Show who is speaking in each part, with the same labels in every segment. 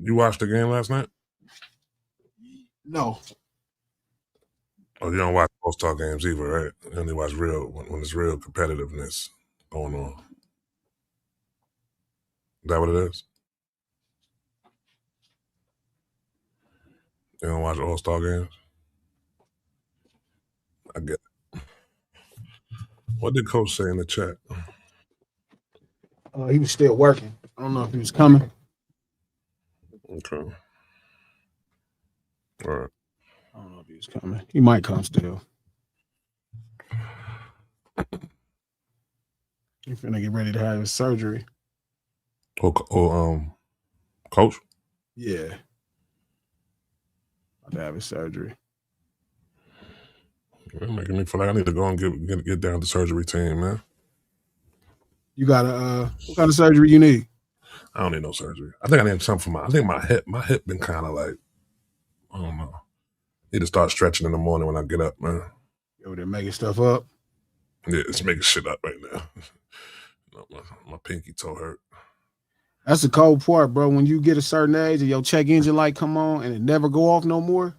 Speaker 1: You watched the game last night?
Speaker 2: No.
Speaker 1: Oh, you don't watch All-Star games either, right? You only watch real when there's real competitiveness going on. Is that what it is? You don't watch All-Star games? I get it. What did Coach say in the chat?
Speaker 2: He was still working. I don't know if he was coming.
Speaker 1: Okay. All right.
Speaker 2: I don't know if he was coming. He might come still. He's finna get ready to have his surgery.
Speaker 1: Coach?
Speaker 2: Yeah. About to have his surgery.
Speaker 1: You're making me feel like I need to go and get down to the surgery team, man.
Speaker 2: You got what kind of surgery you need?
Speaker 1: I don't need no surgery. I think I need something for my hip. My hip been kind of like, I don't know. Need to start stretching in the morning when I get up, man.
Speaker 2: You over there making stuff up?
Speaker 1: Yeah, it's making shit up right now. my pinky toe hurt.
Speaker 2: That's the cold part, bro. When you get a certain age and your check engine light come on and it never go off no more.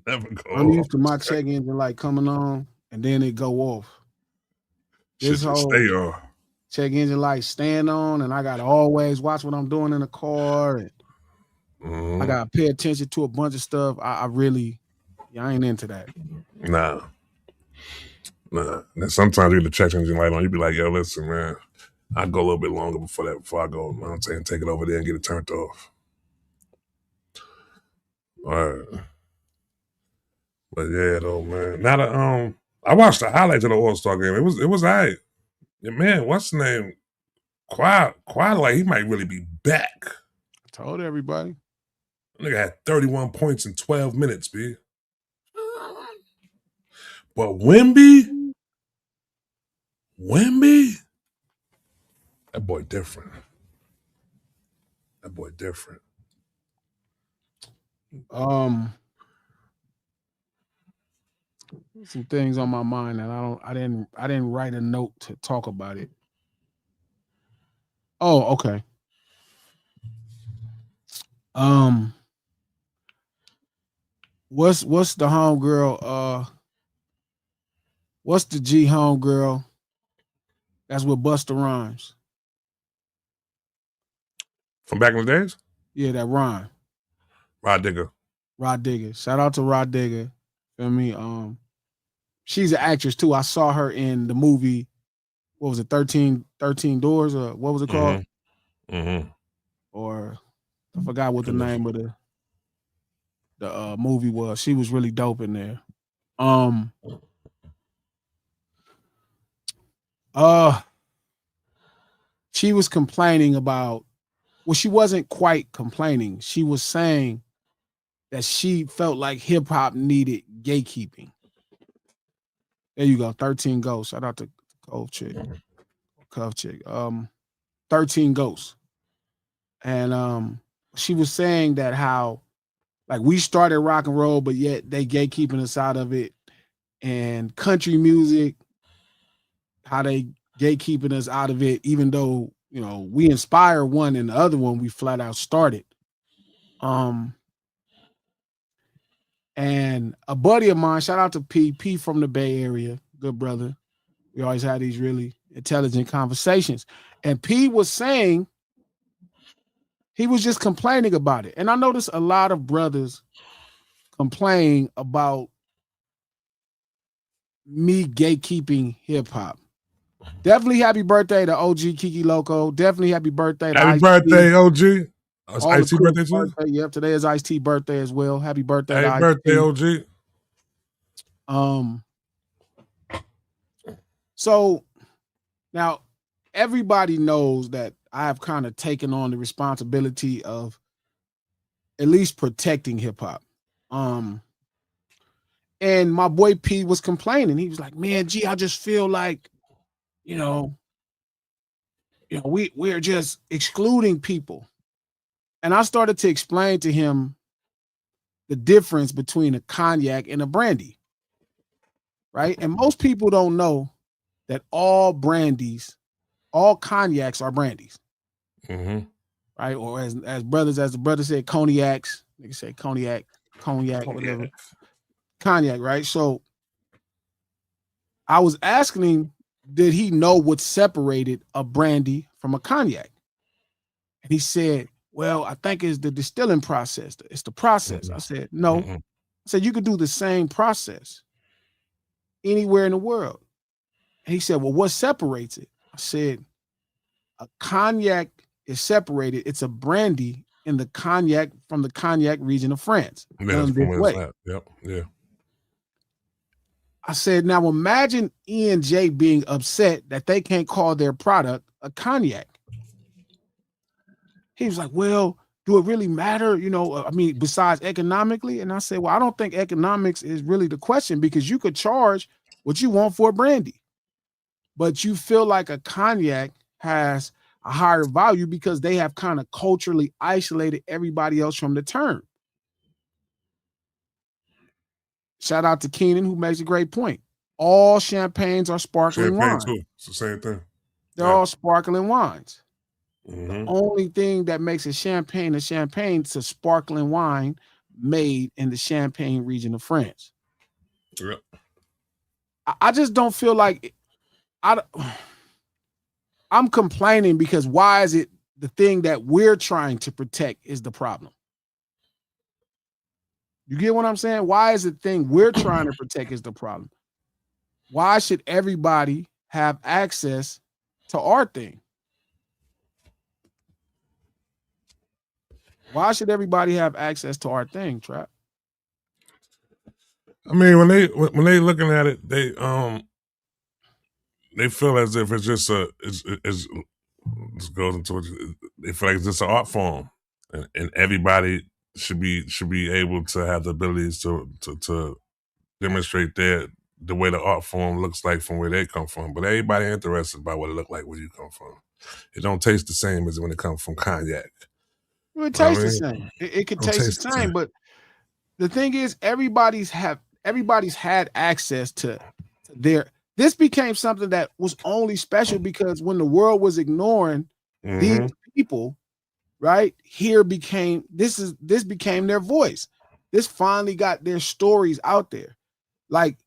Speaker 1: Never go
Speaker 2: I'm
Speaker 1: off.
Speaker 2: used to my check engine light coming on and then it go off.
Speaker 1: This whole stay on.
Speaker 2: Check engine light stand on, and I gotta always watch what I'm doing in the car. And I gotta pay attention to a bunch of stuff. I ain't into that.
Speaker 1: Nah. And sometimes you get the check engine light on, you be like, yo, listen, man, I'd go a little bit longer before I go, you know what I'm saying, take it over there and get it turned off. All right. But yeah, though, man. Now that I watched the highlights of the All-Star game. It was all right. Yeah, man, what's the name? Quad, like he might really be back.
Speaker 2: I told everybody.
Speaker 1: Nigga had 31 points in 12 minutes, B. But Wemby, that boy different.
Speaker 2: Some things on my mind that I didn't write a note to talk about it. Oh, okay. What's the homegirl? What's the G homegirl? That's with Busta Rhymes.
Speaker 1: From back in the days?
Speaker 2: Yeah, that rhyme.
Speaker 1: Rod Digger.
Speaker 2: Shout out to Rod Digger. Feel me? She's an actress too. I saw her in the movie. What was it? 13 Doors, or what was it called?
Speaker 1: Mm-hmm.
Speaker 2: Or I forgot what the name of the movie was. She was really dope in there. She was complaining about. Well, she wasn't quite complaining. She was saying that she felt like hip hop needed gatekeeping. There you go. 13 Ghosts. Shout out to Cuff Chick. 13 Ghosts. And she was saying that how like we started rock and roll, but yet they gatekeeping us out of it. And country music, how they gatekeeping us out of it, even though, you know, we inspire one and the other one we flat out started. And a buddy of mine, shout out to P from the Bay Area, good brother. We always had these really intelligent conversations. And P was saying, he was just complaining about it. And I noticed a lot of brothers complain about me gatekeeping hip hop. Definitely happy birthday to OG Kiki Loco. Definitely happy birthday to
Speaker 1: Happy birthday, OG. Ice-T birthday too?
Speaker 2: Yep, today is Ice-T birthday as well. Happy birthday to
Speaker 1: Happy birthday,
Speaker 2: OG. So now everybody knows that I have kind of taken on the responsibility of at least protecting hip hop. And my boy P was complaining. He was like, man, G, I just feel like, we're just excluding people. And I started to explain to him the difference between a cognac and a brandy, right? And most people don't know that all cognacs are brandies.
Speaker 1: Mm-hmm.
Speaker 2: right? Or as the brother said, cognacs. Nigga say cognac, whatever. Cognac, right? So I was asking him, did he know what separated a brandy from a cognac? And he said, well, I think it's the distilling process. It's the process. I said, no. I said, you could do the same process anywhere in the world. And he said, well, what separates it? I said, a cognac is separated. It's a brandy in the cognac from the cognac region of France. Done this way.
Speaker 1: Yep. Yeah.
Speaker 2: I said, now imagine E&J being upset that they can't call their product a cognac. He was like, well, do it really matter? You know, I mean, besides economically? And I said, well, I don't think economics is really the question, because you could charge what you want for a brandy, but you feel like a cognac has a higher value because they have kind of culturally isolated everybody else from the term. Shout out to Keenan, who makes a great point. All champagnes are sparkling wine.
Speaker 1: Too. It's the same thing.
Speaker 2: They're all sparkling wines. The only thing that makes a champagne is a sparkling wine made in the Champagne region of France.
Speaker 1: Yep.
Speaker 2: I just don't feel like I'm complaining because why is it the thing that we're trying to protect is the problem? You get what I'm saying? Why is the thing we're trying to protect is the problem? Why should everybody have access to our thing? Why should everybody have access to our thing, Trap?
Speaker 1: I mean, when they looking at it, they feel as if it's just it's goes into they feel like it's just an art form, and everybody should be able to have the abilities to demonstrate the way the art form looks like from where they come from. But everybody interested by what it look like where you come from. It don't taste the same as when it comes from cognac.
Speaker 2: It tastes the same. It could taste the same, but the thing is, everybody's had access to their. This became something that was only special because when the world was ignoring these people, right? This became their voice. This finally got their stories out there. Like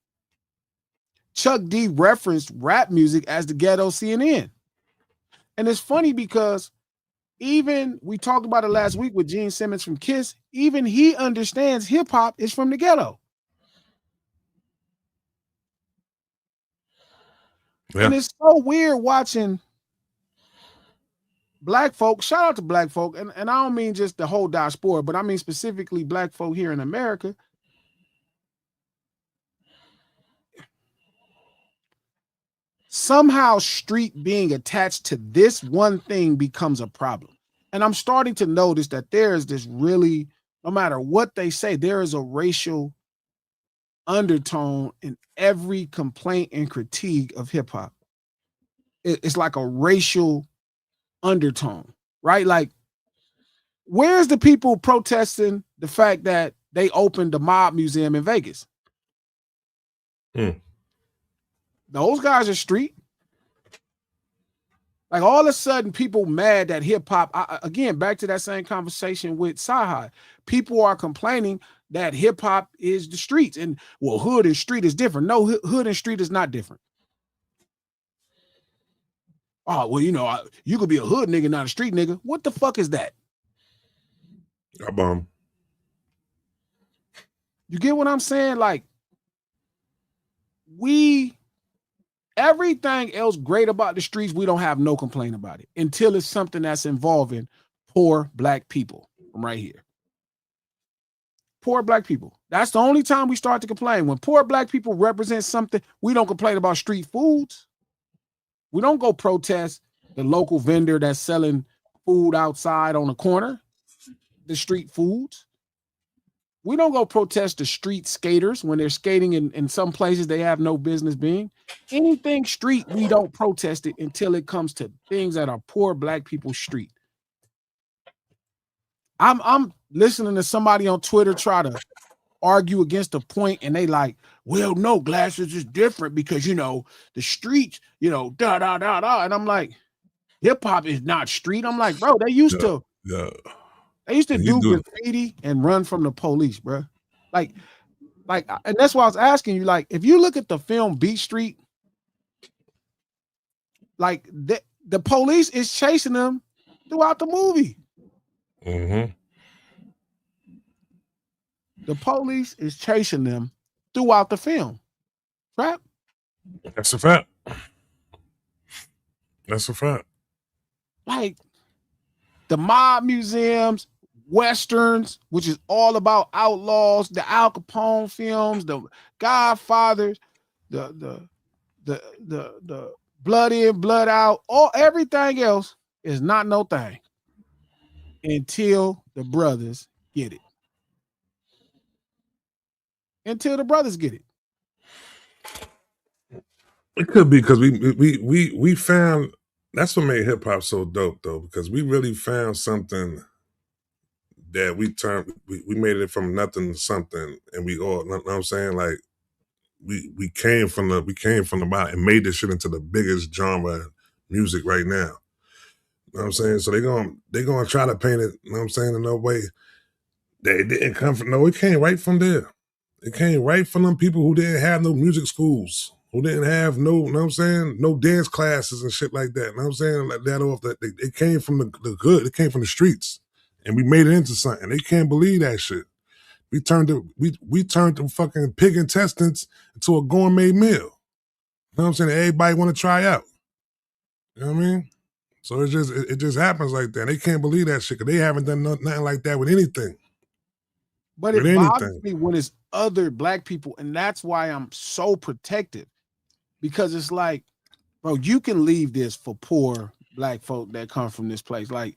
Speaker 2: Chuck D referenced rap music as the ghetto CNN, and it's funny because. Even we talked about it last week with Gene Simmons from Kiss. Even he understands hip hop is from the ghetto. Yeah. And it's so weird watching black folk. Shout out to black folk. And I don't mean just the whole diaspora, but I mean specifically black folk here in America. Somehow street being attached to this one thing becomes a problem. And I'm starting to notice that there is this really, no matter what they say, there is a racial undertone in every complaint and critique of hip hop. It's like a racial undertone, right? Like, where's the people protesting the fact that they opened the Mob Museum in Vegas? Those guys are street. Like, all of a sudden, people mad that hip hop, again, back to that same conversation with Sahai. People are complaining that hip hop is the streets. And, well, hood and street is different. No, hood and street is not different. Oh, well, you know, you could be a hood nigga, not a street nigga. What the fuck is that?
Speaker 1: A bum.
Speaker 2: You get what I'm saying? Like, everything else great about the streets, we don't have no complaint about it until it's something that's involving poor black people from right here. Poor black people. That's the only time we start to complain. When poor black people represent something, we don't complain about street foods. We don't go protest the local vendor that's selling food outside on the corner, the street foods. We don't go protest the street skaters when they're skating in some places they have no business being. Anything street, we don't protest it until it comes to things that are poor black people's street. I'm listening to somebody on Twitter try to argue against a point, and they like, well, no, Glasses is different because, you know, the streets, you know, da. And I'm like, hip hop is not street. I'm like, bro, they used to
Speaker 1: Yeah.
Speaker 2: They used to
Speaker 1: And you
Speaker 2: do
Speaker 1: do
Speaker 2: graffiti and run from the police, bro. Like, and that's why I was asking you. Like, if you look at the film Beat Street, like the police is chasing them throughout the movie.
Speaker 1: Mm-hmm.
Speaker 2: The police is chasing them throughout the film. Right?
Speaker 1: That's a fact. That's a fact.
Speaker 2: Like the mob museums, westerns, which is all about outlaws, the Al Capone films, the Godfathers, the blood in, blood out, all everything else is not no thing until the brothers get it. Until the brothers get it.
Speaker 1: It could be because we found that's what made hip hop so dope though, because we really found something that we made it from nothing to something, and we all, you know what I'm saying, like we came from the bottom and made this shit into the biggest genre music right now. You know what I'm saying? So they're gonna try to paint it, you know what I'm saying, in no way. They didn't come from it came right from there. It came right from them people who didn't have no music schools, who didn't have no, you know what I'm saying, no dance classes and shit like that. You know what I'm saying? Like that off that it came from the good, it came from the streets. And we made it into something. They can't believe that shit. We turned the fucking pig intestines into a gourmet meal. You know what I'm saying? Everybody want to try out. You know what I mean? So it just happens like that. They can't believe that shit because they haven't done nothing like that with anything.
Speaker 2: But it bothers me when it's other black people, and that's why I'm so protective. Because it's like, bro, you can leave this for poor black folk that come from this place. Like,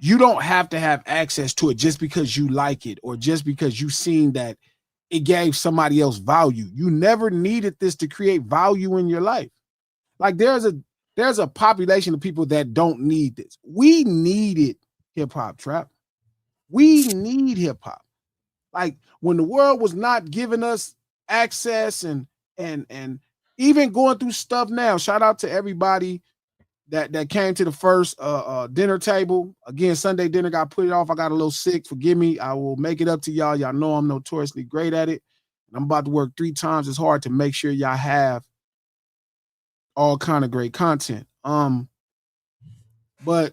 Speaker 2: you don't have to have access to it just because you like it or just because you seen that it gave somebody else value. You never needed this to create value in your life. Like there's a population of people that don't need this. We needed hip hop, Trap. We need hip hop. Like when the world was not giving us access and even going through stuff now. Shout out to everybody that came to the first dinner table. Again, Sunday dinner got put off. I got a little sick. Forgive me. I will make it up to y'all. Y'all know I'm notoriously great at it. And I'm about to work 3 times as hard to make sure y'all have all kind of great content. But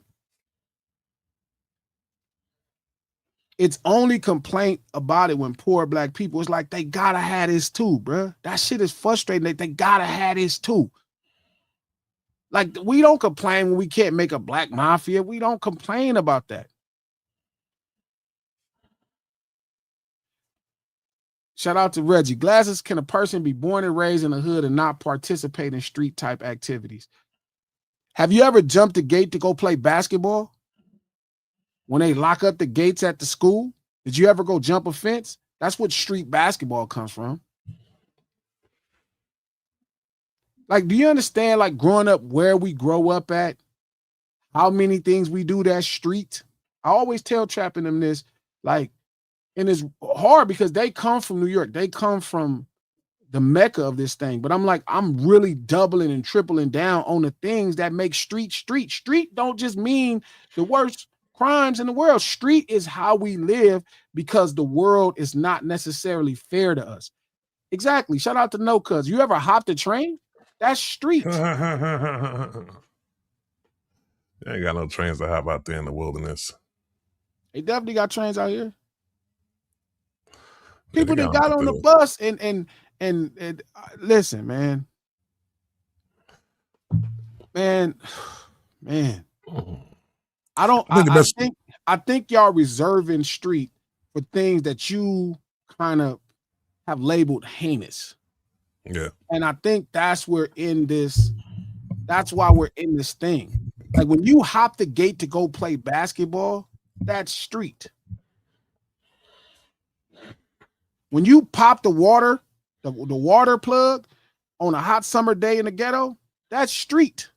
Speaker 2: it's only complaint about it when poor black people, it's like they gotta have this too, bro. That shit is frustrating. They gotta have this too. Like we don't complain when we can't make a black mafia. We don't complain about that. Shout out to Reggie. Glasses, can a person be born and raised in the hood and not participate in street type activities? Have you ever jumped the gate to go play basketball? When they lock up the gates at the school, did you ever go jump a fence? That's what street basketball comes from. Like, do you understand, like, growing up where we grow up at, how many things we do that street? I always tell Trapping them this, like, and it's hard because they come from New York. They come from the mecca of this thing. But I'm like, I'm really doubling and tripling down on the things that make street street. Street don't just mean the worst crimes in the world. Street is how we live because the world is not necessarily fair to us. Exactly. Shout out to No Cuz. You ever hopped a train? That's street.
Speaker 1: They ain't got no trains to hop out there in the wilderness.
Speaker 2: They definitely got trains out here. People that got on the bus and listen, man. I think y'all reserving street for things that you kind of have labeled heinous.
Speaker 1: Yeah.
Speaker 2: And I think that's why we're in this thing. Like when you hop the gate to go play basketball, that's street. When you pop the water plug on a hot summer day in the ghetto, that's street.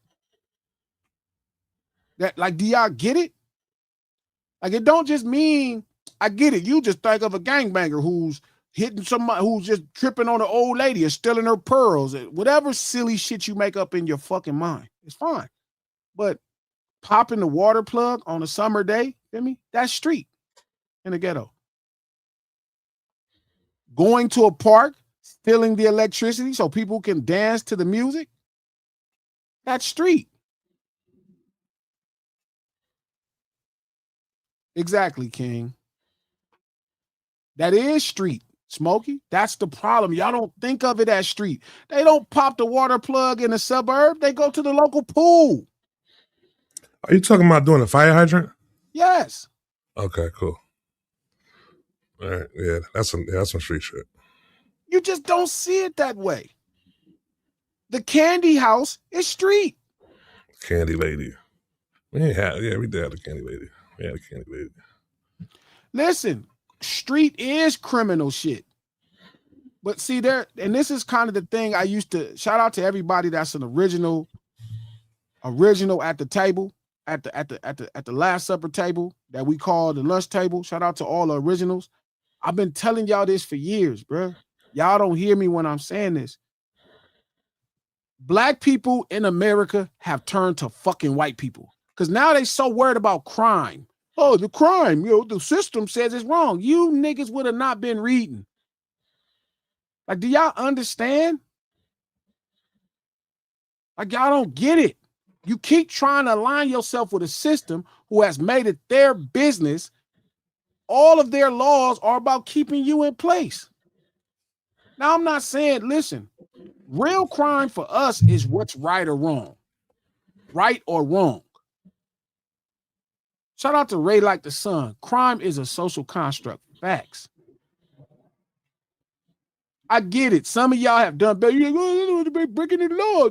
Speaker 2: That, like, do y'all get it? Like, it don't just mean, I get it. You just think of a gangbanger who's hitting somebody, who's just tripping on an old lady or stealing her pearls, whatever silly shit you make up in your fucking mind. It's fine. But popping the water plug on a summer day Feel me? That's street in the ghetto. Going to a park, stealing the electricity so people can dance to the music, that's street. Exactly, King. That is street, Smokey. That's the problem. Y'all don't think of it as street. They don't pop the water plug in the suburb. They go to the local pool.
Speaker 1: Are you talking about doing a fire hydrant?
Speaker 2: Yes.
Speaker 1: Okay, cool. All right, yeah, that's some street shit.
Speaker 2: You just don't see it that way. The candy house is street.
Speaker 1: Candy lady. We did have the candy lady. We had a candy lady.
Speaker 2: Listen, street is criminal shit. But see there, and this is kind of the thing I used to shout out to everybody that's an original at the table, at the Last Supper table that we call the lunch table. Shout out to all the originals. I've been telling y'all this for years, bro. Y'all don't hear me when I'm saying this. Black people in America have turned to fucking white people because now they so worried about crime. Oh, the crime, the system says it's wrong. You niggas would have not been reading. Like, do y'all understand? Like, y'all don't get it. You keep trying to align yourself with a system who has made it their business. All of their laws are about keeping you in place. Now, I'm not saying, listen, real crime for us is what's right or wrong. Right or wrong. Shout out to Ray Like the Sun. Crime is a social construct. Facts. I get it. Some of y'all have done better. You're like, breaking the law.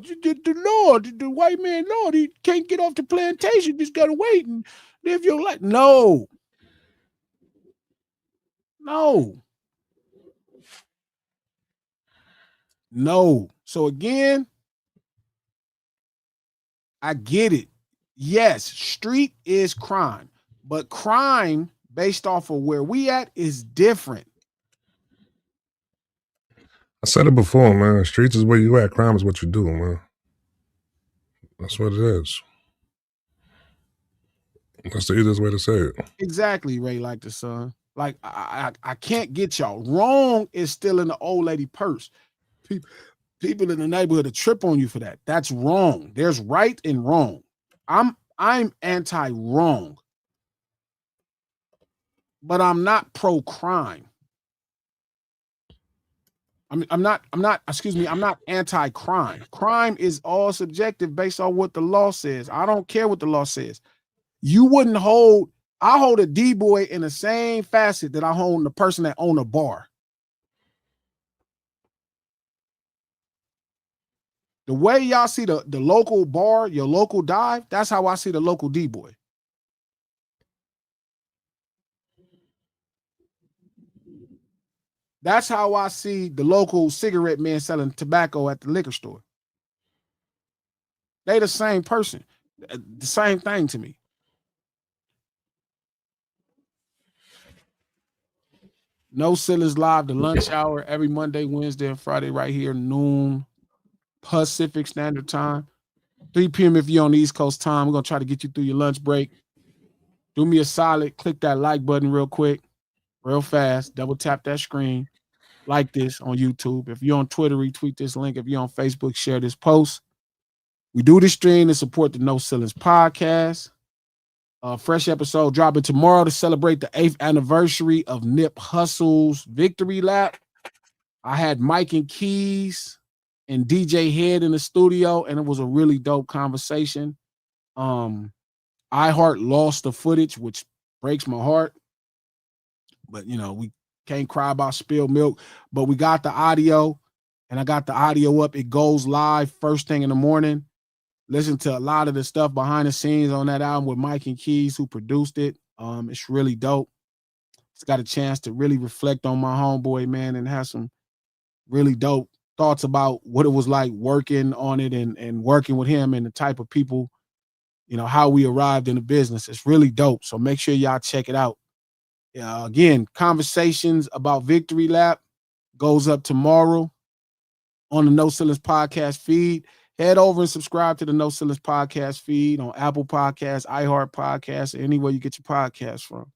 Speaker 2: The white man law. He can't get off the plantation. Just gotta wait and live your life. No. So again, I get it. Yes, street is crime, but crime based off of where we at is different.
Speaker 1: I said it before, man. Streets is where you at. Crime is what you do, man. That's what it is. That's the easiest way to say it.
Speaker 2: Exactly, Ray Like the Sun. Like, I can't get y'all. Wrong is still in the old lady purse. People in the neighborhood to trip on you for that. That's wrong. There's right and wrong. I'm anti-wrong, but I'm not pro-crime. I'm not anti-crime. Crime is all subjective based on what the law says. I don't care what the law says. I hold a D-boy in the same facet that I hold the person that own a bar. The way y'all see the local bar, your local dive, that's how I see the local D-boy. That's how I see the local cigarette man selling tobacco at the liquor store. They the same person. The same thing to me. No Sillas Live, the lunch hour, every Monday, Wednesday, and Friday, right here, noon, Pacific Standard Time. 3 p.m. if you're on the East Coast time. We're going to try to get you through your lunch break. Do me a solid. Click that like button real quick, real fast. Double tap that screen. Like this on YouTube. If you're on Twitter, retweet this link. If you're on Facebook, share this post. We do this stream to support the No Ceilings podcast. Fresh episode dropping tomorrow to celebrate the 8th anniversary of Nip Hussle's victory lap. I had Mike and Keys and DJ Head in the studio, and it was a really dope conversation. iHeart lost the footage, which breaks my heart. But, we can't cry about spilled milk. But we got the audio, and I got the audio up. It goes live first thing in the morning. Listen to a lot of the stuff behind the scenes on that album with Mike and Keys, who produced it. It's really dope. It's got a chance to really reflect on my homeboy, man, and have some really dope thoughts about what it was like working on it and working with him and the type of people, how we arrived in the business. It's really dope. So make sure y'all check it out. Again, conversations about Victory Lap goes up tomorrow on the No Ceilings podcast feed. Head over and subscribe to the No Ceilings podcast feed on Apple Podcasts, iHeart Podcasts, or anywhere you get your podcasts from.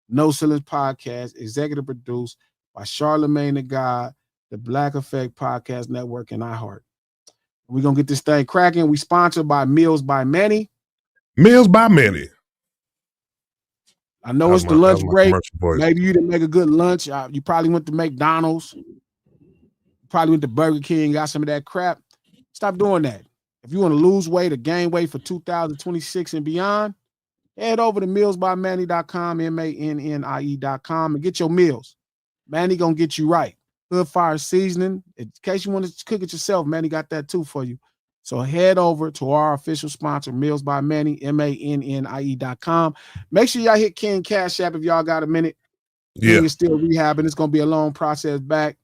Speaker 2: No Ceilings Podcast, executive produced by Charlemagne the God, the Black Effect Podcast Network, and iHeart. We're going to get this thing cracking. We sponsored by Meals by Manny.
Speaker 1: Meals by Manny.
Speaker 2: I know it's the lunch break. Maybe you didn't make a good lunch. You probably went to McDonald's. You probably went to Burger King, got some of that crap. Stop doing that. If you want to lose weight or gain weight for 2026 and beyond, head over to mealsbymanny.com, MANNIE.com, and get your meals. Manny gonna get you right. Good fire seasoning. In case you want to cook it yourself, Manny got that too for you. So head over to our official sponsor, Meals by Manny, MANNIE.com. Make sure y'all hit King Cash App if y'all got a minute. King is still rehabbing. It's gonna be a long process back.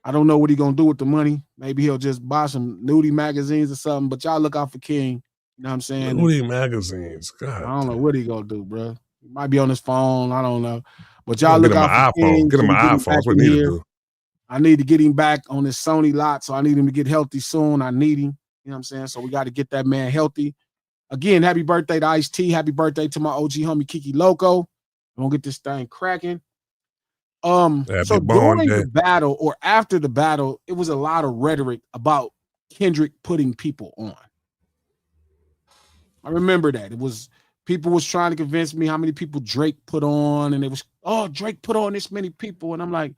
Speaker 2: I don't know what he's gonna do with the money. Maybe he'll just buy some nudie magazines or something, but y'all look out for King. You know what I'm saying?
Speaker 1: Nudie magazines. God.
Speaker 2: I don't know what he gonna do, bro. He might be on his phone. I don't know. But y'all look out for King.
Speaker 1: Get him my iPhone. That's what I need to do.
Speaker 2: I need to get him back on this Sony lot, so I need him to get healthy soon. I need him. You know what I'm saying? So we got to get that man healthy. Again, happy birthday to Ice-T. Happy birthday to my OG homie Kiki Loco. I'm gonna get this thing cracking. So during the battle or after the battle, it was a lot of rhetoric about Kendrick putting people on. I remember that. It was people was trying to convince me how many people Drake put on, and it was, oh, Drake put on this many people. And I'm like,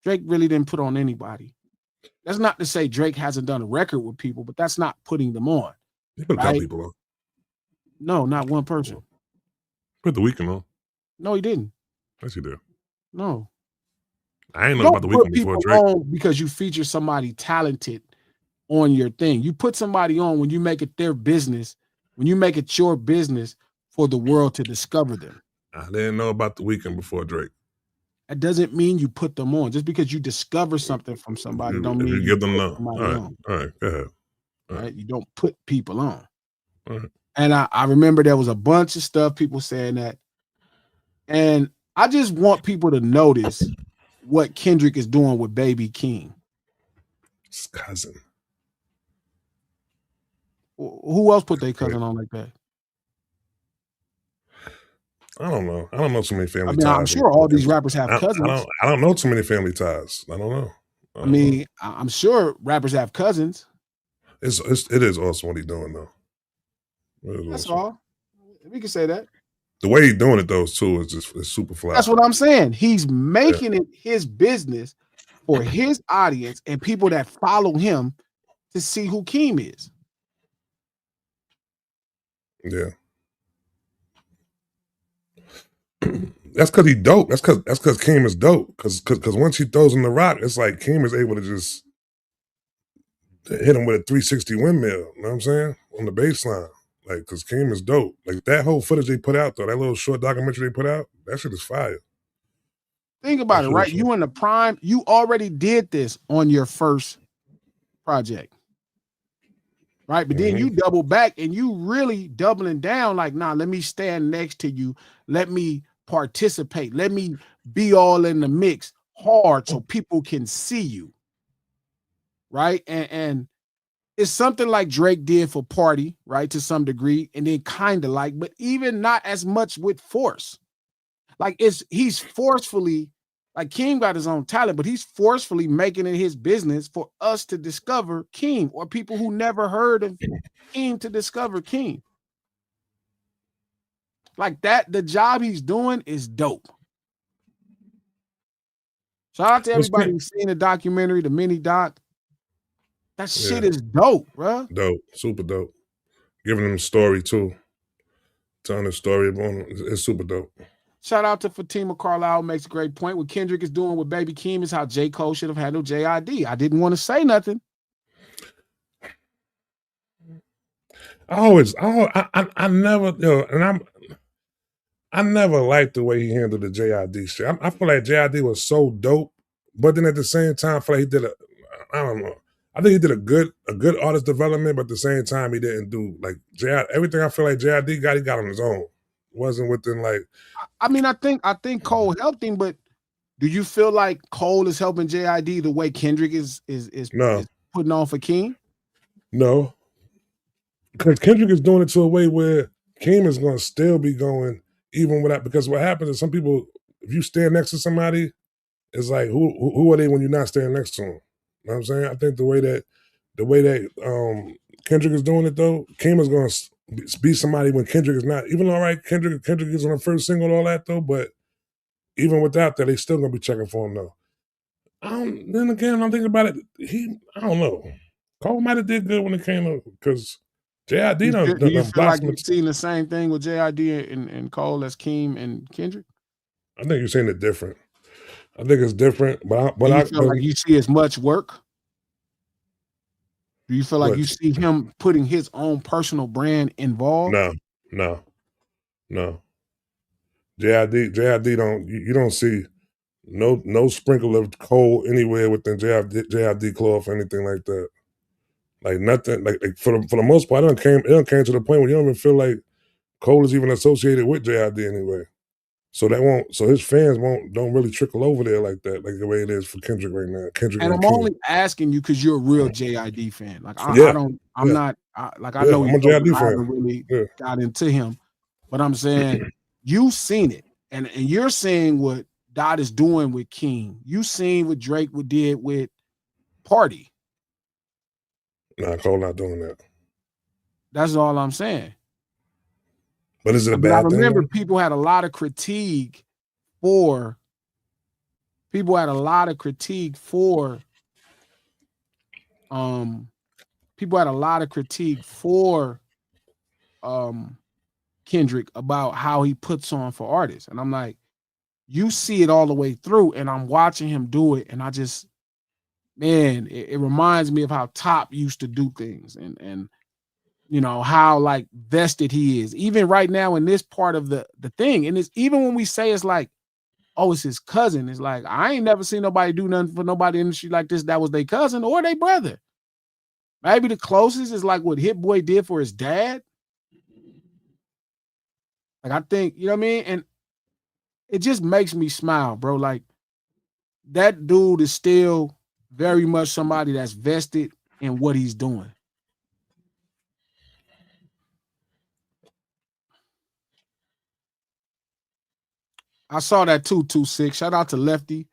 Speaker 2: Drake really didn't put on anybody. That's not to say Drake hasn't done a record with people, but that's not putting them on.
Speaker 1: He put a couple people on.
Speaker 2: No, not one person.
Speaker 1: Put The Weeknd on.
Speaker 2: No, he didn't.
Speaker 1: Yes, he did.
Speaker 2: No.
Speaker 1: I ain't know about The Weeknd before Drake.
Speaker 2: On because you feature somebody talented on your thing. You put somebody on when you make it their business, when you make it your business for the world to discover them.
Speaker 1: I didn't know about The Weeknd before Drake.
Speaker 2: That doesn't mean you put them on. Just because you discover something from somebody don't mean
Speaker 1: you give them love. All right, go ahead.
Speaker 2: All right, you don't put people on.
Speaker 1: All right.
Speaker 2: And I remember there was a bunch of stuff people saying that. And I just want people to notice what Kendrick is doing with Baby King.
Speaker 1: His cousin.
Speaker 2: Who else put their cousin on like that?
Speaker 1: I don't know. I don't know too many family ties.
Speaker 2: I'm sure all these rappers have cousins.
Speaker 1: I don't know too many family ties. I don't know.
Speaker 2: I'm sure rappers have cousins.
Speaker 1: It is awesome what he's doing though.
Speaker 2: That's all. We can say that.
Speaker 1: The way he's doing it though too is super fly.
Speaker 2: That's what I'm saying. He's making it his business for his audience and people that follow him to see who Keem is.
Speaker 1: Yeah. That's because he's dope. That's because Keem is dope. Because once he throws in the rock, it's like Keem is able to just hit him with a 360 windmill. You know what I'm saying? On the baseline. Like, because Keem is dope. Like, that whole footage they put out, though, that little short documentary they put out, that shit is fire.
Speaker 2: Think about it, right? You in the prime, you already did this on your first project. Right? But then you double back and you really doubling down like, nah, let me stand next to you. Let me participate. Let me be all in the mix hard so people can see you. Right? And it's something like Drake did for Party, right? To some degree. And then kind of like, but even not as much with force. Like he's forcefully, like Keem got his own talent, but he's forcefully making it his business for us to discover Keem or people who never heard of Keem to discover Keem. Like that, the job he's doing is dope. Shout out to everybody who's seen the documentary, the mini doc. That shit is dope, bro.
Speaker 1: Dope, super dope. Giving them a story too. Telling the story about him. It's super dope.
Speaker 2: Shout out to Fatima Carlisle, makes a great point. What Kendrick is doing with Baby Keem is how J. Cole should have handled JID. I didn't want to say nothing.
Speaker 1: I never liked the way he handled the JID shit. I feel like JID was so dope, but then at the same time, I feel like he did I don't know. I think he did a good artist development, but at the same time, he didn't do like everything I feel like JID got, he got on his own. Wasn't within like.
Speaker 2: I mean, I think Cole helped him, but do you feel like Cole is helping JID the way Kendrick is putting on for Keem?
Speaker 1: No, because Kendrick is doing it to a way where Kim is going to still be going even without. Because what happens is some people, if you stand next to somebody, it's like who are they when you're not standing next to them? You know what I'm saying? I think the way that Kendrick is doing it though, Kim is going to be somebody when Kendrick is not. Even all right, Kendrick is on the first single and all that though, but even without that, they still going to be checking for him though. Then again, I'm thinking about it. I don't know. Cole might have did good when it came up because JID
Speaker 2: Do you
Speaker 1: done
Speaker 2: feel like
Speaker 1: blossomed.
Speaker 2: you've seen the same thing with JID and Cole as Keem and Kendrick?
Speaker 1: I think you're saying it different. I think it's different,
Speaker 2: Do you feel like you see as much work? Do you feel like you see him putting his own personal brand involved?
Speaker 1: No. JID don't you don't see no sprinkle of Cole anywhere within JID cloth or anything like that. Like nothing. Like for the most part, it done came to the point where you don't even feel like Cole is even associated with JID anyway. So his fans don't really trickle over there like that, like the way it is for Kendrick right now. Kendrick
Speaker 2: And
Speaker 1: and
Speaker 2: I'm
Speaker 1: King.
Speaker 2: only asking you because you're a real JID fan. Like I
Speaker 1: Yeah,
Speaker 2: don't, I'm
Speaker 1: yeah,
Speaker 2: not like I
Speaker 1: yeah.
Speaker 2: know
Speaker 1: I'm
Speaker 2: he's
Speaker 1: a
Speaker 2: dope, but
Speaker 1: JID
Speaker 2: I
Speaker 1: fan.
Speaker 2: haven't really
Speaker 1: Yeah.
Speaker 2: got into him. But I'm saying you've seen it, and you're seeing what Dot is doing with King. You seen what Drake did with Party.
Speaker 1: Nah, Cole not doing that.
Speaker 2: That's all I'm saying.
Speaker 1: But is it a
Speaker 2: But I
Speaker 1: bad thing
Speaker 2: remember
Speaker 1: though?
Speaker 2: people had a lot of critique for people had a lot of critique for people had a lot of critique for Kendrick about how he puts on for artists. And I'm like, you see it all the way through, and I'm watching him do it, and I just, man, it reminds me of how Top used to do things, and you know how like vested he is. Even right now in this part of the thing, and it's even when we say it's like, oh, it's his cousin. It's like I ain't never seen nobody do nothing for nobody in the industry like this. That was their cousin or their brother. Maybe the closest is like what Hit Boy did for his dad. Like I think, you know what I mean? And it just makes me smile, bro. Like that dude is still very much somebody that's vested in what he's doing. I saw that too, 2-6. Shout out to Lefty.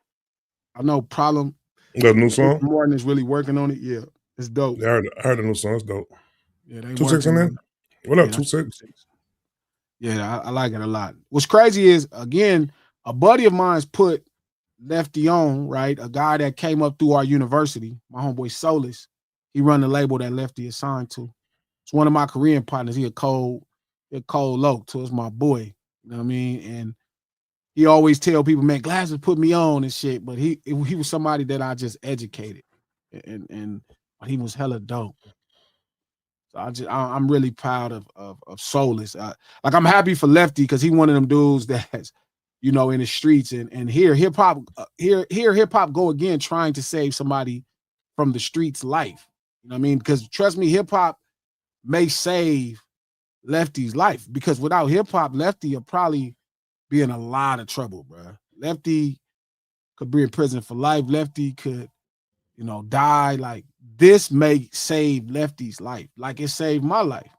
Speaker 2: I know Problem
Speaker 1: The new song?
Speaker 2: Morton is really working on it. Yeah, it's dope.
Speaker 1: Yeah, I heard the new song. It's dope.
Speaker 2: Yeah, they
Speaker 1: 2-6
Speaker 2: working
Speaker 1: in there?
Speaker 2: on it.
Speaker 1: What up,
Speaker 2: Yeah, that's
Speaker 1: 2-6?
Speaker 2: 2-6. Yeah, I like it a lot. What's crazy is, again, a buddy of mine's put Lefty on, right? A guy that came up through our university, my homeboy Solis. He run the label that Lefty is signed to. It's one of my Korean partners. He a cold low, so it's my boy. You know what I mean? And he always tell people, man, Glasses put me on and shit. But he was somebody that I just educated. And he was hella dope. So I'm really proud of Soulless. Like I'm happy for Lefty because he one of them dudes that's, you know, in the streets and here hip hop hip hop go again trying to save somebody from the streets life. You know what I mean? Because trust me, hip hop may save Lefty's life because without hip hop, Lefty will probably be in a lot of trouble, bro. Lefty could be in prison for life. Lefty could, you know, die. Like this may save Lefty's life, like it saved my life.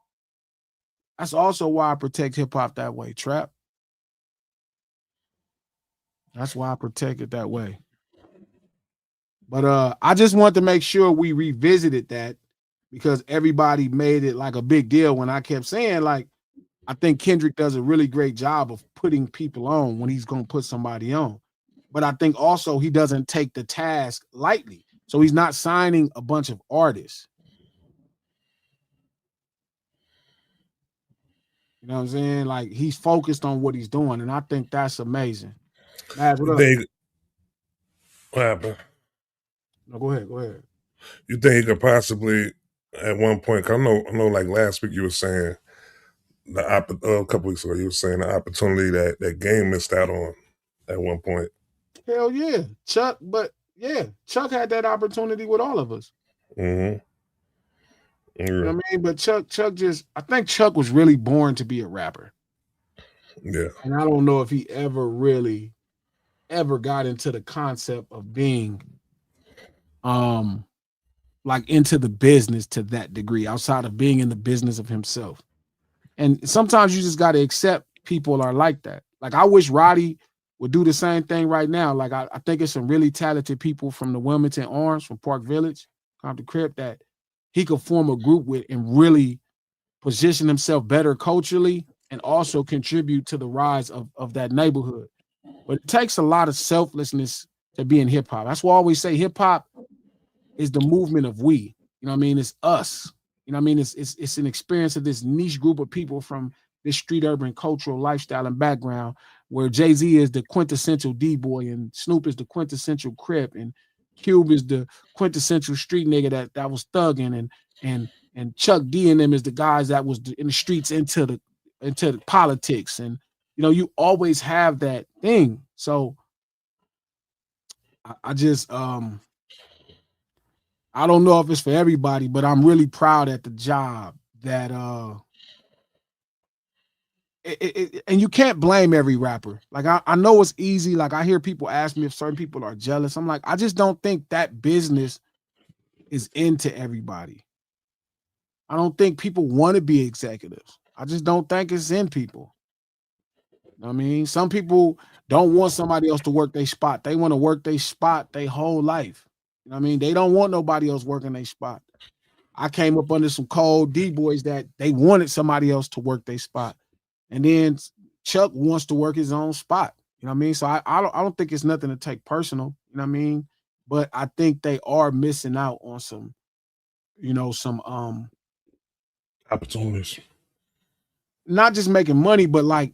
Speaker 2: That's also why I protect hip hop that way, Trap. That's why I protect it that way. But I just want to make sure we revisited that because everybody made it like a big deal when I kept saying, like, I think Kendrick does a really great job of putting people on when he's going to put somebody on. But I think also he doesn't take the task lightly. So he's not signing a bunch of artists. You know what I'm saying? Like he's focused on what he's doing, and I think that's amazing. Maz, what up?
Speaker 1: What happened?
Speaker 2: No, go ahead.
Speaker 1: You think he could possibly, at one point? 'Cause I know. Like last week, you were saying a couple weeks ago, you were saying the opportunity that game missed out on at one point.
Speaker 2: Hell yeah, Chuck. But yeah, Chuck had that opportunity with all of us.
Speaker 1: Mm-hmm. Yeah.
Speaker 2: You know what I mean? But I think Chuck was really born to be a rapper.
Speaker 1: Yeah.
Speaker 2: And I don't know if he ever got into the concept of being like into the business to that degree, outside of being in the business of himself. And sometimes you just got to accept people are like that. Like I wish Roddy would do the same thing right now. Like I think it's some really talented people from the Wilmington Arms, from Park Village, Compton Crip, that he could form a group with and really position himself better culturally and also contribute to the rise of that neighborhood. But it takes a lot of selflessness to be in hip hop. That's why I always say hip hop is the movement of we. You know what I mean? It's us. You know what I mean? It's an experience of this niche group of people from this street urban cultural lifestyle and background, where Jay-Z is the quintessential D-boy and Snoop is the quintessential Crip and Cube is the quintessential street nigga that was thugging and Chuck D and them is the guys that was in the streets into the politics. And you know, you always have that thing. So I just I don't know if it's for everybody, but I'm really proud at the job that and you can't blame every rapper. Like I know it's easy. Like I hear people ask me if certain people are jealous. I'm like, I just don't think that business is into everybody. I don't think people want to be executives. I just don't think it's in people. I mean, some people don't want somebody else to work their spot. They want to work their spot their whole life. You know what I mean? They don't want nobody else working their spot. I came up under some cold D-boys that they wanted somebody else to work their spot. And then Chuck wants to work his own spot. You know what I mean? So I don't think it's nothing to take personal. You know what I mean? But I think they are missing out on some, you know, some
Speaker 1: Opportunities.
Speaker 2: not just making money, but like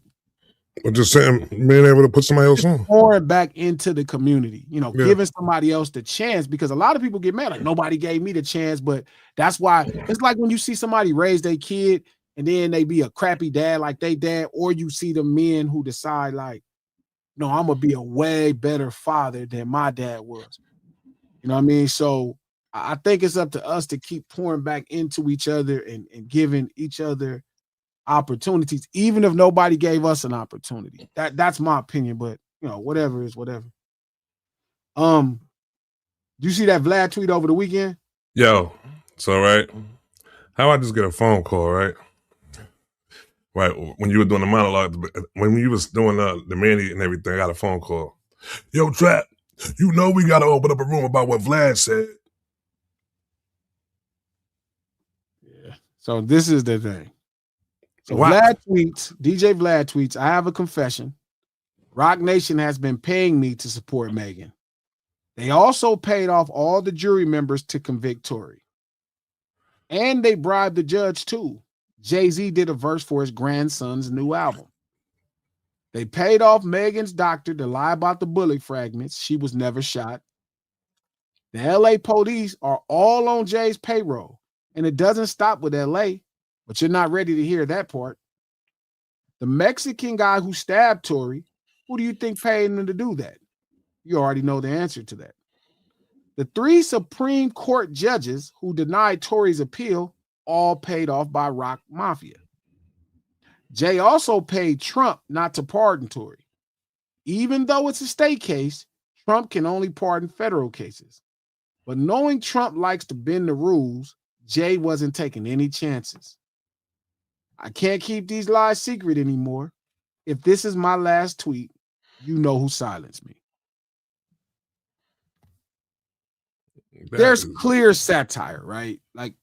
Speaker 1: But just saying, being able to put somebody else on.
Speaker 2: pouring back into the community, you know,
Speaker 1: Yeah.
Speaker 2: giving somebody else the chance, because a lot of people get mad, like nobody gave me the chance. But that's why it's like when you see somebody raise their kid and then they be a crappy dad like they dad, or you see the men who decide like, no, I'm gonna be a way better father than my dad was. You know what I mean? So I think it's up to us to keep pouring back into each other and giving each other opportunities, even if nobody gave us an opportunity. That's my opinion, but you know, whatever is whatever. Do you see that Vlad tweet over the weekend?
Speaker 1: Yo, so right, how I just get a phone call, right? Right, when you were doing the monologue, when you was doing the Manny and everything, I got a phone call. Yo, Trap, you know we got to open up a room about what Vlad said.
Speaker 2: Yeah. So this is the thing. So
Speaker 1: What?
Speaker 2: Vlad tweets, DJ Vlad tweets, I have a confession. Rock Nation has been paying me to support Megan. They also paid off all the jury members to convict Tory. And they bribed the judge too. Jay-Z did a verse for his grandson's new album. They paid off Megan's doctor to lie about the bullet fragments. She was never shot. The LA police are all on Jay's payroll. And it doesn't stop with LA, but you're not ready to hear that part. The Mexican guy who stabbed Tory, who do you think paid him to do that? You already know the answer to that. The 3 Supreme Court judges who denied Tory's appeal all paid off by Rock Mafia. Jay also paid Trump not to pardon Tory. Even though it's a state case, Trump can only pardon federal cases. But knowing Trump likes to bend the rules, Jay wasn't taking any chances. I can't keep these lies secret anymore. If this is my last tweet, you know who silenced me. There's clear satire, right? Like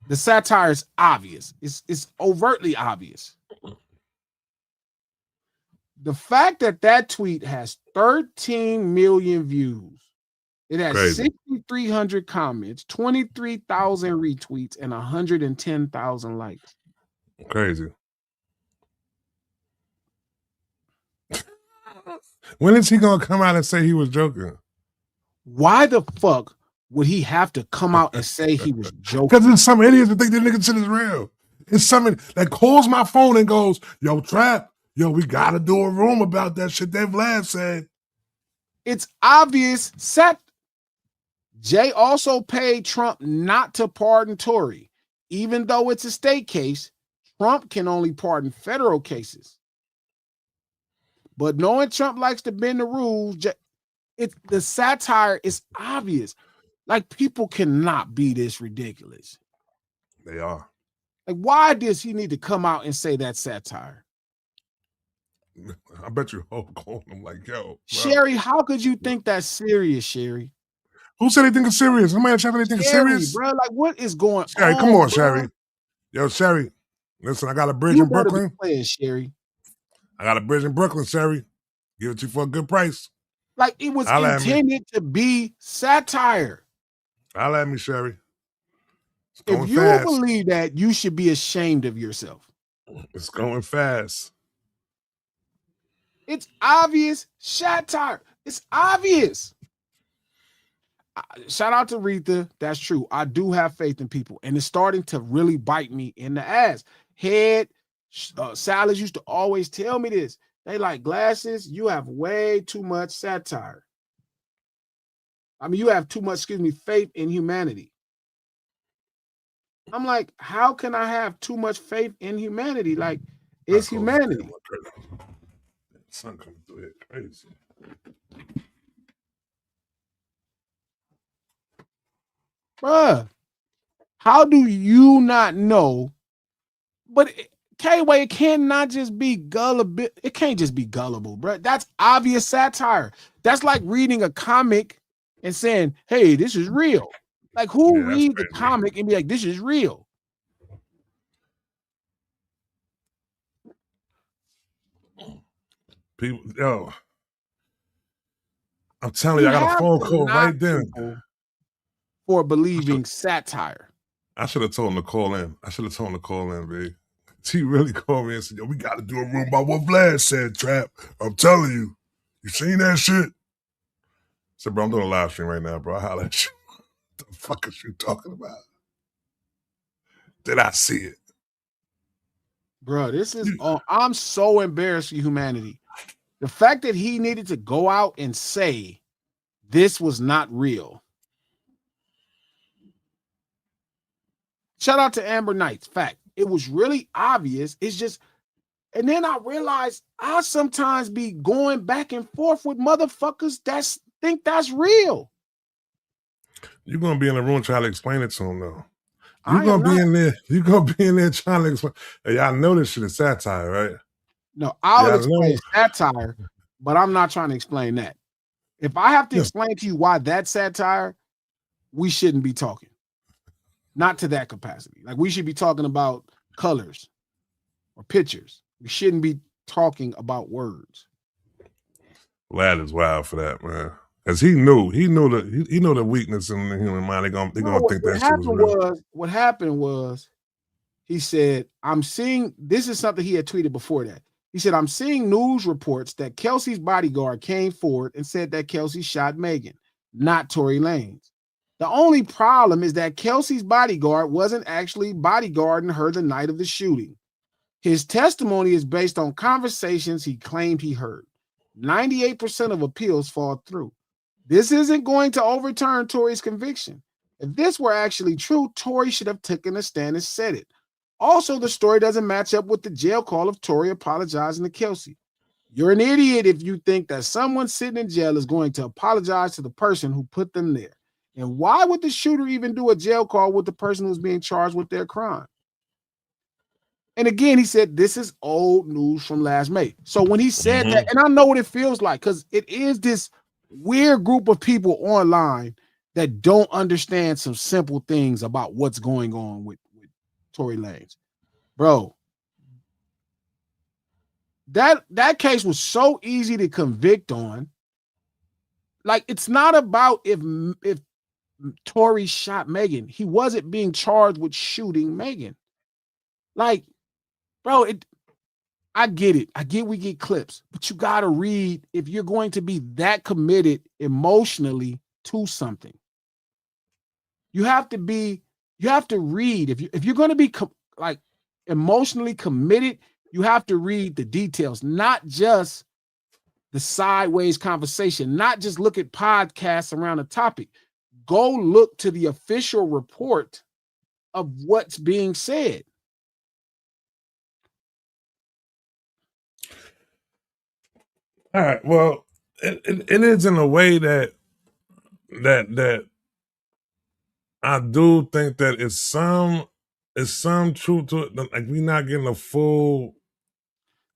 Speaker 2: the satire is obvious. It's overtly obvious. The fact that that tweet has 13 million views, it has 6,300 comments, 23,000 retweets, and 110,000 likes.
Speaker 1: Crazy. When is he gonna come out and say he was joking?
Speaker 2: Why the fuck would he have to come out and say he was joking?
Speaker 1: Because there's some idiots that think this nigga shit is real. It's somebody that calls my phone and goes, yo, Trap, yo, we gotta do a room about that shit that Vlad said.
Speaker 2: It's obvious. Jay also paid Trump not to pardon Tory. Even though it's a state case, Trump can only pardon federal cases. But knowing Trump likes to bend the rules, the satire is obvious. Like, people cannot be this ridiculous.
Speaker 1: They are.
Speaker 2: Like, why does he need to come out and say that's satire?
Speaker 1: I bet you Hulk calling him like, yo, bro.
Speaker 2: Sherry, how could you think that's serious, Sherry?
Speaker 1: Who said they think it's serious? Somebody in the chat they think it's serious?
Speaker 2: Bro, like, what is going
Speaker 1: Sherry,
Speaker 2: on?
Speaker 1: come on,
Speaker 2: bro?
Speaker 1: Sherry. Yo, Sherry, listen, I got a bridge
Speaker 2: You
Speaker 1: in
Speaker 2: better
Speaker 1: Brooklyn.
Speaker 2: be playing, Sherry.
Speaker 1: I got a bridge in Brooklyn, Sherry. Give it to you for a good price.
Speaker 2: Like, it was intended to be satire.
Speaker 1: Holla at me, Sherry. It's
Speaker 2: If
Speaker 1: going
Speaker 2: you
Speaker 1: fast.
Speaker 2: believe that, you should be ashamed of yourself.
Speaker 1: It's going fast.
Speaker 2: It's obvious satire. It's obvious. Shout out to Retha. That's true. I do have faith in people, and it's starting to really bite me in the ass. Salads used to always tell me this. They like, Glasses, you have way too much satire. I mean, you have too much, faith in humanity. I'm like, how can I have too much faith in humanity? Like, it's humanity.
Speaker 1: Sun coming through here crazy.
Speaker 2: Bruh, how do you not know? But K-Way, it cannot just be gullible. It can't just be gullible, bro. That's obvious satire. That's like reading a comic and saying, hey, this is real. Like, who reads the comic and be like, this is real?
Speaker 1: People, yo, I'm telling you, I got a phone call right then.
Speaker 2: For believing satire.
Speaker 1: I should have told him to call in. B. She really called me and said, yo, we got to do a room about what Vlad said, Trap. I'm telling you. You seen that shit? I said, bro, I'm doing a live stream right now, bro. I holla at you. What the fuck is you talking about? Did I see it?
Speaker 2: Bro, this is I'm so embarrassed for humanity. The fact that he needed to go out and say this was not real. Shout out to Amber Knights. Fact, it was really obvious. It's just, and then I realized I sometimes be going back and forth with motherfuckers that think that's real.
Speaker 1: You're gonna be in the room trying to explain it to them, though. You're gonna be in there trying to explain. Hey, y'all know this shit is satire, right?
Speaker 2: No, I'll explain satire, but I'm not trying to explain that. If I have to explain to you why that's satire, we shouldn't be talking. Not to that capacity. Like, we should be talking about colors or pictures. We shouldn't be talking about words.
Speaker 1: Vlad is wild for that, man. Because he knew the weakness in the human mind. They're gonna think that shit was real.
Speaker 2: What happened was, he said, I'm seeing, this is something he had tweeted before that. He said, I'm seeing news reports that Kelsey's bodyguard came forward and said that Kelsey shot Megan, not Tory Lanez. The only problem is that Kelsey's bodyguard wasn't actually bodyguarding her the night of the shooting. His testimony is based on conversations he claimed he heard. 98% of appeals fall through. This isn't going to overturn Tory's conviction. If this were actually true, Tory should have taken a stand and said it. Also, the story doesn't match up with the jail call of Tory apologizing to Kelsey. You're an idiot if you think that someone sitting in jail is going to apologize to the person who put them there. And why would the shooter even do a jail call with the person who's being charged with their crime? And again, he said, this is old news from last May. So when he said that, and I know what it feels like, because it is this weird group of people online that don't understand some simple things about what's going on with Tory Lanez. Bro, that case was so easy to convict on. Like, it's not about if Tory shot Megan. He wasn't being charged with shooting Megan. Like, bro, I get it. I get we get clips, but you got to read if you're going to be that committed emotionally to something. You have to read. If you're going to be like emotionally committed, you have to read the details, not just the sideways conversation, not just look at podcasts around a topic. Go look to the official report of what's being said.
Speaker 1: All right. Well, it is in a way that I do think that it's some truth to it. Like we not getting a full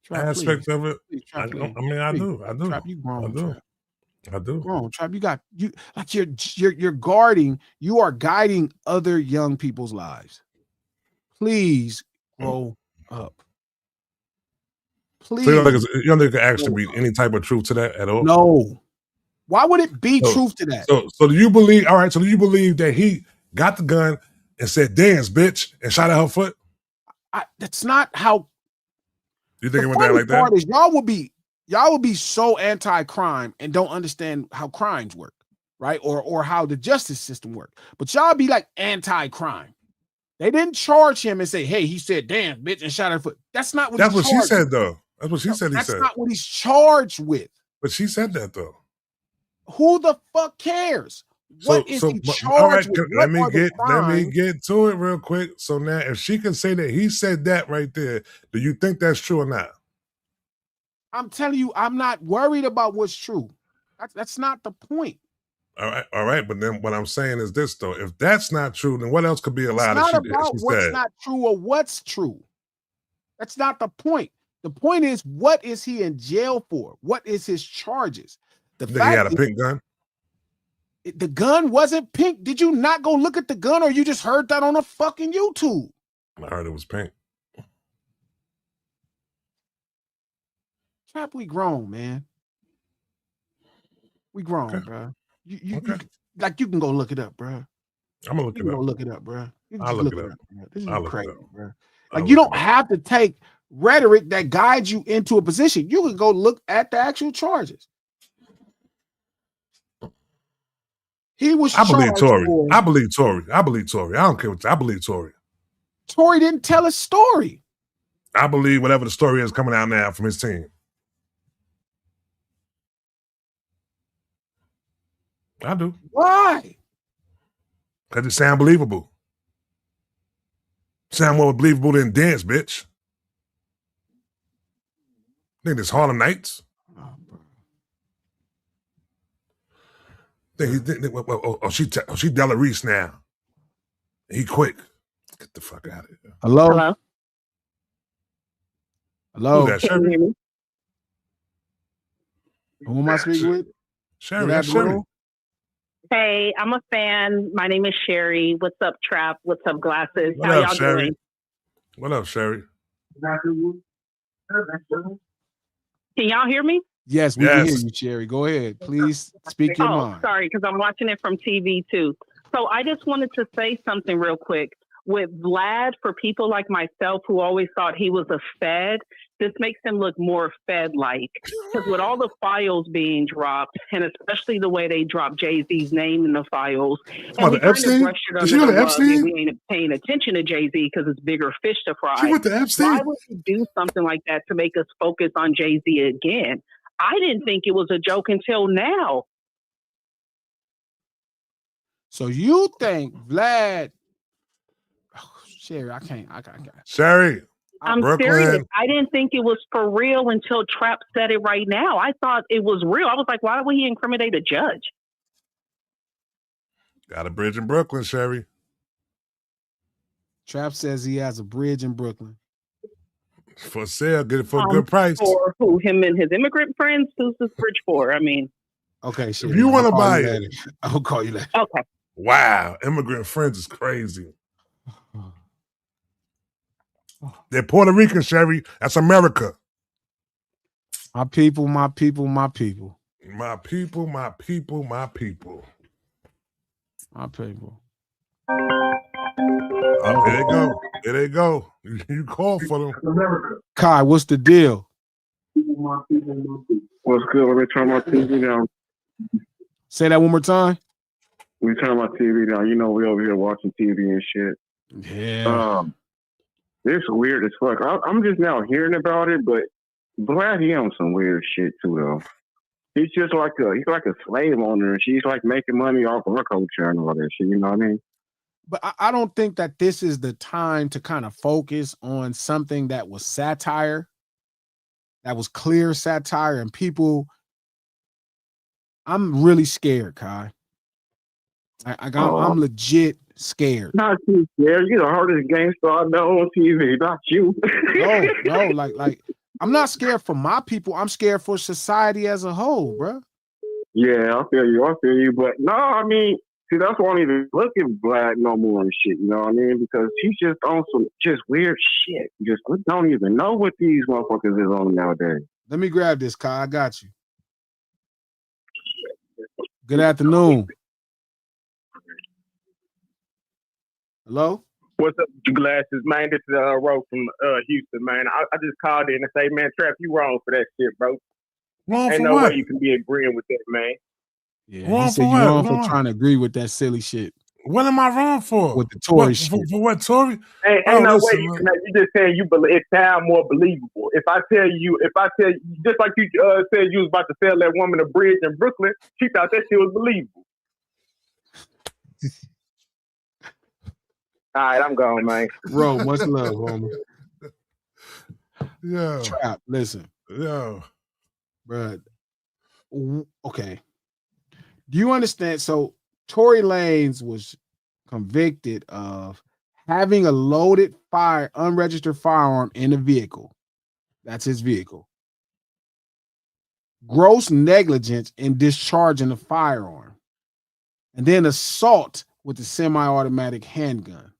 Speaker 2: Trap,
Speaker 1: aspect
Speaker 2: please.
Speaker 1: of it.
Speaker 2: Please,
Speaker 1: I
Speaker 2: Trap, please.
Speaker 1: mean, I
Speaker 2: Please.
Speaker 1: do,
Speaker 2: Trap, you grown, Trap.
Speaker 1: I do.
Speaker 2: Grown, Trap. You like you're guarding, you are guiding other young people's lives. Please grow up. Please.
Speaker 1: So you don't think there could actually be any type of truth to that at all?
Speaker 2: No. Why would it be truth to that?
Speaker 1: So do you believe? All right. So do you believe that he got the gun and said "dance, bitch" and shot at her foot?
Speaker 2: That's not how.
Speaker 1: You think it went down like that?
Speaker 2: Is y'all will be so anti-crime and don't understand how crimes work, right? Or how the justice system works. But y'all be like anti-crime. They didn't charge him and say, "Hey, he said, damn, bitch," and shot her foot. That's not what.
Speaker 1: That's what she said, though. That's what she said. He said
Speaker 2: that's not what he's charged with.
Speaker 1: But she said that, though.
Speaker 2: Who the fuck cares? What is he charged with?
Speaker 1: Let me get to it real quick. So now, if she can say that he said that right there, do you think that's true or not?
Speaker 2: I'm telling you, I'm not worried about what's true. That's not the point.
Speaker 1: All right. But then what I'm saying is this, though. If that's not true, then what else could be allowed?
Speaker 2: It's not about what's not true or what's true. That's not the point. The point is, what is he in jail for? What is his charges?
Speaker 1: The fact he had a pink gun?
Speaker 2: The gun wasn't pink. Did you not go look at the gun, or you just heard that on a fucking YouTube?
Speaker 1: I heard it was pink.
Speaker 2: Trap, we grown, man. We grown, bro. You can go look it up, bro.
Speaker 1: I'm gonna look it up.
Speaker 2: Go look it up, bro.
Speaker 1: I'll look it up.
Speaker 2: Bro. This is crazy, bro.
Speaker 1: Like
Speaker 2: you don't have to take rhetoric that guides you into a position. You can go look at the actual charges. He was.
Speaker 1: I believe Tory. I believe Tory. I don't care what I believe Tory.
Speaker 2: Tory didn't tell a story.
Speaker 1: I believe whatever the story is coming out now from his team. I do.
Speaker 2: Why?
Speaker 1: Because it sound believable. Sound more believable than dance, bitch. Think it's Harlem Nights. She Della Reese now. He quick. Get the fuck out of here.
Speaker 2: Hello.
Speaker 1: Who's that, Sherry?
Speaker 2: Who am I speaking with?
Speaker 1: Sherry.
Speaker 3: Hey, I'm a fan. My name is Sherry. What's up, Trap? What's up, Glasses?
Speaker 1: How y'all doing? What up, Sherry?
Speaker 3: Can y'all hear me?
Speaker 2: Yes, we can hear you, Sherry. Go ahead. Please speak your mind.
Speaker 3: Sorry, because I'm watching it from TV too. So I just wanted to say something real quick. With Vlad, for people like myself who always thought he was a Fed, this makes him look more Fed-like. Because with all the files being dropped, and especially the way they dropped Jay-Z's name in the files, and we kind of brushed it under the rug, and we ain't paying attention to Jay-Z because it's bigger fish to fry.
Speaker 1: She went to Epstein?
Speaker 3: Why would he do something like that to make us focus on Jay-Z again? I didn't think it was a joke until now.
Speaker 2: So you think Vlad... Sherry, I can't.
Speaker 1: Sherry,
Speaker 3: I'm serious. I didn't think it was for real until Trap said it right now. I thought it was real. I was like, why would he incriminate a judge?
Speaker 1: Got a bridge in Brooklyn, Sherry.
Speaker 2: Trap says he has a bridge in Brooklyn.
Speaker 1: For sale, get it for a good price.
Speaker 3: For who? Him and his immigrant friends? Who's this bridge for? I mean.
Speaker 2: Okay, Sherry.
Speaker 1: If you want to buy it.
Speaker 2: I'll call you later.
Speaker 3: Okay.
Speaker 1: Wow, immigrant friends is crazy. They're Puerto Rican, Sherry. That's America.
Speaker 2: My people, my people, my people.
Speaker 1: My people, my people, my people.
Speaker 2: My people.
Speaker 1: Oh, there they go. There they go. You call for them.
Speaker 2: Kai, what's the deal?
Speaker 4: What's good? Let me turn my TV down.
Speaker 2: Say that one more time.
Speaker 4: We turn my TV down. You know we over here watching TV and shit.
Speaker 2: Yeah.
Speaker 4: It's weird as fuck. I'm just now hearing about it, but Vlad, he on some weird shit too, though. He's just like a slave owner, and she's like making money off of her culture and all that shit. You know what I mean?
Speaker 2: But I don't think that this is the time to kind of focus on something that was satire, that was clear satire, and people. I'm really scared, Kai. I'm legit Scared.
Speaker 4: Not you, scared. You're the hardest gangster I know on TV. Not you.
Speaker 2: No, like I'm not scared for my people. I'm scared for society as a whole, bro.
Speaker 4: Yeah, I feel you. But no, I mean, see, that's why I don't even look at Vlad no more and shit. You know what I mean? Because he's just on some just weird shit. Just we don't even know what these motherfuckers is on nowadays.
Speaker 2: Let me grab this, Kyle. I got you. Good afternoon. Hello?
Speaker 5: What's up with you, Glasses, man? This is Ro from Houston, man. I just called in and say, man, Trap, you wrong for that shit, bro.
Speaker 1: Wrong
Speaker 5: Ain't
Speaker 1: for
Speaker 5: no
Speaker 1: what?
Speaker 5: way you can be agreeing with that, man.
Speaker 2: Yeah,
Speaker 1: Wrong
Speaker 2: he said
Speaker 1: for
Speaker 2: you
Speaker 1: what?
Speaker 2: wrong for
Speaker 1: Wrong.
Speaker 2: trying to agree with that silly shit.
Speaker 1: What am I wrong for?
Speaker 2: With the Tory
Speaker 1: what,
Speaker 2: shit.
Speaker 1: For what, Tory?
Speaker 5: Ain't
Speaker 1: Oh,
Speaker 5: no
Speaker 1: listen,
Speaker 5: way you
Speaker 1: man.
Speaker 5: can. You just saying you believe. It sounds more believable. If I tell you, just like you said you was about to sell that woman a bridge in Brooklyn, she thought that shit was believable. All right, I'm gone, man.
Speaker 2: Bro, much love, homie.
Speaker 1: Yeah.
Speaker 2: Trap, listen.
Speaker 1: Yeah.
Speaker 2: Bro. Okay. Do you understand? So Tory Lanez was convicted of having a loaded unregistered firearm in a vehicle. That's his vehicle. Gross negligence in discharging a firearm. And then assault with a semi-automatic handgun.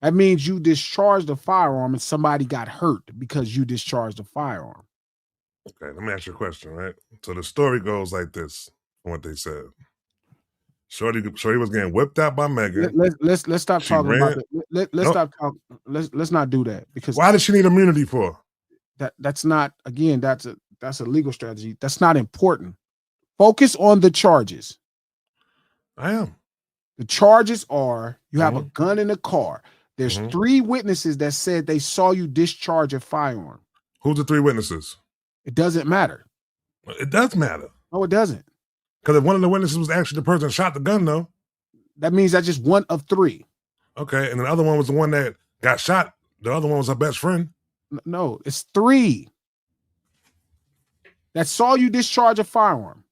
Speaker 2: That means you discharged a firearm and somebody got hurt because you discharged a firearm.
Speaker 1: Okay, let me ask you a question, right? So the story goes like this, from what they said. Shorty was getting whipped out by Megan.
Speaker 2: Let's stop
Speaker 1: She
Speaker 2: talking about
Speaker 1: ran.
Speaker 2: that. Let's stop talking. Let's not do that, because
Speaker 1: Why does she need immunity for?
Speaker 2: that's not, again, that's a legal strategy. That's not important. Focus on the charges.
Speaker 1: I am.
Speaker 2: The charges are you have a gun in the car. There's 3 witnesses that said they saw you discharge a firearm.
Speaker 1: Who's the 3 witnesses?
Speaker 2: It doesn't matter.
Speaker 1: It does matter.
Speaker 2: No, it doesn't.
Speaker 1: Because if one of the witnesses was actually the person that shot the gun, though.
Speaker 2: That means that's just one of 3.
Speaker 1: Okay, and the other one was the one that got shot. The other one was her best friend.
Speaker 2: No, it's 3 that saw you discharge a firearm.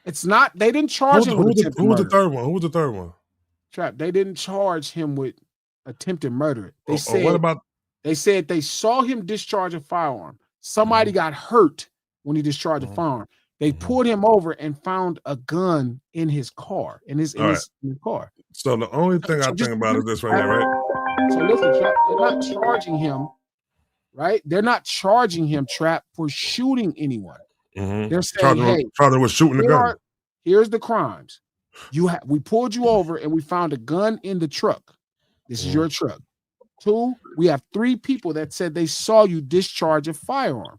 Speaker 2: It's not, they didn't charge him with attempted murder.
Speaker 1: Who was the third one? Who was the third one?
Speaker 2: Trap, they didn't charge him with attempted murder. They said,
Speaker 1: what about?
Speaker 2: They said they saw him discharge a firearm. Somebody got hurt when he discharged a firearm. They pulled him over and found a gun in his car, in his car.
Speaker 1: So the only thing I think about is this right here, right?
Speaker 2: So listen, Trap, they're not charging him, right? They're not charging him, Trap, for shooting anyone. They're saying, hey,
Speaker 1: Charging with shooting the gun.
Speaker 2: Here's the crimes. We pulled you over and we found a gun in the truck. This is your truck. 2, we have 3 people that said they saw you discharge a firearm.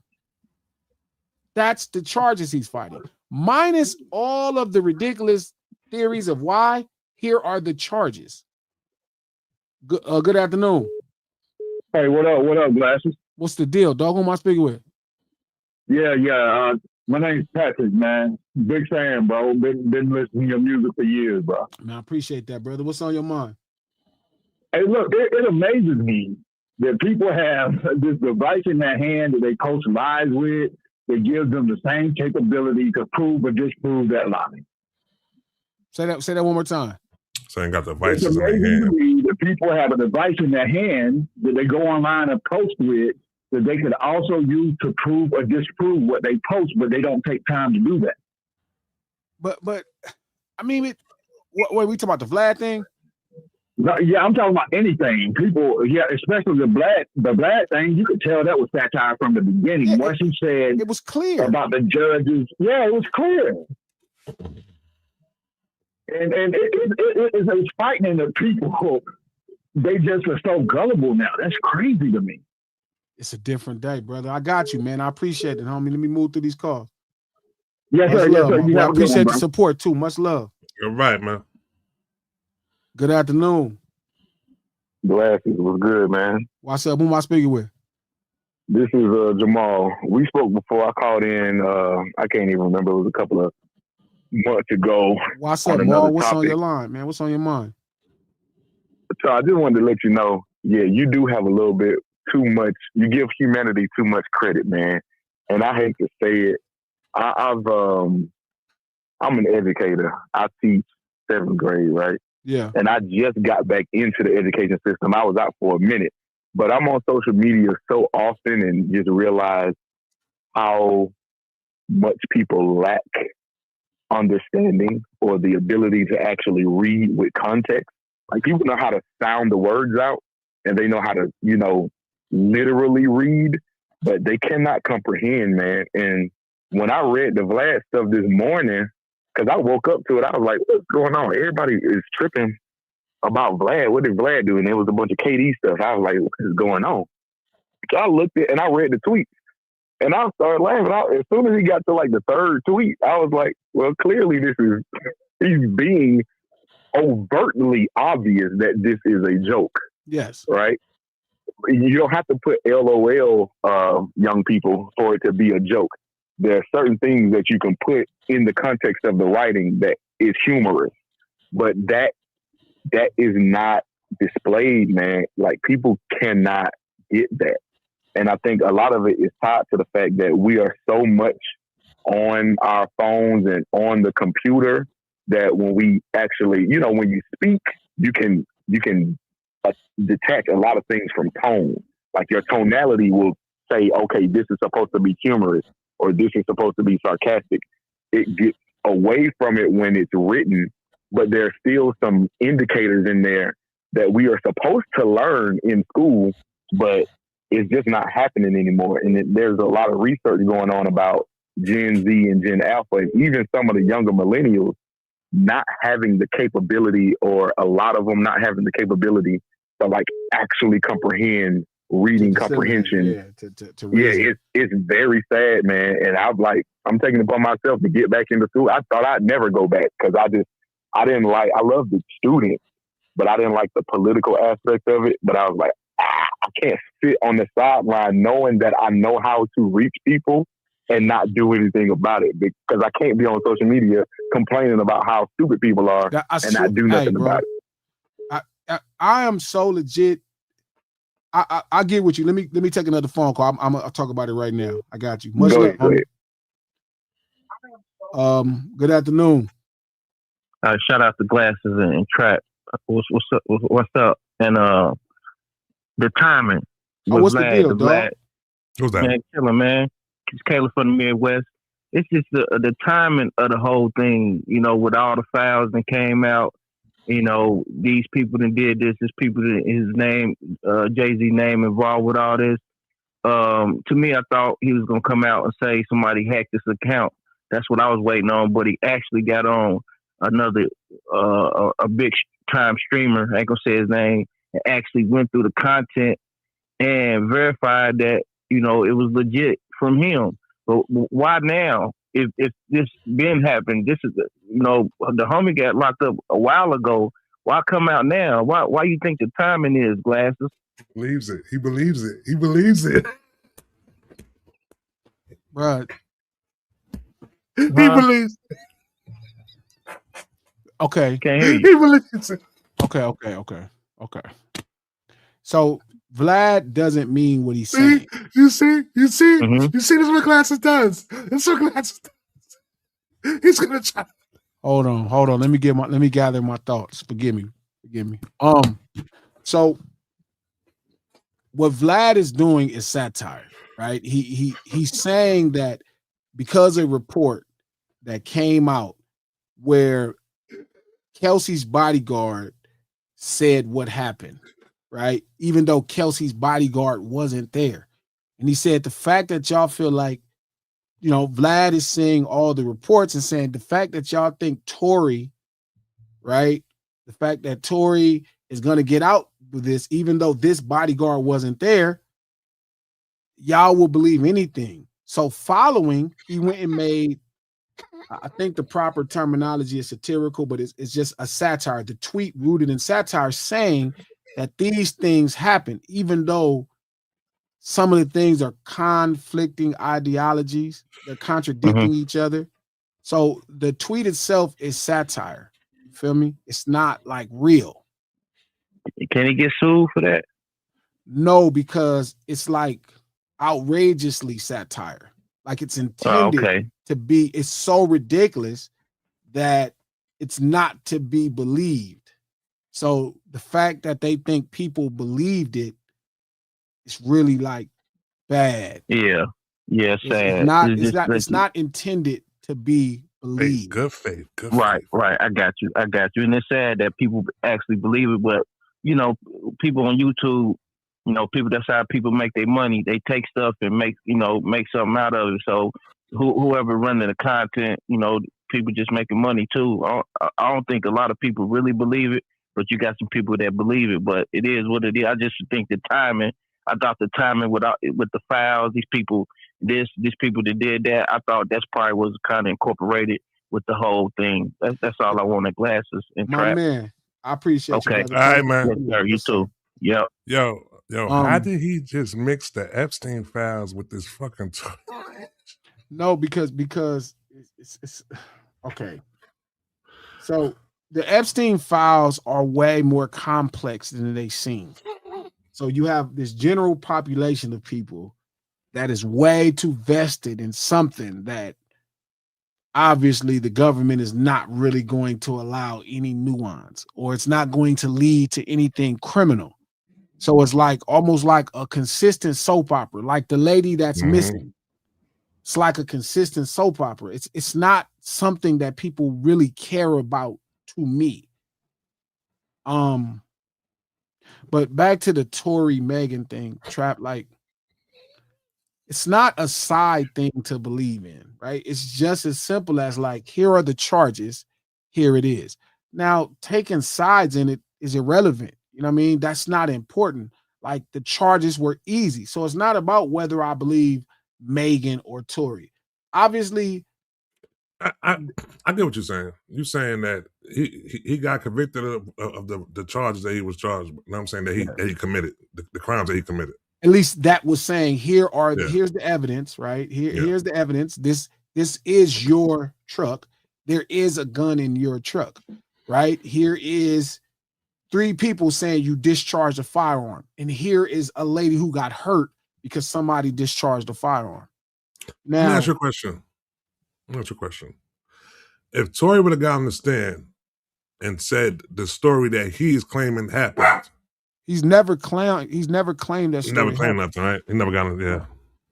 Speaker 2: That's the charges he's fighting. Minus all of the ridiculous theories of why, here are the charges. Good afternoon.
Speaker 4: Hey, what up, Glasses?
Speaker 2: What's the deal, dog? Who am I speaking with?
Speaker 4: Yeah. My name's Patrick, man. Big fan, bro. Been listening to your music for years, bro.
Speaker 2: Man, I appreciate that, brother. What's on your mind?
Speaker 4: Hey, look, it amazes me that people have this device in their hand that they post lies with that gives them the same capability to prove or disprove that lie.
Speaker 2: Say that one more time.
Speaker 1: Saying got devices
Speaker 4: It's
Speaker 1: in their
Speaker 4: amazing
Speaker 1: hand.
Speaker 4: to me that people have a device in their hand that they go online and post with that they could also use to prove or disprove what they post, but they don't take time to do that.
Speaker 2: But I mean, what we talking about, the Vlad thing?
Speaker 4: No, yeah, I'm talking about anything. People, yeah, especially the Vlad thing, you could tell that was satire from the beginning.
Speaker 2: Yeah,
Speaker 4: once he said
Speaker 2: it was clear
Speaker 4: about the judges, yeah, it was clear. And it's frightening that people, they just are so gullible now. That's crazy to me.
Speaker 2: It's a different day, brother. I got you, man. I appreciate it, homie. Let me move through these calls.
Speaker 4: Yes,
Speaker 2: Much
Speaker 4: sir.
Speaker 2: love,
Speaker 4: Yes, sir.
Speaker 2: I appreciate the support too. Much love.
Speaker 1: You're right, man.
Speaker 2: Good afternoon.
Speaker 6: Glasses was good, man.
Speaker 2: What's up? Who am I speaking with?
Speaker 6: This is Jamal. We spoke before. I called in. I can't even remember. It was a couple of months ago.
Speaker 2: What's up, Maul? What's on your line, man? What's on your mind?
Speaker 6: So I just wanted to let you know, yeah, you do have a little bit too much. You give humanity too much credit, man. And I hate to say it. I'm an educator. I teach 7th grade, right?
Speaker 2: Yeah.
Speaker 6: And I just got back into the education system. I was out for a minute, but I'm on social media so often and just realize how much people lack understanding or the ability to actually read with context. Like, people know how to sound the words out and they know how to, literally read, but they cannot comprehend, man. And when I read the Vlad stuff this morning, because I woke up to it, I was like, what's going on? Everybody is tripping about Vlad. What did Vlad do? And there was a bunch of KD stuff. I was like, what is going on? So I looked at and I read the tweet and I started laughing. As soon as he got to like the third tweet, I was like, well, clearly he's being overtly obvious that this is a joke.
Speaker 2: Yes.
Speaker 6: Right? You don't have to put LOL, young people, for it to be a joke. There are certain things that you can put in the context of the writing that is humorous, but that is not displayed, man. Like, people cannot get that. And I think a lot of it is tied to the fact that we are so much on our phones and on the computer that when we actually, when you speak, you can detach a lot of things from tone. Like, your tonality will say, okay, this is supposed to be humorous or this is supposed to be sarcastic. It gets away from it when it's written, but there's still some indicators in there that we are supposed to learn in school, but it's just not happening anymore. And there's a lot of research going on about Gen Z and Gen Alpha, and even some of the younger millennials not having the capability, or a lot of them not having the capability to like actually comprehend reading comprehension. It's very sad, man. And I'm taking it upon myself to get back into school. I thought I'd never go back because I love the students, but I didn't like the political aspect of it. But I was like, I can't sit on the sideline knowing that I know how to reach people and not do anything about it, because I can't be on social media complaining about how stupid people are and not do nothing about it.
Speaker 2: I am so legit. I get with you. Let me take another phone call. I'll talk about it right now. I got you. Much love. Good afternoon.
Speaker 7: Shout out to Glasses and Trap. What's up? And the timing.
Speaker 2: What's the deal, dog?
Speaker 1: What's that?
Speaker 7: Man, killer, man. It's Caleb from the Midwest. It's just the timing of the whole thing, with all the files that came out. These people that did this, people that his name, Jay-Z name involved with all this. To me, I thought he was going to come out and say somebody hacked this account. That's what I was waiting on, but he actually got on another, a big time streamer, I ain't going to say his name, and actually went through the content and verified that, it was legit from him. But why now? If this been happened, this is the homie got locked up a while ago. Why come out now? Why you think the timing is, Glasses?
Speaker 1: Believes it. He believes it. He believes it.
Speaker 2: Right.
Speaker 1: He believes it.
Speaker 2: Okay.
Speaker 7: Can't hear you.
Speaker 1: He believes it.
Speaker 2: Okay. So Vlad doesn't mean what he's saying.
Speaker 1: You see?
Speaker 7: Mm-hmm.
Speaker 1: You see, this is what Glasses does. That's what Glasses does. He's gonna try.
Speaker 2: Hold on. Let me gather my thoughts. Forgive me. So what Vlad is doing is satire, right? He's saying that because a report that came out where Kelsey's bodyguard said what happened, right? Even though Kelsey's bodyguard wasn't there. And he said the fact that y'all feel like, Vlad is seeing all the reports and saying the fact that y'all think Tory, right? The fact that Tory is going to get out with this, even though this bodyguard wasn't there, y'all will believe anything. So following, he went and made, I think the proper terminology is satirical, but it's just a satire. The tweet rooted in satire saying that these things happen, even though some of the things are conflicting ideologies. They're contradicting each other. So the tweet itself is satire. You feel me? It's not like real.
Speaker 7: Can he get sued for that?
Speaker 2: No, because it's like outrageously satire. Like it's intended to be, it's so ridiculous that it's not to be believed. So the fact that they think people believed it is really like bad.
Speaker 7: Yeah, sad.
Speaker 2: It's not intended to be believed.
Speaker 1: Good faith.
Speaker 7: Right. I got you. And it's sad that people actually believe it, but people on YouTube, people, that's how people make their money. They take stuff and make something out of it. So whoever running the content, people just making money too. I don't think a lot of people really believe it, but you got some people that believe it. But it is what it is. I just think the timing. I thought the timing with the files, these people that did that, I thought that's probably was kind of incorporated with the whole thing. That's all I wanted. Glasses and
Speaker 2: My
Speaker 7: trap.
Speaker 2: man, I appreciate you.
Speaker 7: Okay.
Speaker 2: Brother.
Speaker 1: All right, man.
Speaker 7: Yes, sir. You too. Yep.
Speaker 1: Yo, how did he just mix the Epstein files with this fucking?
Speaker 2: No, because it's okay. So the Epstein files are way more complex than they seem. So you have this general population of people that is way too vested in something that obviously the government is not really going to allow any nuance, or it's not going to lead to anything criminal. So it's like almost like a consistent soap opera, like the lady that's missing. It's like a consistent soap opera. It's not something that people really care about to me. But back to the Tory Megan thing, Trap, like it's not a side thing to believe in, right? It's just as simple as like, here are the charges, here it is. Now, taking sides in it is irrelevant. You know what I mean? That's not important. Like the charges were easy. So it's not about whether I believe Megan or Tory. Obviously,
Speaker 1: I get what you're saying. You're saying that he got convicted of the charges that he was charged with. You know what I'm saying? That he committed, the crimes that he committed.
Speaker 2: At least that was saying, here's the evidence, right? Here's the evidence. This is your truck. There is a gun in your truck, right? Here is 3 people saying you discharged a firearm. And here is a lady who got hurt because somebody discharged a firearm. Now,
Speaker 1: let me ask you a question. If Tory would have gotten on the stand and said the story that he's claiming happened,
Speaker 2: he's never claimed that story.
Speaker 1: He never claimed nothing, right? He never got it. Yeah.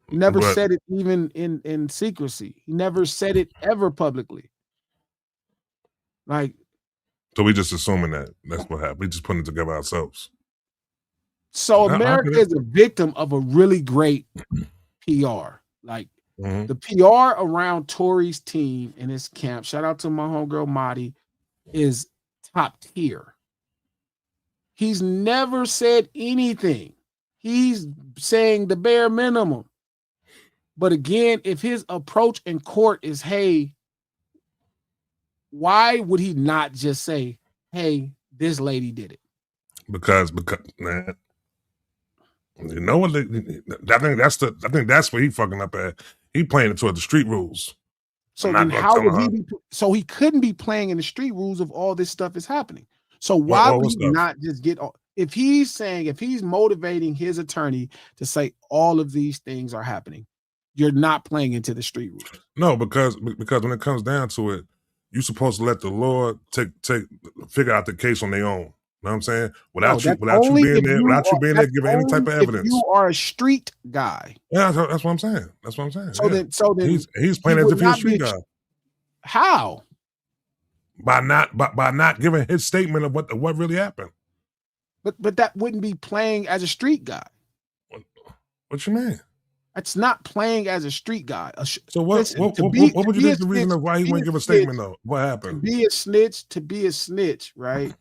Speaker 2: He never said it even in secrecy. He never said it ever publicly. Like,
Speaker 1: so we just assuming that's what happened. We just putting it together ourselves.
Speaker 2: So America is a victim of a really great PR. Like the PR around Tory's team and his camp, shout out to my homegirl Madi, is top tier. He's never said anything. He's saying the bare minimum. But again, if his approach in court is, hey, why would he not just say, hey, this lady did it?
Speaker 1: Because man, you know what? I think that's where he fucking up at. He playing it toward the street rules.
Speaker 2: So then how would he be? So he couldn't be playing in the street rules if all this stuff is happening. So why would he not just get? If he's motivating his attorney to say all of these things are happening, you're not playing into the street rules.
Speaker 1: No, because when it comes down to it, you're supposed to let the Lord figure out the case on their own. You know what I'm saying? Without you being there giving any type of evidence.
Speaker 2: If you are a street guy.
Speaker 1: Yeah, that's what I'm saying.
Speaker 2: So then
Speaker 1: he's playing as if he's a street guy.
Speaker 2: How?
Speaker 1: By not giving his statement of what really happened.
Speaker 2: But that wouldn't be playing as a street guy.
Speaker 1: What you mean?
Speaker 2: It's not playing as a street guy.
Speaker 1: So what would you think the reason of why he wouldn't give a statement though? What happened?
Speaker 2: To be a snitch, right?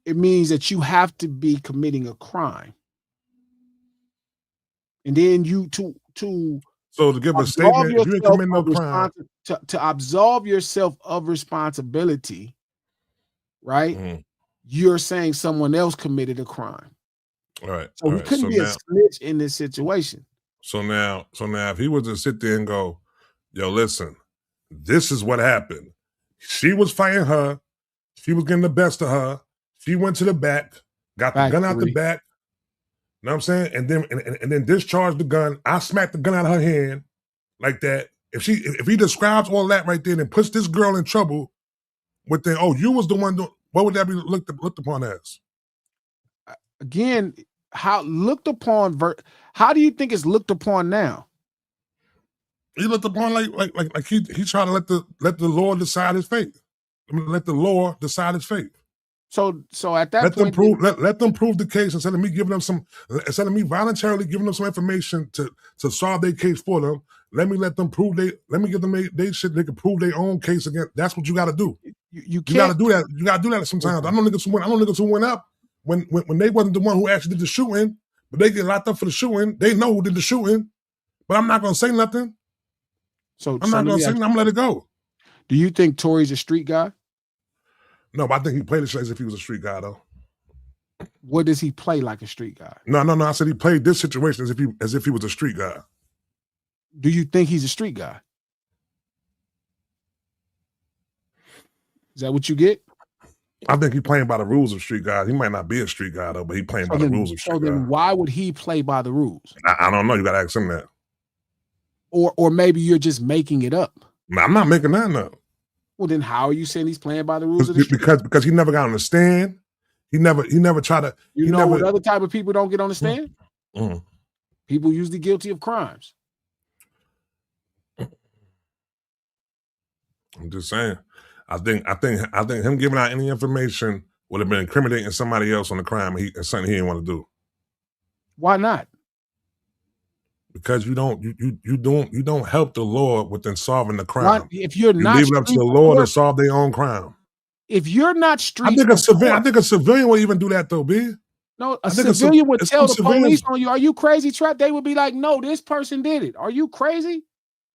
Speaker 2: It means that you have to be committing a crime. And then to
Speaker 1: give a statement, if you didn't commit no crime.
Speaker 2: To absolve yourself of responsibility, right? You're saying someone else committed a crime.
Speaker 1: All right.
Speaker 2: So we couldn't be a snitch in this situation.
Speaker 1: So now if he was to sit there and go, yo, listen, this is what happened. She was fighting her. She was getting the best of her. She went to the back, got the gun out the back. You know what I'm saying? And then discharged the gun. I smacked the gun out of her hand like that. If he describes all that right there and puts this girl in trouble with the, you was the one doing, what would that be looked upon as?
Speaker 2: Again, how looked upon? How do you think it's looked upon now?
Speaker 1: He looked upon like he tried to let the Lord decide his fate. I mean, let the Lord decide his fate.
Speaker 2: So at that point,
Speaker 1: let them prove the case instead of me giving them instead of me voluntarily giving them some information to solve their case for them. Let me give them they shit. They can prove their own case again. That's what you got to do. You got to do that. You got to do that sometimes. I know niggas who went up when they wasn't the one who actually did the shooting, but they get locked up for the shooting. They know who did the shooting, but I'm not gonna say nothing. I'm not gonna say nothing. I'm gonna let it go.
Speaker 2: Do you think Tory's a street guy?
Speaker 1: No, but I think he played it as if he was a street guy, though.
Speaker 2: What does he play like a street guy?
Speaker 1: No. I said he played this situation as if he was a street guy.
Speaker 2: Do you think he's a street guy? Is that what you get?
Speaker 1: I think he's playing by the rules of street guys. He might not be a street guy, though, but he's playing by the rules of street guys.
Speaker 2: So then why would he play by the rules?
Speaker 1: I don't know. You got to ask him that.
Speaker 2: Or maybe you're just making it up.
Speaker 1: No, I'm not making that up.
Speaker 2: Well, then how are you saying he's playing by the rules of the street?
Speaker 1: Because he never got on the stand. He never tried to.
Speaker 2: What other type of people don't get on the stand?
Speaker 1: Mm-hmm.
Speaker 2: People usually guilty of crimes.
Speaker 1: I'm just saying. I think him giving out any information would have been incriminating somebody else on the crime. It's something he didn't want to do.
Speaker 2: Why not?
Speaker 1: Because you don't help the Lord within solving the crime.
Speaker 2: Why, if you're not,
Speaker 1: leave it up to the Lord to solve their own crime.
Speaker 2: If you're not street,
Speaker 1: I think a civilian would even do that though, B.
Speaker 2: No, a civilian would tell the police on you, "Are you crazy, Trap?" They would be like, "No, this person did it. Are you crazy?"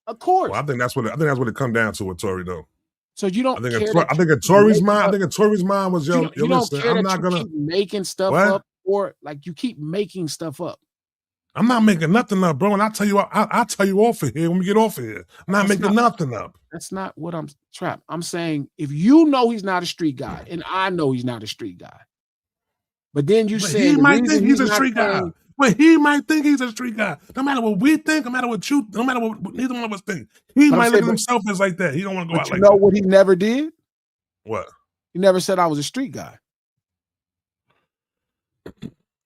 Speaker 2: Of course.
Speaker 1: Well, I think that's what it come down to with Tory though.
Speaker 2: So you don't.
Speaker 1: I think in Tory's mind was yo.
Speaker 2: You don't
Speaker 1: listen,
Speaker 2: care
Speaker 1: I'm
Speaker 2: that
Speaker 1: not
Speaker 2: you
Speaker 1: gonna
Speaker 2: keep making stuff up, or like you keep making stuff up.
Speaker 1: I'm not making nothing up, bro. And I'll tell you off of here when we get off of here. I'm not making nothing up.
Speaker 2: That's not what I'm Trap. I'm saying if you know he's not a street guy, and I know he's not a street guy, but then you say
Speaker 1: he might think he's a street guy. But he might think he's a street guy. No matter what we think, no matter what neither one of us think. He might look at himself as like that. He don't want to go out like that.
Speaker 2: You know what he never did?
Speaker 1: What?
Speaker 2: He never said I was a street guy.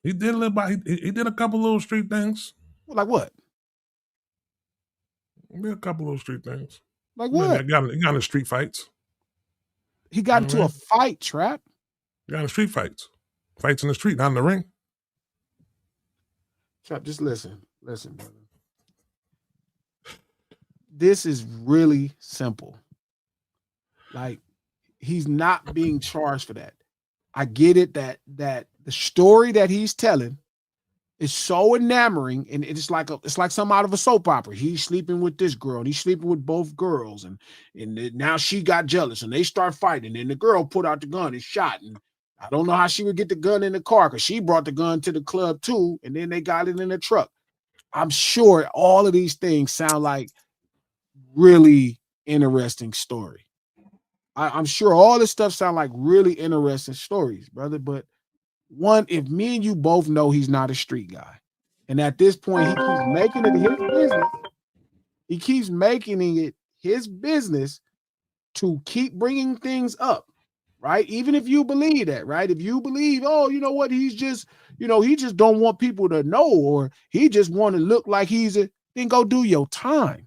Speaker 1: He did live by. He did a couple little street things.
Speaker 2: Like what?
Speaker 1: He did a couple little street things.
Speaker 2: Like what?
Speaker 1: He got in street fights.
Speaker 2: He got into a fight, Trap.
Speaker 1: He got in street fights. Fights in the street, not in the ring.
Speaker 2: Trap, just listen, brother. This is really simple. Like, he's not being charged for that. I get it that the story that he's telling is so enamoring, and it's like something out of a soap opera. He's sleeping with this girl, and he's sleeping with both girls, and now she got jealous, and they start fighting, and the girl put out the gun and shot, and I don't know how she would get the gun in the car because she brought the gun to the club too, and then they got it in the truck. I'm sure all of these things sound like really interesting story. I'm sure all this stuff sound like really interesting stories, brother. But one, if me and you both know he's not a street guy, and at this point he keeps making it his business, he keeps making it his business to keep bringing things up, right? Even if you believe that, right? If you believe, oh, you know what, he's just, he just don't want people to know, or he just want to look like then go do your time.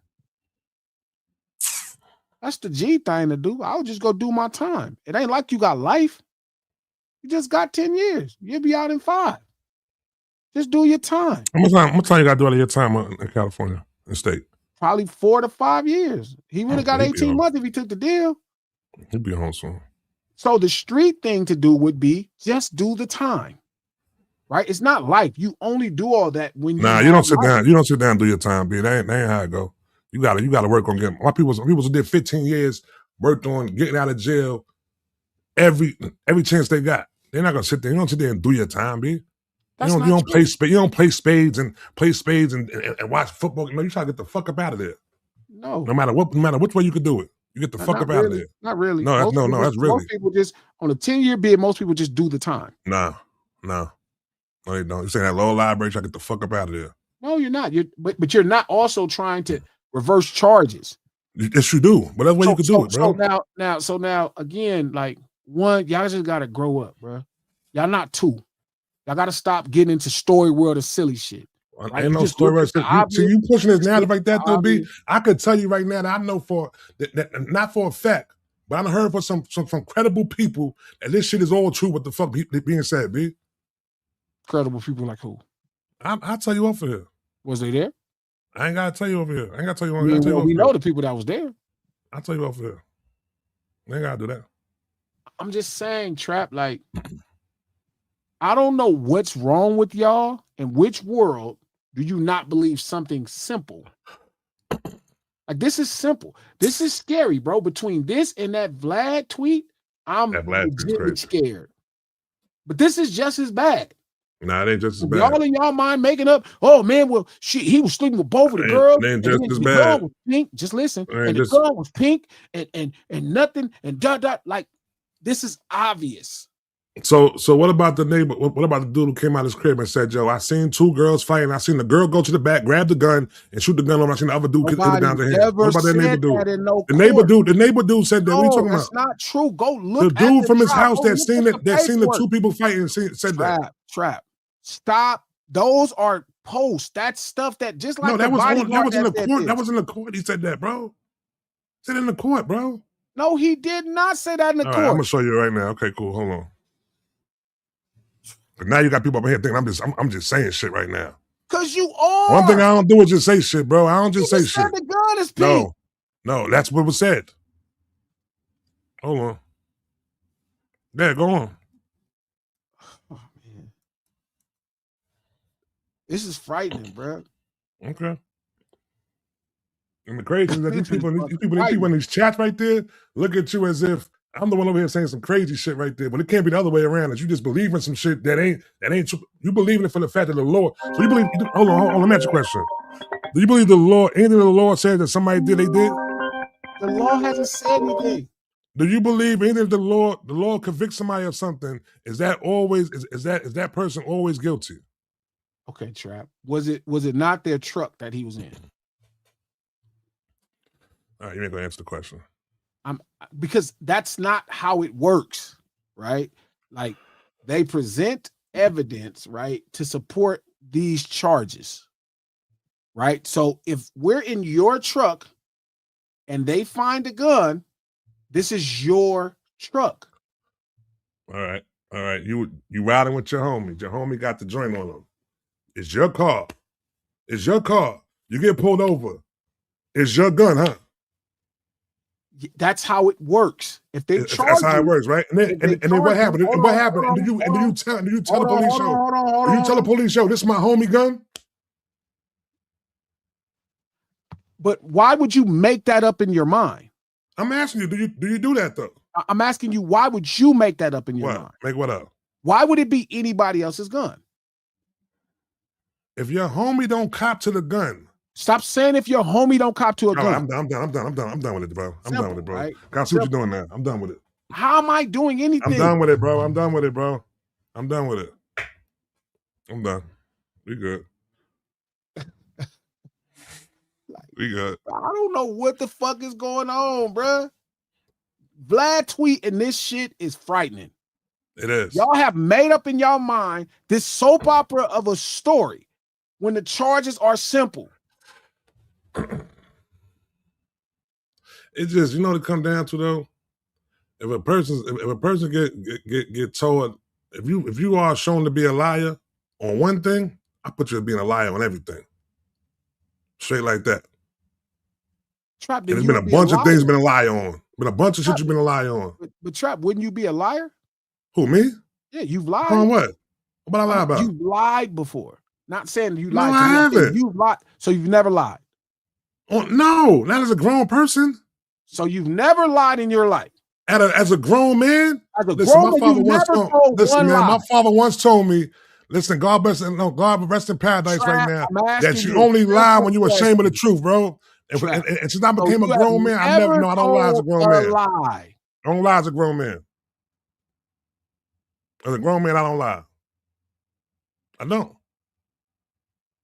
Speaker 2: That's the G thing to do. I'll just go do my time. It ain't like you got life. You just got 10 years. You'll be out in 5. Just do your time.
Speaker 1: How much time you got to do out of your time in California, in state?
Speaker 2: Probably 4 to 5 years. He would have got 18 months if he took the deal.
Speaker 1: He'd be home soon.
Speaker 2: So the street thing to do would be just do the time. Right? It's not life. You only do all that when you
Speaker 1: don't sit down. You don't sit down and do your time, B. That ain't how it go. You gotta work on getting. My people who did 15 years worked on getting out of jail every chance they got. They're not gonna sit there. You don't sit there and do your time, B. You don't play spades and watch football. No, you try to get the fuck up out of there.
Speaker 2: No
Speaker 1: matter which way you could do it, you get the fuck up out of there.
Speaker 2: Not really.
Speaker 1: No, that's really.
Speaker 2: Most people just on a 10-year bid. Most people just do the time.
Speaker 1: No, they don't. You say that low library, try to get the fuck up out of there.
Speaker 2: No, you're not. But you're not also trying to reverse charges.
Speaker 1: Yes, you do. But that's why you can do it, bro.
Speaker 2: So now, again, like one, y'all just gotta grow up, bro. Y'all not two. Y'all gotta stop getting into story world of silly shit. Right?
Speaker 1: Ain't
Speaker 2: You
Speaker 1: no
Speaker 2: just look
Speaker 1: story.
Speaker 2: at the
Speaker 1: See,
Speaker 2: obvious.
Speaker 1: you pushing this
Speaker 2: just
Speaker 1: narrative
Speaker 2: look
Speaker 1: like
Speaker 2: at the
Speaker 1: that, though, B.
Speaker 2: obvious.
Speaker 1: I could tell you right now that I know for that not for a fact, but I heard for some credible people that this shit is all true. What the fuck being said, B?
Speaker 2: Credible people like who?
Speaker 1: I'll tell you over here.
Speaker 2: Was they there?
Speaker 1: I ain't gotta tell you over here. I ain't gotta tell you.
Speaker 2: We know the people that was there.
Speaker 1: I'll tell you over here. I ain't gotta do that.
Speaker 2: I'm just saying, Trap, like, I don't know what's wrong with y'all. In which world do you not believe something simple? Like, this is simple. This is scary, bro. Between this and that Vlad tweet, I'm legitimately scared. But this is just as bad.
Speaker 1: Nah, it ain't just as bad.
Speaker 2: Y'all in y'all mind making up, oh man, well, he was sleeping with both of the girls.
Speaker 1: It ain't just as
Speaker 2: the
Speaker 1: bad.
Speaker 2: girl was pink. Just listen. And the girl was pink and nothing and dot. Like, this is obvious.
Speaker 1: So what about the neighbor? What about the dude who came out of his crib and said, "Yo, I seen two girls fighting. I seen the girl go to the back, grab the gun, and shoot the gun on. I seen the other dude hit it down to him." What about that neighbor dude? The neighbor dude said that.
Speaker 2: No,
Speaker 1: what are you talking
Speaker 2: that's
Speaker 1: about?
Speaker 2: not true. Go look.
Speaker 1: The dude from his
Speaker 2: Trap.
Speaker 1: house that seen the two people fighting said that.
Speaker 2: Trap. Stop. Those are posts. That's stuff that just like
Speaker 1: that was in the court. That was in the court. He said that, bro. Said in the court, bro.
Speaker 2: No, he did not say that in the court.
Speaker 1: Right, I'm gonna show you right now. Okay, cool. Hold on. But now you got people up here thinking I'm just saying shit right now.
Speaker 2: Cause you are.
Speaker 1: One thing I don't do is just say shit, bro. I don't just say shit.
Speaker 2: The gun is pink.
Speaker 1: No, that's what was said. Hold on. Yeah, go on.
Speaker 2: Oh, man. This is frightening, bro.
Speaker 1: Okay. And the crazy thing is that these people in these chats right there look at you as if I'm the one over here saying some crazy shit right there, but it can't be the other way around. That you just believe in some shit that ain't true. You believe in it for the fact that the Lord. So you believe. Hold on. Let me ask you a question. Do you believe the Lord? Anything the Lord said that somebody did, they did?
Speaker 2: The law hasn't said anything.
Speaker 1: Do you believe anything the Lord convicts somebody of something? Is that always is that person always guilty?
Speaker 2: Okay, Trap. Was it not their truck that he was in?
Speaker 1: All right, you ain't gonna answer the question.
Speaker 2: Because that's not how it works, right? Like, they present evidence, right, to support these charges, right? So if we're in your truck and they find a gun, this is your truck.
Speaker 1: All right. You riding with your homie. Your homie got the joint on him. It's your car. You get pulled over. It's your gun, huh?
Speaker 2: That's how it works. If they charge
Speaker 1: that's how it works, right? And then what happened? And what happened? And do you tell the police show? Do you tell the police show this is my homie gun?
Speaker 2: But why would you make that up in your mind?
Speaker 1: I'm asking you, do you do that though?
Speaker 2: I'm asking you, why would you make that up in your mind?
Speaker 1: Make what up?
Speaker 2: Why would it be anybody else's gun?
Speaker 1: If your homie don't cop to the gun.
Speaker 2: Stop saying if your homie don't cop to a gun.
Speaker 1: I'm done with it, bro. I'm done with it, bro.
Speaker 2: Right?
Speaker 1: I see what you're doing now. I'm done with it.
Speaker 2: How am I doing anything?
Speaker 1: I'm done with it, bro. I'm done with it. I'm done. We good. We good.
Speaker 2: I don't know what the fuck is going on, bro. Vlad tweeting this shit is frightening.
Speaker 1: It is.
Speaker 2: Y'all have made up in y'all mind this soap opera of a story when the charges are simple.
Speaker 1: It's just, what it come down to though. If a person get told, if you are shown to be a liar on one thing, I put you as being a liar on everything. Straight like that.
Speaker 2: Trap,
Speaker 1: there's been a bunch of things you've been a liar on. Been a bunch of shit you've been a liar on.
Speaker 2: But Trap, wouldn't you be a liar?
Speaker 1: Who, me?
Speaker 2: Yeah, you've lied.
Speaker 1: On what? What I lie about?
Speaker 2: You've lied before. Not saying you
Speaker 1: No,
Speaker 2: lied.
Speaker 1: I haven't.
Speaker 2: You've lied. So you've never lied.
Speaker 1: Oh, no, not as a grown person.
Speaker 2: So you've never lied in your life.
Speaker 1: As a grown man?
Speaker 2: Listen, my
Speaker 1: father once told me, listen, God rest in paradise right now, that you only lie when you're ashamed of the truth, bro. And since I became a grown man, I don't lie as a grown man. I don't lie as a grown man. As a grown man, I don't lie. I don't.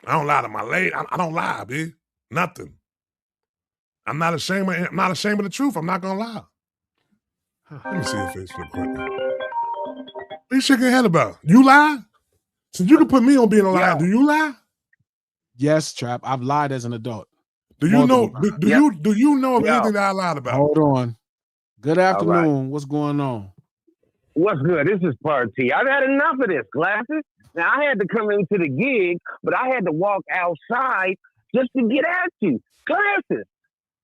Speaker 1: I don't lie to my lady. I don't lie, B. Nothing. I'm not ashamed of the truth. I'm not gonna lie. Let me see your face real quick. What you shaking your head about? You lie? Since you can put me on being a liar, do you lie?
Speaker 2: Yes, Trap. I've lied as an adult.
Speaker 1: Do you know? Do you know of
Speaker 5: Yo.
Speaker 1: anything that I lied about?
Speaker 2: Hold on. Good afternoon.
Speaker 5: right.
Speaker 2: What's going on?
Speaker 5: What's good? This is Part T. I've had enough of this, Glasses. Now, I had to come into the gig, but I had to walk outside just to get at you. Glasses,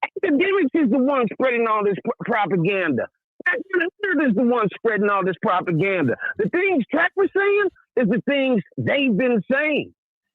Speaker 5: academics is the one spreading all this propaganda. Academics is the one spreading all this propaganda. The things Trap was saying is the things they've been saying.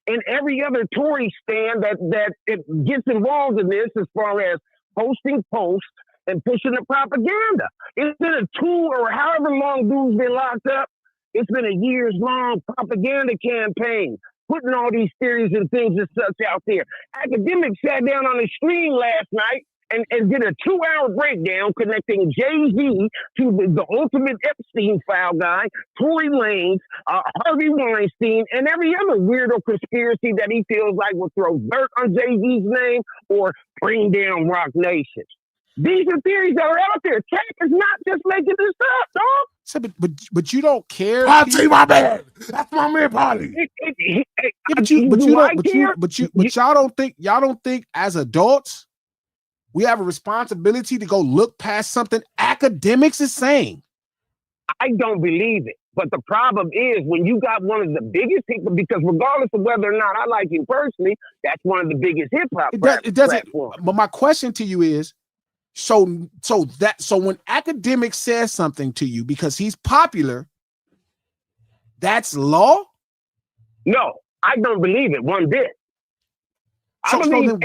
Speaker 5: And every other Tory stand that it gets involved in this as far as posting posts and pushing the propaganda. It's been a 2 or however long dude's been locked up. It's been a years-long propaganda campaign, putting all these theories and things and such out there. Academics sat down on the screen last night and did a 2-hour breakdown connecting Jay-Z to the ultimate Epstein file guy, Tory Lanez, Harvey Weinstein, and every other weirdo conspiracy that he feels like will throw dirt on Jay-Z's name or bring down Rock Nation. These are theories that are out there. Trap is not just making this up, dog.
Speaker 2: So, but you don't care.
Speaker 1: Party, my man. That's my man, Party.
Speaker 2: But y'all don't think as adults we have a responsibility to go look past something academics is saying.
Speaker 5: I don't believe it. But the problem is when you got one of the biggest people, because regardless of whether or not I like you personally, that's one of the biggest hip hop.
Speaker 2: It doesn't. But my question to you is, so when academic says something to you because he's popular, that's law?
Speaker 5: No, I don't believe it one bit.
Speaker 2: So then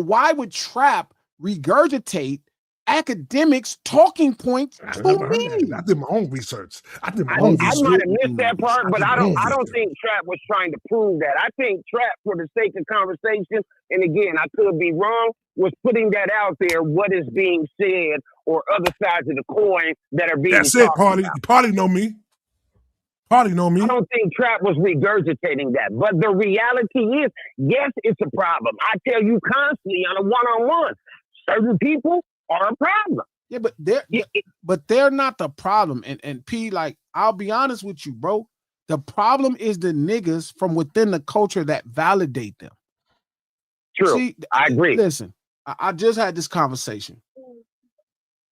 Speaker 2: why would Trap regurgitate academics talking points to me?
Speaker 1: I did my own research. I
Speaker 5: might have missed that part, but I don't think Trap was trying to prove that. I think Trap, for the sake of conversation, and again, I could be wrong, was putting that out there, what is being said, or other sides of the coin that are being
Speaker 1: That's it, Party.
Speaker 5: About.
Speaker 1: Party know me. Party know me.
Speaker 5: I don't think Trap was regurgitating that. But the reality is, yes, it's a problem. I tell you constantly on a one-on-one, certain people are a problem.
Speaker 2: Yeah, but they're not the problem. And P, like, I'll be honest with you, bro. The problem is the niggas from within the culture that validate them.
Speaker 5: True.
Speaker 2: See,
Speaker 5: I agree.
Speaker 2: Listen, I just had this conversation.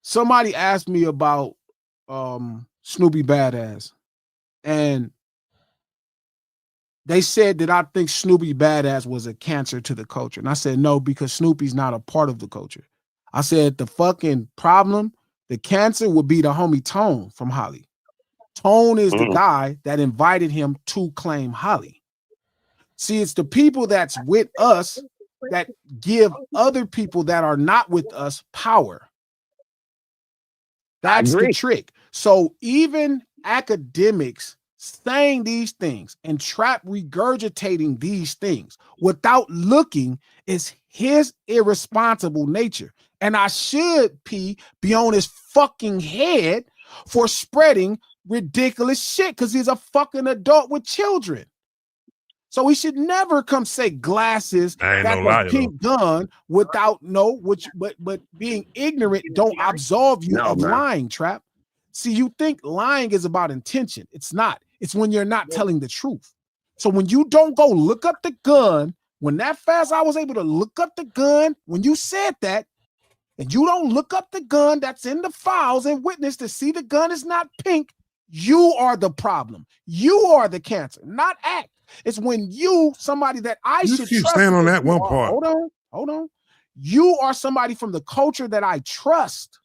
Speaker 2: Somebody asked me about Snoopy Badass. And they said that I think Snoopy Badass was a cancer to the culture. And I said, no, because Snoopy's not a part of the culture. I said, the fucking problem, the cancer would be the homie Tone from Holly. Tone is the guy that invited him to claim Holly. See, it's the people that's with us that give other people that are not with us power. That's the trick. So even academics saying these things and Trap regurgitating these things without looking is his irresponsible nature. And I should be on his fucking head for spreading ridiculous shit because he's a fucking adult with children. So he should never come say Glasses that was Pink Gun without but being ignorant don't absolve you of lying, Trap. See, you think lying is about intention. It's not. It's when you're not telling the truth. So when you don't go look up the gun, when that fast I was able to look up the gun, when you said that, and you don't look up the gun that's in the files and witness to see the gun is not pink, you are the problem. You are the cancer, not act. It's when you, somebody that I should
Speaker 1: keep
Speaker 2: trust.
Speaker 1: staying on that one part.
Speaker 2: Hold on. You are somebody from the culture that I trust.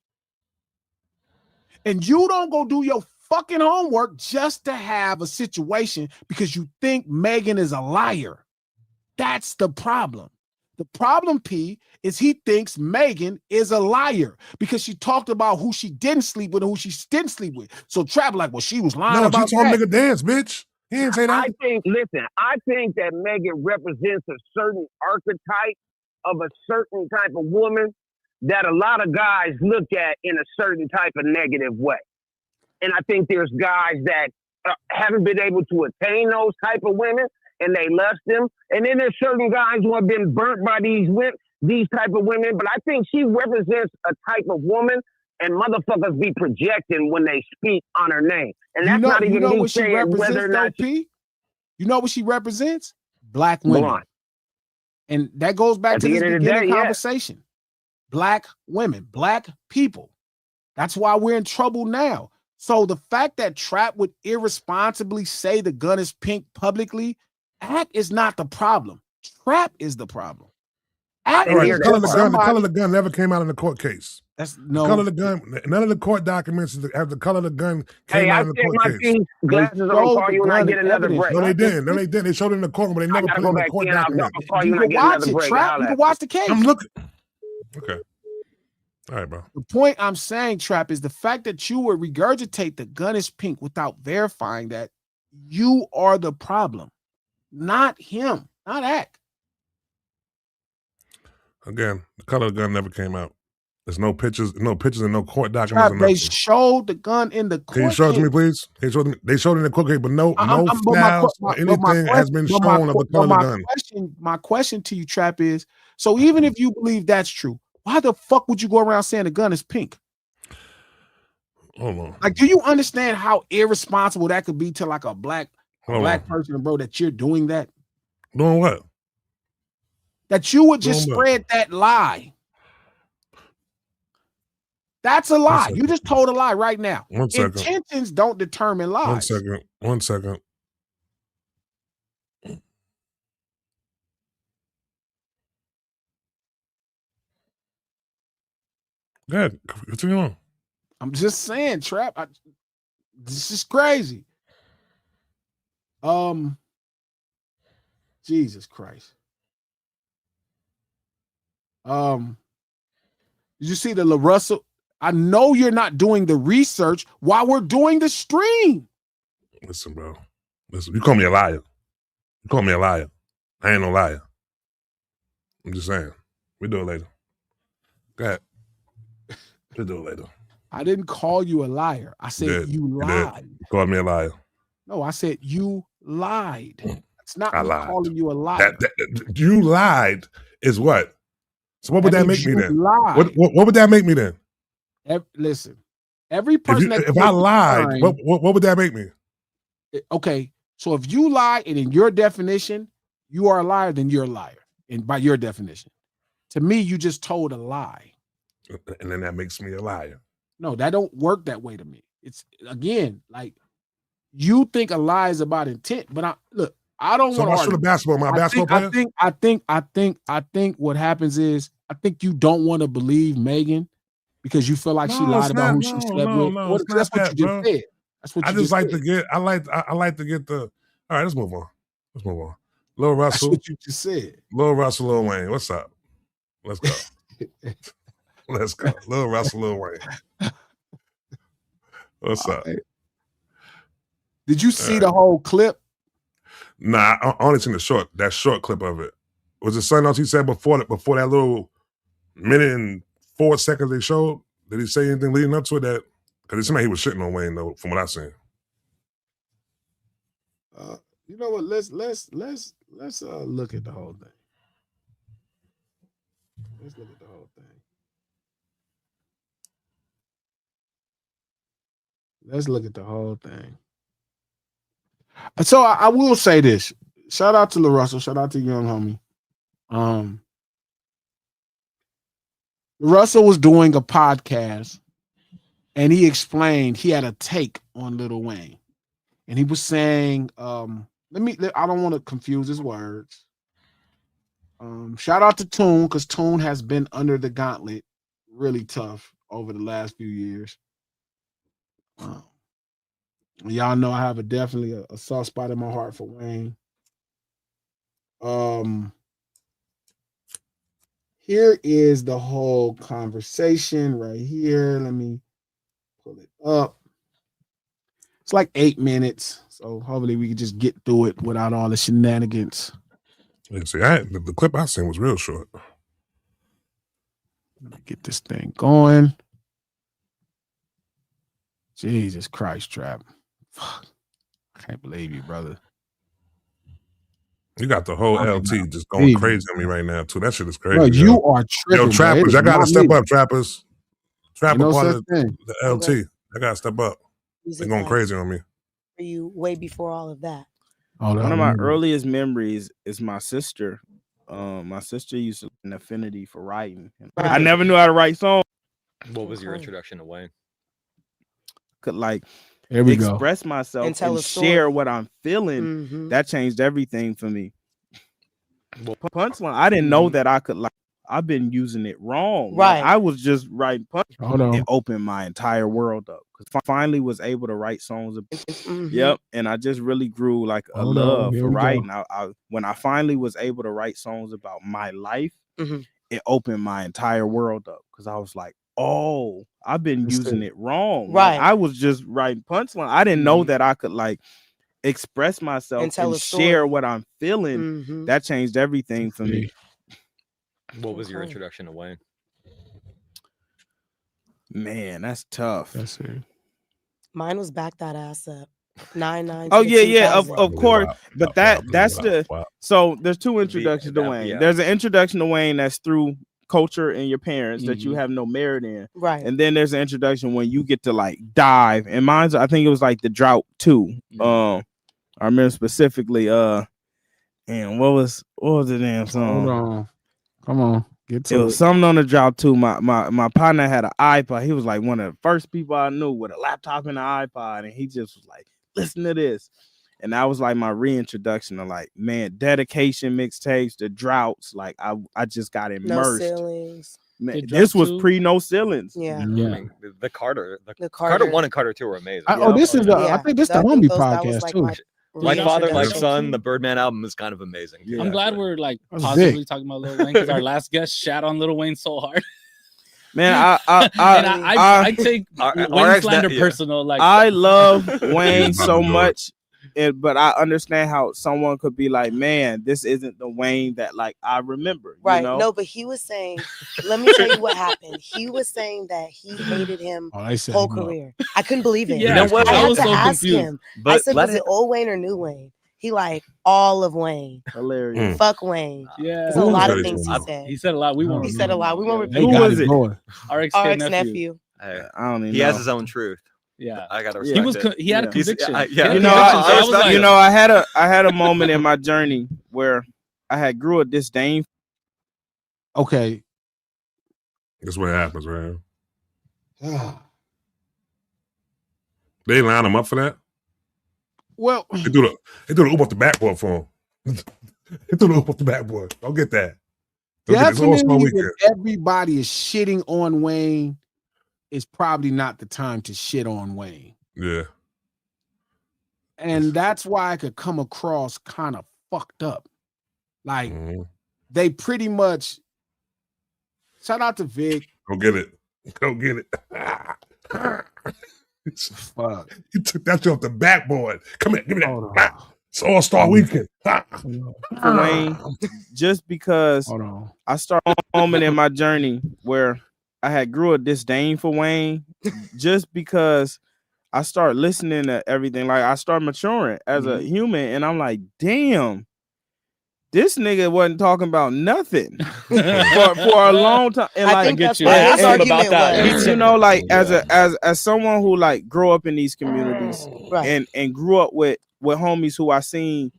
Speaker 2: And you don't go do your fucking homework just to have a situation because you think Megan is a liar. That's the problem. The problem, P, is he thinks Megan is a liar because she talked about who she didn't sleep with and who she didn't sleep with. So Trap like, well, she was lying about
Speaker 1: she told nigga dance, bitch. He didn't say that.
Speaker 5: I think that Megan represents a certain archetype of a certain type of woman that a lot of guys look at in a certain type of negative way. And I think there's guys that haven't been able to attain those type of women and they lust them. And then there's certain guys who have been burnt by these type of women. But I think she represents a type of woman and motherfuckers be projecting when they speak on her name. And that's not even me
Speaker 2: what she
Speaker 5: saying
Speaker 2: represents,
Speaker 5: whether or not
Speaker 2: P? You know what she represents? Black women.
Speaker 5: blonde.
Speaker 2: And that goes back
Speaker 5: At
Speaker 2: to
Speaker 5: the
Speaker 2: this
Speaker 5: end of the
Speaker 2: beginning
Speaker 5: day,
Speaker 2: conversation. Black women, black people. That's why we're in trouble now. So the fact that Trap would irresponsibly say the gun is pink publicly, Act is not the problem. Trap is the problem. Act
Speaker 1: All right,
Speaker 5: hear
Speaker 1: the color,
Speaker 5: that
Speaker 1: the color of the gun never came out in the court case.
Speaker 2: That's
Speaker 1: The color of the gun, none of the court documents have the color of the gun came
Speaker 5: Hey,
Speaker 1: out
Speaker 5: I
Speaker 1: in the
Speaker 5: checked
Speaker 1: court
Speaker 5: my
Speaker 1: case.
Speaker 5: piece. Glasses, I'm gonna call you when I get another break.
Speaker 1: No, they didn't. No, they didn't. They showed it in the courtroom, but they
Speaker 5: I
Speaker 1: never
Speaker 5: gotta
Speaker 1: put it
Speaker 5: go
Speaker 1: in the
Speaker 5: back
Speaker 1: court
Speaker 5: in. I'm
Speaker 1: document.
Speaker 5: gonna call you
Speaker 2: You
Speaker 5: when I
Speaker 2: can
Speaker 5: get
Speaker 2: watch
Speaker 5: another
Speaker 2: it,
Speaker 5: break.
Speaker 2: Trap. You can watch the case.
Speaker 1: I'm looking. Okay. All right, bro.
Speaker 2: The point I'm saying, Trap, is the fact that you would regurgitate the gun is pink without verifying that you are the problem, not him, not Act.
Speaker 1: Again, the color of the gun never came out. There's no pictures and no court documents.
Speaker 2: Trap,
Speaker 1: or
Speaker 2: they
Speaker 1: nothing.
Speaker 2: showed the gun in the court.
Speaker 1: Can you show it to
Speaker 2: case.
Speaker 1: me, please? Can you show it to me? They showed it in the court case, but no
Speaker 2: but
Speaker 1: files or anything has been shown of the color of the gun.
Speaker 2: My question to you, Trap, is so even if you believe that's true, why the fuck would you go around saying the gun is pink?
Speaker 1: Hold on.
Speaker 2: Like, do you understand how irresponsible that could be to like a black person, bro, that you're doing that?
Speaker 1: Doing what?
Speaker 2: That you would just spread that lie. That's a lie. You just told a lie right now.
Speaker 1: 1 second.
Speaker 2: Intentions don't determine lies.
Speaker 1: 1 second. 1 second. Go ahead. Continue on.
Speaker 2: I'm just saying, Trap. This is crazy. Jesus Christ. Did you see the LaRussell? I know you're not doing the research while we're doing the stream.
Speaker 1: Listen, bro. Listen, you call me a liar. You call me a liar. I ain't no liar. I'm just saying. We do it later. Go ahead. We'll do it later.
Speaker 2: I didn't call you a liar. I said you lied.
Speaker 1: You called me a liar.
Speaker 2: No, I said you lied. It's not me
Speaker 1: lied.
Speaker 2: calling you a liar.
Speaker 1: You lied is what? So what would that make me then?
Speaker 2: Lied.
Speaker 1: What would that make me then?
Speaker 2: Listen, every person
Speaker 1: if I lied, what would that make me?
Speaker 2: Okay, so if you lie and in your definition, you are a liar, then you're a liar. And by your definition. To me, you just told a lie.
Speaker 1: And then that makes me a liar.
Speaker 2: No, that don't work that way to me. It's again, like you think a lie is about intent, but I don't want to argue.
Speaker 1: The basketball, basketball player?
Speaker 2: I think what happens is I think you don't want to believe Megan because you feel like she lied about who she slept with. That's what you just said. That's what you just said.
Speaker 1: I like to get the. All right, let's move on. Lil Russell.
Speaker 2: That's what you just said.
Speaker 1: Lil Russell, Lil Wayne. What's up? Let's go. Let's go. Lil Russell, Lil Wayne. What's up?
Speaker 2: Did you see the whole clip?
Speaker 1: Nah, I only seen that short clip of it. Was it something else he said before that little minute and 4 seconds they showed? Did he say anything leading up to it? That because it seemed like he was shitting on Wayne though, from what I seen.
Speaker 2: You know what? Let's look at the whole thing. Let's look at the whole thing. Let's look at the whole thing. So I will say this. Shout out to LaRussell. Shout out to young homie. LaRussell was doing a podcast and he explained he had a take on Lil Wayne. And he was saying, I don't want to confuse his words. Shout out to Toon, because Toon has been under the gauntlet really tough over the last few years. Y'all know I have definitely a soft spot in my heart for Wayne. Here is the whole conversation right here. Let me pull it up. It's like 8 minutes, so hopefully we can just get through it without all the shenanigans.
Speaker 1: See, the clip I seen was real short.
Speaker 2: Let me get this thing going. Jesus Christ, Trap. Fuck. I can't believe you, brother.
Speaker 1: You got the whole LT just going crazy on me right now, too. That shit is crazy.
Speaker 2: Bro, you are tripping.
Speaker 1: Yo, trappers, y'all got to step up, trappers. trap
Speaker 2: Ain't no
Speaker 1: part
Speaker 2: such
Speaker 1: of
Speaker 2: thing.
Speaker 1: the LT. I gotta step up. They're going crazy on me.
Speaker 8: For you way before all of that.
Speaker 2: Hold
Speaker 9: One
Speaker 2: on,
Speaker 9: of my
Speaker 2: let me-
Speaker 9: earliest memories is my sister. My sister used to have an affinity for writing. I never knew how to write songs.
Speaker 10: What was your introduction to Wayne?
Speaker 9: Could like
Speaker 2: Here we go.
Speaker 9: express myself
Speaker 8: And tell a
Speaker 9: share
Speaker 8: story.
Speaker 9: what I'm feeling.
Speaker 8: Mhm.
Speaker 9: That changed everything for me. Well, punchline, I didn't know that I could like. I've been using it wrong.
Speaker 8: Right.
Speaker 9: Like, I was just writing punch.
Speaker 2: Hold on.
Speaker 9: It opened my entire world up because I finally was able to write songs.
Speaker 8: Mhm.
Speaker 9: Yep, and I just really grew like a
Speaker 2: Hold on,
Speaker 9: love
Speaker 2: here
Speaker 9: for
Speaker 2: we go.
Speaker 9: writing. When I finally was able to write songs about my life,
Speaker 8: Mhm.
Speaker 9: it opened my entire world up because I was like, oh, I've been
Speaker 2: That's
Speaker 9: using
Speaker 2: it.
Speaker 9: it wrong.
Speaker 8: Right.
Speaker 9: Like, I was just writing punchline. I didn't know that I could like express myself
Speaker 8: And tell a
Speaker 9: share
Speaker 8: story.
Speaker 9: what I'm feeling.
Speaker 8: Mhm.
Speaker 9: That changed everything for me.
Speaker 10: What was your
Speaker 8: Okay.
Speaker 10: introduction to Wayne?
Speaker 9: Man, that's tough.
Speaker 2: That's it.
Speaker 8: Mine was Back That Ass Up. 9-9.
Speaker 9: Oh
Speaker 8: to
Speaker 9: yeah, yeah,
Speaker 8: 2000.
Speaker 9: of course.
Speaker 1: Wow,
Speaker 9: But
Speaker 1: wow,
Speaker 9: that's
Speaker 1: wow,
Speaker 9: the
Speaker 1: wow.
Speaker 9: so there's two introductions to
Speaker 10: that-
Speaker 9: Wayne.
Speaker 10: yeah.
Speaker 9: There's an introduction to Wayne that's through culture and your parents that you
Speaker 2: Mhm.
Speaker 9: have no merit in.
Speaker 8: Right.
Speaker 9: And then there's an introduction when you get to like dive. And mine's I think it was like the Drought 2. I remember specifically and what was the damn
Speaker 2: Hold
Speaker 9: song?
Speaker 2: on. Come on. Get
Speaker 9: It
Speaker 2: to
Speaker 9: was
Speaker 2: it.
Speaker 9: something on the Drought 2. My partner had an iPod. He was like one of the first people I knew with a laptop and an iPod, and he just was like, listen to this. And that was like my reintroduction to like, man, dedication mixtapes, the droughts. Like I just got
Speaker 8: No
Speaker 9: immersed.
Speaker 8: ceilings.
Speaker 9: Man,
Speaker 11: The
Speaker 9: this
Speaker 11: Drought
Speaker 9: was
Speaker 11: 2?
Speaker 9: pre no ceilings.
Speaker 8: Yeah.
Speaker 10: I
Speaker 2: Yeah.
Speaker 10: mean, the Carter,
Speaker 8: The
Speaker 10: Carter
Speaker 8: Carter.
Speaker 10: 1 and Carter 2 were amazing.
Speaker 2: Oh, this is
Speaker 8: Yeah.
Speaker 2: I think this the
Speaker 8: I think
Speaker 2: homie
Speaker 8: that was
Speaker 2: podcast
Speaker 8: like
Speaker 2: too.
Speaker 8: my
Speaker 10: Like Father, Like
Speaker 8: reintroduction.
Speaker 10: Son, the Birdman album is kind of amazing.
Speaker 9: Yeah.
Speaker 11: I'm glad we're like
Speaker 2: That's
Speaker 11: positively
Speaker 2: big.
Speaker 11: talking about Lil Wayne because our last guest shat on Lil Wayne so hard.
Speaker 9: Man,
Speaker 11: And I take
Speaker 10: Our
Speaker 11: Wayne
Speaker 10: ex-
Speaker 11: slander
Speaker 10: yeah.
Speaker 11: personal. Like
Speaker 9: I love Wayne
Speaker 1: He's about
Speaker 9: so
Speaker 1: to do it.
Speaker 9: much, but I understand how someone could be like, man, this isn't the Wayne that like I remember.
Speaker 8: Right.
Speaker 9: You know?
Speaker 8: No, but he was saying, let me tell you what happened. He was saying that he hated him
Speaker 2: Oh, they set
Speaker 8: whole
Speaker 2: him up.
Speaker 8: career. I couldn't believe it.
Speaker 11: Yeah,
Speaker 10: You know what?
Speaker 8: I
Speaker 11: I
Speaker 8: had
Speaker 11: was
Speaker 8: to
Speaker 11: so
Speaker 8: ask
Speaker 11: confused.
Speaker 8: him. I
Speaker 10: But
Speaker 8: said,
Speaker 10: let
Speaker 8: was
Speaker 10: it,
Speaker 8: it old Wayne or new Wayne? He like all of Wayne.
Speaker 9: Hilarious.
Speaker 8: Fuck Wayne.
Speaker 11: Yeah,
Speaker 8: There's a lot of
Speaker 1: Who
Speaker 8: things he
Speaker 1: said it?
Speaker 8: said.
Speaker 11: he said a lot. We won't.
Speaker 2: He
Speaker 8: He said a lot. We won't
Speaker 2: They
Speaker 8: repeat
Speaker 9: Who
Speaker 2: got
Speaker 9: was
Speaker 2: it
Speaker 9: it?
Speaker 2: going.
Speaker 11: Our
Speaker 8: Our
Speaker 11: ex-nephew.
Speaker 8: ex-nephew.
Speaker 10: hey,
Speaker 9: I don't even
Speaker 10: he
Speaker 9: know.
Speaker 10: has his own truth.
Speaker 11: Yeah.
Speaker 10: I gotta
Speaker 11: He
Speaker 10: respect
Speaker 11: was.
Speaker 10: it.
Speaker 11: He had a
Speaker 9: Yeah.
Speaker 10: He's-
Speaker 11: conviction.
Speaker 10: yeah.
Speaker 11: He had a
Speaker 9: You know,
Speaker 11: conviction. So I was
Speaker 10: respect
Speaker 11: like,
Speaker 10: it.
Speaker 9: I had a moment in my journey where I had grew a disdain.
Speaker 2: Okay.
Speaker 1: That's what happens, man. They line him up for that.
Speaker 2: Well,
Speaker 1: They do the oop off the backboard for him. They do the oop off the backboard. Don't get that. Don't get this All-Star
Speaker 2: definitely
Speaker 1: Weekend.
Speaker 2: if everybody is shitting on Wayne, it's probably not the time to shit on Wayne.
Speaker 1: Yeah.
Speaker 2: And that's why I could come across kind of fucked up. Like
Speaker 1: Mhm.
Speaker 2: they pretty much shout out to Vic.
Speaker 1: Go get it. Go get it.
Speaker 2: Fuck.
Speaker 1: You took that shit off the backboard. Come here, give me
Speaker 2: Hold
Speaker 1: that.
Speaker 2: on.
Speaker 1: It's All-Star Weekend.
Speaker 9: For Wayne, just because
Speaker 2: Hold on.
Speaker 9: I started a moment in my journey where I had grew a disdain for Wayne, just because I started listening to everything. Like I started maturing as a human, and I'm like, damn, this nigga wasn't talking about nothing for a long time. And
Speaker 8: I
Speaker 9: like,
Speaker 8: think that's
Speaker 11: you.
Speaker 8: what
Speaker 11: I
Speaker 8: his
Speaker 11: asked him
Speaker 8: argument
Speaker 11: about that.
Speaker 8: was.
Speaker 9: you know, like as someone who like grew up in these communities
Speaker 8: Right.
Speaker 9: and grew up with homies who I seen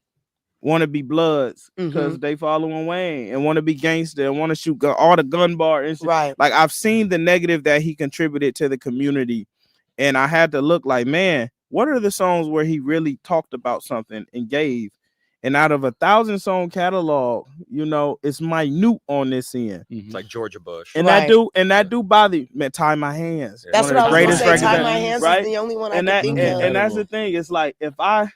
Speaker 9: want to be bloods because they following Wayne and want to be gangster and want to shoot all the gun bar and shit.
Speaker 8: Right.
Speaker 9: Like I've seen the negative that he contributed to the community, and I had to look like, man, what are the songs where he really talked about something and gave? And out of a 1,000-song catalog, you know, it's minute on this end.
Speaker 10: It's like Georgia Bush.
Speaker 9: And
Speaker 8: Right.
Speaker 9: that do bother you. Man, Tie My Hands.
Speaker 8: That's
Speaker 9: One
Speaker 8: what
Speaker 9: of
Speaker 8: I
Speaker 9: the
Speaker 8: was
Speaker 9: greatest
Speaker 8: gonna say.
Speaker 9: records
Speaker 8: Tie
Speaker 9: that-
Speaker 8: My Hands
Speaker 9: right?
Speaker 8: is the only one I
Speaker 9: And
Speaker 8: can
Speaker 9: that
Speaker 8: think of.
Speaker 9: and that's the thing. It's like if I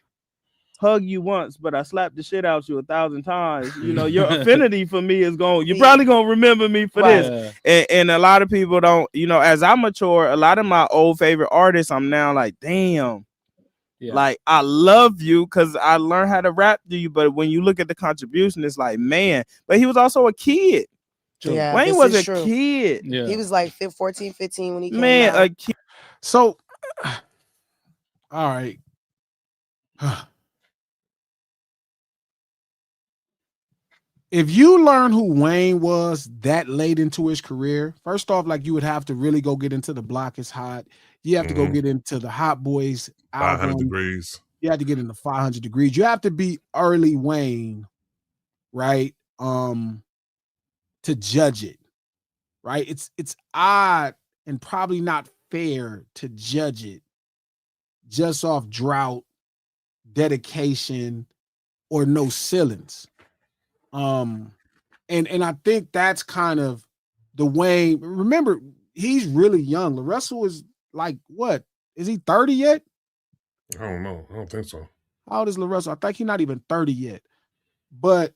Speaker 9: hug you once, but I slap the shit out you 1,000 times, you know, your affinity for me is going. You're probably gonna remember me for
Speaker 8: Right.
Speaker 9: this. And a lot of people don't. You know, as I mature, a lot of my old favorite artists, I'm now like, damn.
Speaker 11: Yeah.
Speaker 9: Like I love you because I learned how to rap to you, but when you look at the contribution, it's like, man. But he was also a kid.
Speaker 8: Yeah,
Speaker 9: Wayne
Speaker 8: this
Speaker 9: was
Speaker 8: is
Speaker 9: a
Speaker 8: true.
Speaker 9: kid.
Speaker 11: Yeah.
Speaker 8: He was like 14, 15 when he came
Speaker 9: Man,
Speaker 8: out.
Speaker 9: a kid.
Speaker 2: So all right. if you learn who Wayne was that late into his career, first off, like you would have to really go get into The Block Is Hot. You have to go get into the Hot Boys
Speaker 1: 500
Speaker 2: album.
Speaker 1: Degrees.
Speaker 2: You have to get into 500 Degrees. You have to be early Wayne, right? To judge it, right? It's odd and probably not fair to judge it just off drought, dedication, or no ceilings. And I think that's kind of the way. Remember, he's really young. LaRussell is like, what? Is he 30 yet?
Speaker 1: I don't know. I don't think so.
Speaker 2: How old is LaRussell? I think he's not even 30 yet. But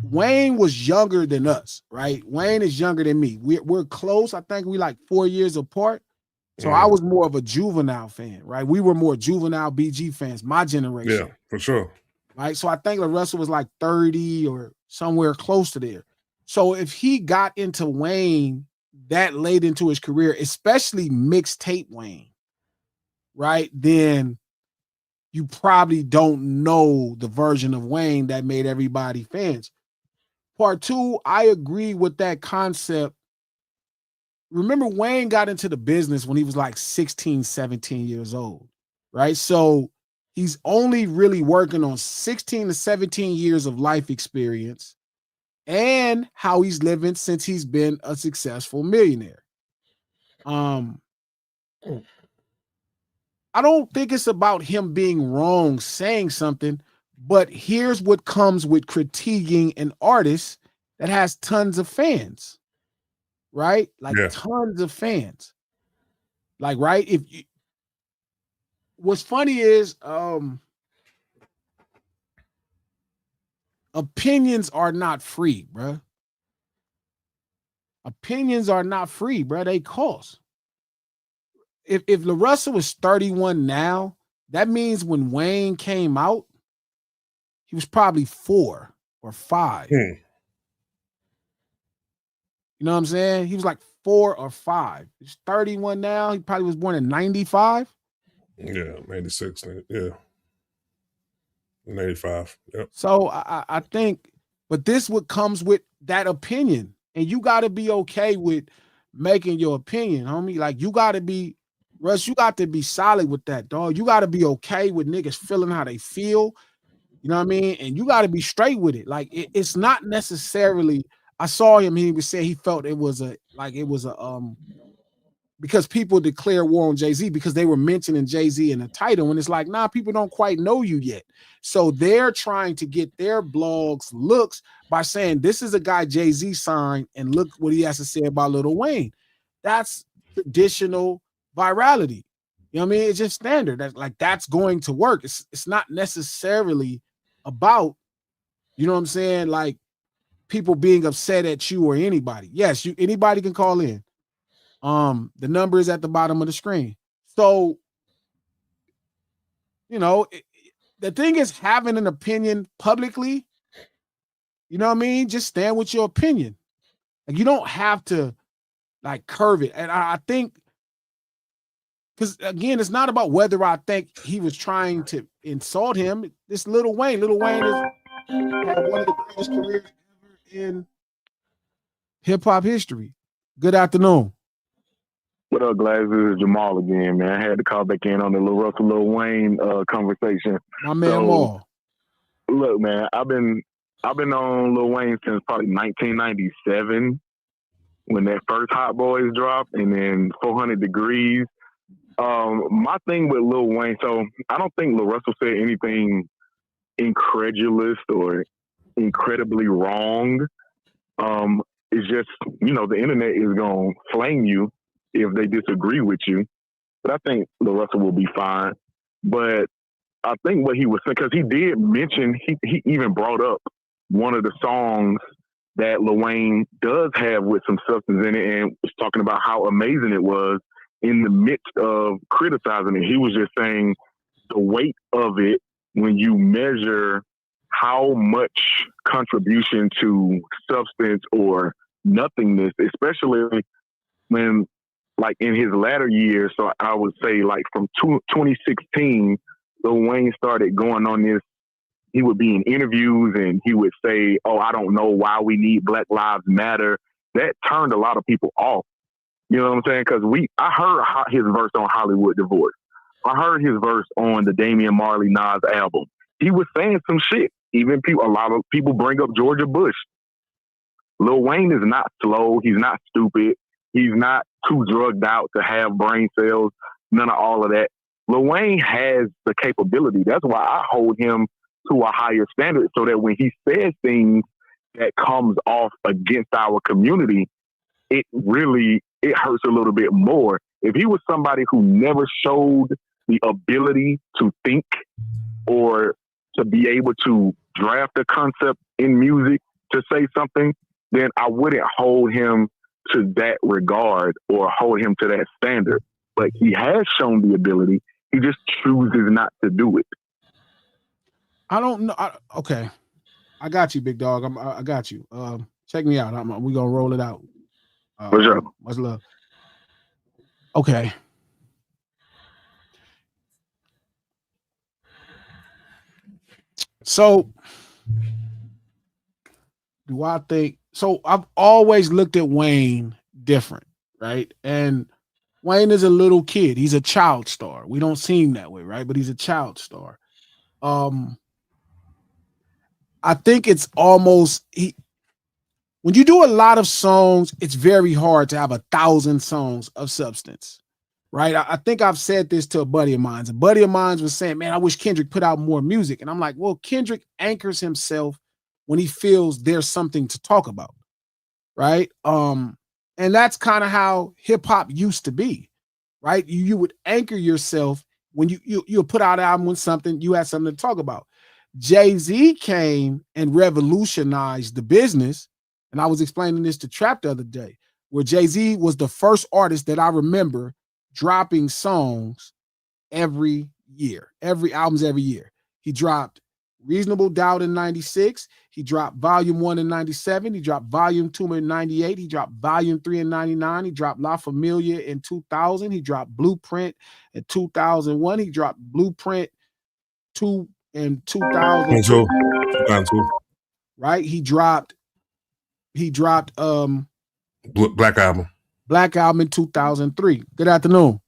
Speaker 2: Wayne was younger than us, right? Wayne is younger than me. We're close. I think we like 4 years apart. So I was more of a Juvenile fan, right? We were more Juvenile BG fans, my generation.
Speaker 1: Yeah, for sure.
Speaker 2: Right. So I think LaRussell was like 30 or somewhere close to there. So if he got into Wayne that late into his career, especially mixtape Wayne, right, then you probably don't know the version of Wayne that made everybody fans. Part two, I agree with that concept. Remember, Wayne got into the business when he was like 16, 17 years old, right? So he's only really working on 16 to 17 years of life experience and how he's living since he's been a successful millionaire. I don't think it's about him being wrong saying something, but here's what comes with critiquing an artist that has tons of fans, right? Like tons of fans. Like, right? If you, what's funny is opinions are not free, bro. Opinions are not free, bro. They cost. If LaRussell was 31 now, that means when Wayne came out, he was probably 4 or 5. You know what I'm saying? He was like 4 or 5. He's 31 now. He probably was born in 95.
Speaker 1: Yeah, 96. Yeah. 85. Yep.
Speaker 2: So I think, but this what comes with that opinion. And you got to be okay with making your opinion, homie. Like, you got to be, Russ, you got to be solid with that, dog. You got to be okay with niggas feeling how they feel. You know what I mean? And you got to be straight with it. Like, it's not necessarily, I saw him, he was saying he felt it was because people declare war on Jay-Z because they were mentioning Jay-Z in the title. And it's like, nah, people don't quite know you yet. So they're trying to get their blogs looks by saying, this is a guy Jay-Z signed and look what he has to say about Lil Wayne. That's traditional virality. You know what I mean? It's just standard. That's going to work. It's not necessarily about, you know what I'm saying, like people being upset at you or anybody. Yes, anybody can call in. The number is at the bottom of the screen. So, you know, the thing is having an opinion publicly, you know what I mean? Just stand with your opinion. Like, you don't have to like curve it. And I think, because again, it's not about whether I think he was trying to insult him. This Lil Wayne had one of the greatest careers ever in hip hop history. Good afternoon.
Speaker 6: What up, Glasses? It's Jamal again, man. I had to call back in on the LaRussell Lil Wayne conversation.
Speaker 2: My man, Maul.
Speaker 6: Look, man, I've been on Lil Wayne since probably 1997 when that first Hot Boys dropped, and then 400 Degrees. My thing with Lil Wayne, so I don't think LaRussell said anything incredulous or incredibly wrong. It's just, you know, the internet is going to flame you if they disagree with you. But I think LaRussell will be fine. But I think what he was saying, because he did mention, he even brought up one of the songs that Lil Wayne does have with some substance in it and was talking about how amazing it was in the midst of criticizing it. He was just saying the weight of it when you measure how much contribution to substance or nothingness, especially when, like, in his latter years, so I would say like from 2016, Lil Wayne started going on this he would be in interviews and he would say, "Oh, I don't know why we need Black Lives Matter." That turned a lot of people off. You know what I'm saying? Because I heard his verse on Hollywood Divorce. I heard his verse on the Damian Marley Nas album. He was saying some shit. Even a lot of people bring up Georgia Bush. Lil Wayne is not slow. He's not stupid. He's not too drugged out to have brain cells. None of all of that. Lil Wayne has the capability. That's why I hold him to a higher standard, so that when he says things that comes off against our community, it hurts a little bit more. If he was somebody who never showed the ability to think or to be able to draft a concept in music to say something, then I wouldn't hold him to that regard or hold him to that standard. But he has shown the ability. He just chooses not to do it.
Speaker 2: I don't know. Okay. I got you, big dog. I got you. Check me out. We're going to roll it out.
Speaker 6: What's up?
Speaker 2: Much love. Okay. So, do I think so? I've always looked at Wayne different, right? And Wayne is a little kid. He's a child star. We don't see him that way, right? But he's a child star. I think it's almost when you do a lot of songs, it's very hard to have 1,000 songs of substance, right? I think I've said this to a buddy of mine. A buddy of mine was saying, "Man, I wish Kendrick put out more music." And I'm like, well, Kendrick anchors himself when he feels there's something to talk about, right? And that's kind of how hip hop used to be, right? You would anchor yourself when you put out an album with something, you had something to talk about. Jay-Z came and revolutionized the business. And I was explaining this to Trap the other day, where Jay-Z was the first artist that I remember dropping songs every year, every year. He dropped Reasonable Doubt in 96. He dropped Volume 1 in 97. He dropped Volume 2 in 98. He dropped Volume 3 in 99. He dropped La Familia in 2000. He dropped Blueprint in 2001. He dropped Blueprint 2 in 2002. Right? He dropped
Speaker 1: Black Album
Speaker 2: in 2003. Good afternoon.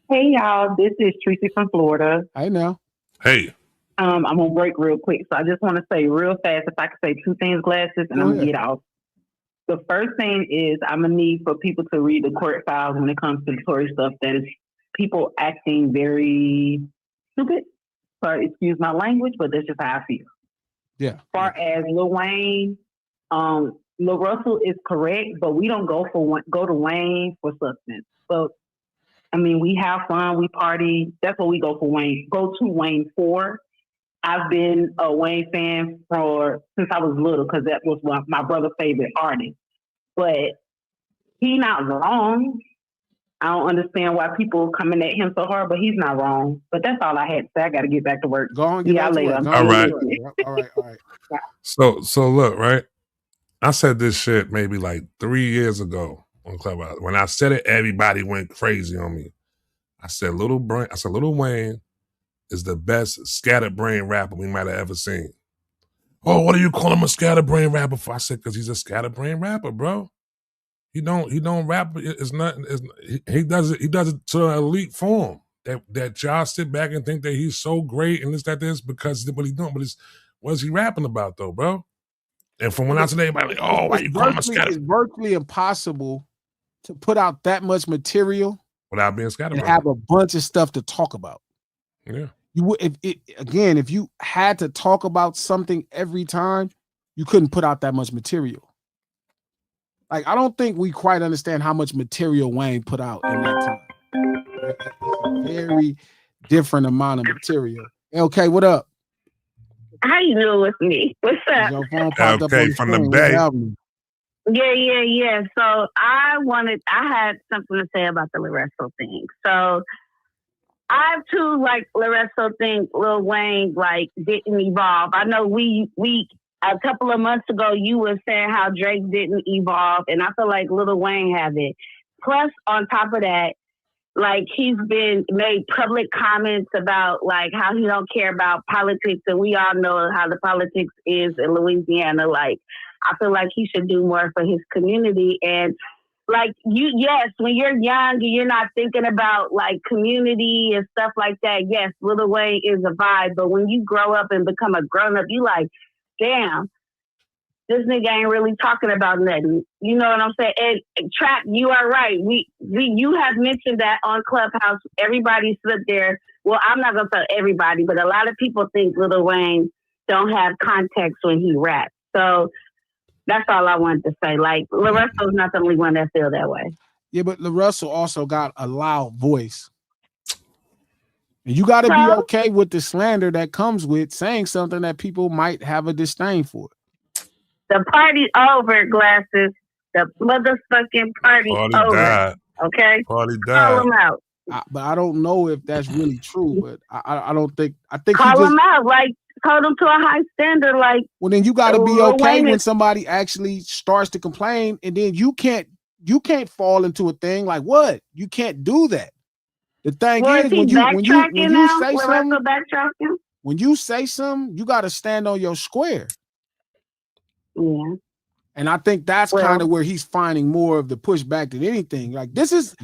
Speaker 12: Hey y'all, this is Tracy from Florida.
Speaker 2: Hey now.
Speaker 1: Hey.
Speaker 12: I'm gonna break real quick. So I just want to say real fast, if I could say two things, Glasses, and I'm gonna get off. The first thing is I'm gonna need for people to read the court files when it comes to the Tory stuff. That is people acting very stupid. Sorry, excuse my language, but that's just how I feel.
Speaker 2: Yeah.
Speaker 12: As far as Lil Wayne, LaRussell is correct, but we don't go to Wayne for substance. So, I mean, we have fun, we party. That's what we go to Wayne for. I've been a Wayne fan since I was little because that was my brother's favorite artist. But he's not wrong. I don't understand why people coming at him so hard, but he's not wrong. But that's all I had to say. I got to get back to work.
Speaker 2: Go on, get back to work.
Speaker 1: All right.
Speaker 2: All right.
Speaker 1: So look, right? I said this shit maybe like 3 years ago on Clubhouse. When I said it, everybody went crazy on me. I said Lil Wayne is the best scatterbrain rapper we might have ever seen. Oh, what do you call him a scatterbrain rapper for? I said, because he's a scatterbrain rapper, bro. He don't rap. It's not. He does it to an elite form. That y'all sit back and think that he's so great and this because what he's doing. But what is he rapping about though, bro? And from when I said everybody like, oh, why you call him a scatter?
Speaker 2: It's virtually impossible to put out that much material
Speaker 1: without being scatterbrain
Speaker 2: and have a bunch of stuff to talk about.
Speaker 1: Yeah.
Speaker 2: You would if you had to talk about something every time, you couldn't put out that much material. Like, I don't think we quite understand how much material Wayne put out in that time. It's a very different amount of material. Okay, what up?
Speaker 13: How you doing with me? What's up?
Speaker 2: Your phone popped up on
Speaker 1: from the
Speaker 2: screen.
Speaker 1: Bay.
Speaker 13: Yeah. So I had something to say about the LaRussell thing. So I too, like LaRussell, think Lil Wayne didn't evolve. I know we a couple of months ago, you were saying how Drake didn't evolve, and I feel like Lil Wayne have it. Plus, on top of that, like he's been made public comments about like how he don't care about politics, and we all know how the politics is in Louisiana. Like, I feel like he should do more for his community. And like yes, when you're young and you're not thinking about like community and stuff like that, yes, Lil Wayne is a vibe. But when you grow up and become a grown up, you like, damn, this nigga ain't really talking about nothing. You know what I'm saying? And Trap, you are right. You have mentioned that on Clubhouse. Everybody stood there. Well, I'm not gonna say everybody, but a lot of people think Lil Wayne don't have context when he raps. So that's all I wanted to say. Like, LaRussell's not the only one that feel that way.
Speaker 2: Yeah, but LaRussell also got a loud voice. And you got to be okay with the slander that comes with saying something that people might have a disdain for.
Speaker 13: The party's over, Glasses. The motherfucking party's over.
Speaker 1: Died.
Speaker 13: Okay?
Speaker 1: Party died.
Speaker 13: Call him out.
Speaker 2: But I don't know if that's really true. But I don't think. I think
Speaker 13: call him out. Like, hold him to a high standard. Like,
Speaker 2: well, then you got to be okay when somebody actually starts to complain, and then you can't fall into a thing like what? You can't do that. The thing is, when you say something, you got to stand on your square.
Speaker 13: Yeah.
Speaker 2: And I think that's kind of where he's finding more of the pushback than anything. Like this is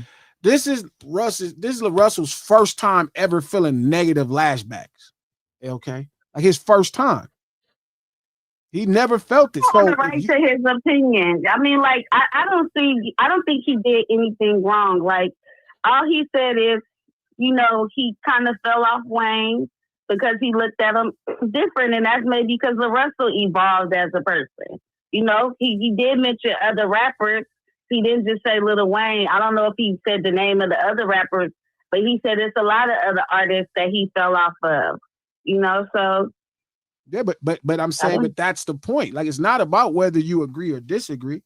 Speaker 2: LaRussell's first time ever feeling negative lashbacks. Okay. Like his first time. He never felt this.
Speaker 13: So right to his opinion. I mean, like, I don't think he did anything wrong. Like, all he said is, you know, he kind of fell off Wayne because he looked at him different, and that's maybe because LaRussell evolved as a person. You know, he did mention other rappers. He didn't just say Lil Wayne. I don't know if he said the name of the other rappers, but he said there's a lot of other artists that he fell off of. You know, so
Speaker 2: yeah, but I'm saying, but that's the point. Like, it's not about whether you agree or disagree,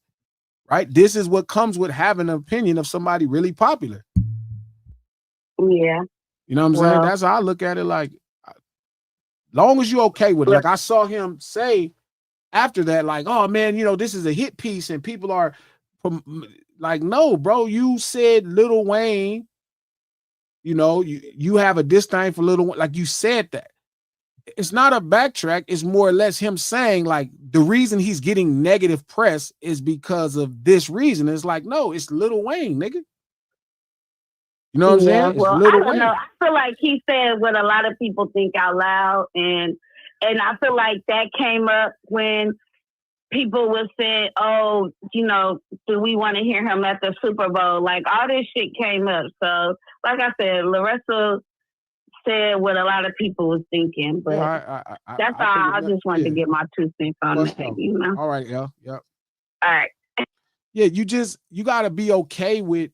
Speaker 2: right? This is what comes with having an opinion of somebody really popular.
Speaker 13: Yeah,
Speaker 2: you know what I'm saying? That's how I look at it. Like, long as you're okay with it. Like, I saw him say after that, like, oh man, you know, this is a hit piece, and people are like, no, bro, you said Lil Wayne. You know, you have a disdain for Lil Wayne. Like, you said that. It's not a backtrack. It's more or less him saying, like, the reason he's getting negative press is because of this reason. It's like, no, it's Lil Wayne, nigga. You know what I'm saying?
Speaker 13: Well, I don't know. I feel like he said what a lot of people think out loud, and I feel like that came up when people were saying, "Oh, you know, do we want to hear him at the Super Bowl?" Like, all this shit came up. So, like I said, LaRussell said what a lot of people was thinking, but that's all. I just wanted to get my 2 cents on it. You know?
Speaker 2: All right, yeah, yep.
Speaker 13: All right.
Speaker 2: Yeah, you got to be okay with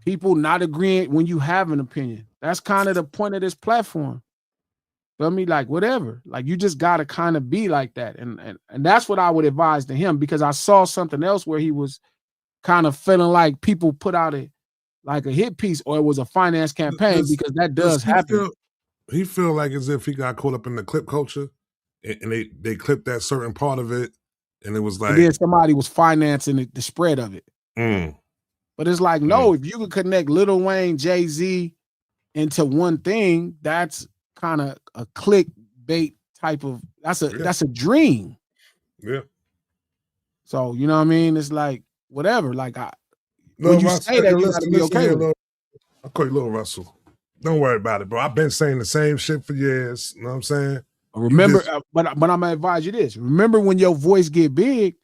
Speaker 2: people not agreeing when you have an opinion. That's kind of the point of this platform. Feel me? Like, whatever. Like, you just got to kind of be like that. And that's what I would advise to him, because I saw something else where he was kind of feeling like people put out a hit piece or it was a finance campaign, because that does happen.
Speaker 1: He feel like as if he got caught up in the clip culture and they clipped that certain part of it, and it was like,
Speaker 2: and then somebody was financing the spread of it. But it's like, no, if you could connect Lil Wayne, Jay-Z into one thing, that's kind of a clickbait type of, that's a dream.
Speaker 1: Yeah.
Speaker 2: So, you know what I mean? It's like, whatever. Like, when you say that, you got to be okay with it.
Speaker 1: I'll call you Lil Russell. Don't worry about it, bro. I've been saying the same shit for years. You know what I'm saying?
Speaker 2: Remember, but I'm gonna advise you this. Remember, when your voice get big,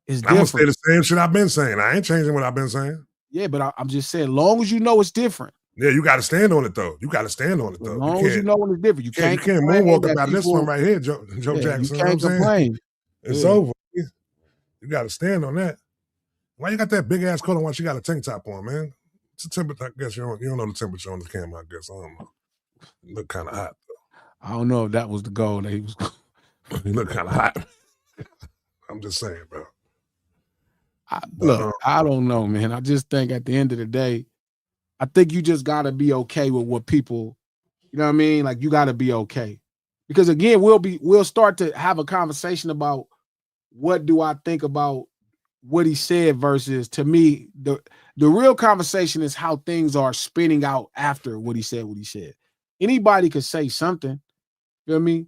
Speaker 2: it's different.
Speaker 1: I'm gonna say the same shit I've been saying. I ain't changing what I've been saying.
Speaker 2: Yeah, but I'm just saying, long as you know it's different.
Speaker 1: Yeah, you got to stand on it though. You got to stand on it though.
Speaker 2: As long as you know when it's different, you can't
Speaker 1: moonwalk about this one right here, Joe Jackson.
Speaker 2: You can't complain.
Speaker 1: It's over. You got to stand on that. Why you got that big ass coat on? Why you got a tank top on, man? It's a temperature. I guess you don't know the temperature on the camera. I guess I don't know. You look kind of hot though.
Speaker 2: I don't know if that was the goal that he was.
Speaker 1: You look kind of hot. I'm just saying, bro.
Speaker 2: Look, I don't know, man. I just think at the end of the day, I think you just got to be okay with what people, you know what I mean? Like, you got to be okay. Because again, we'll start to have a conversation about what do I think about what he said versus, to me, The real conversation is how things are spinning out after what he said. Anybody could say something. Feel me?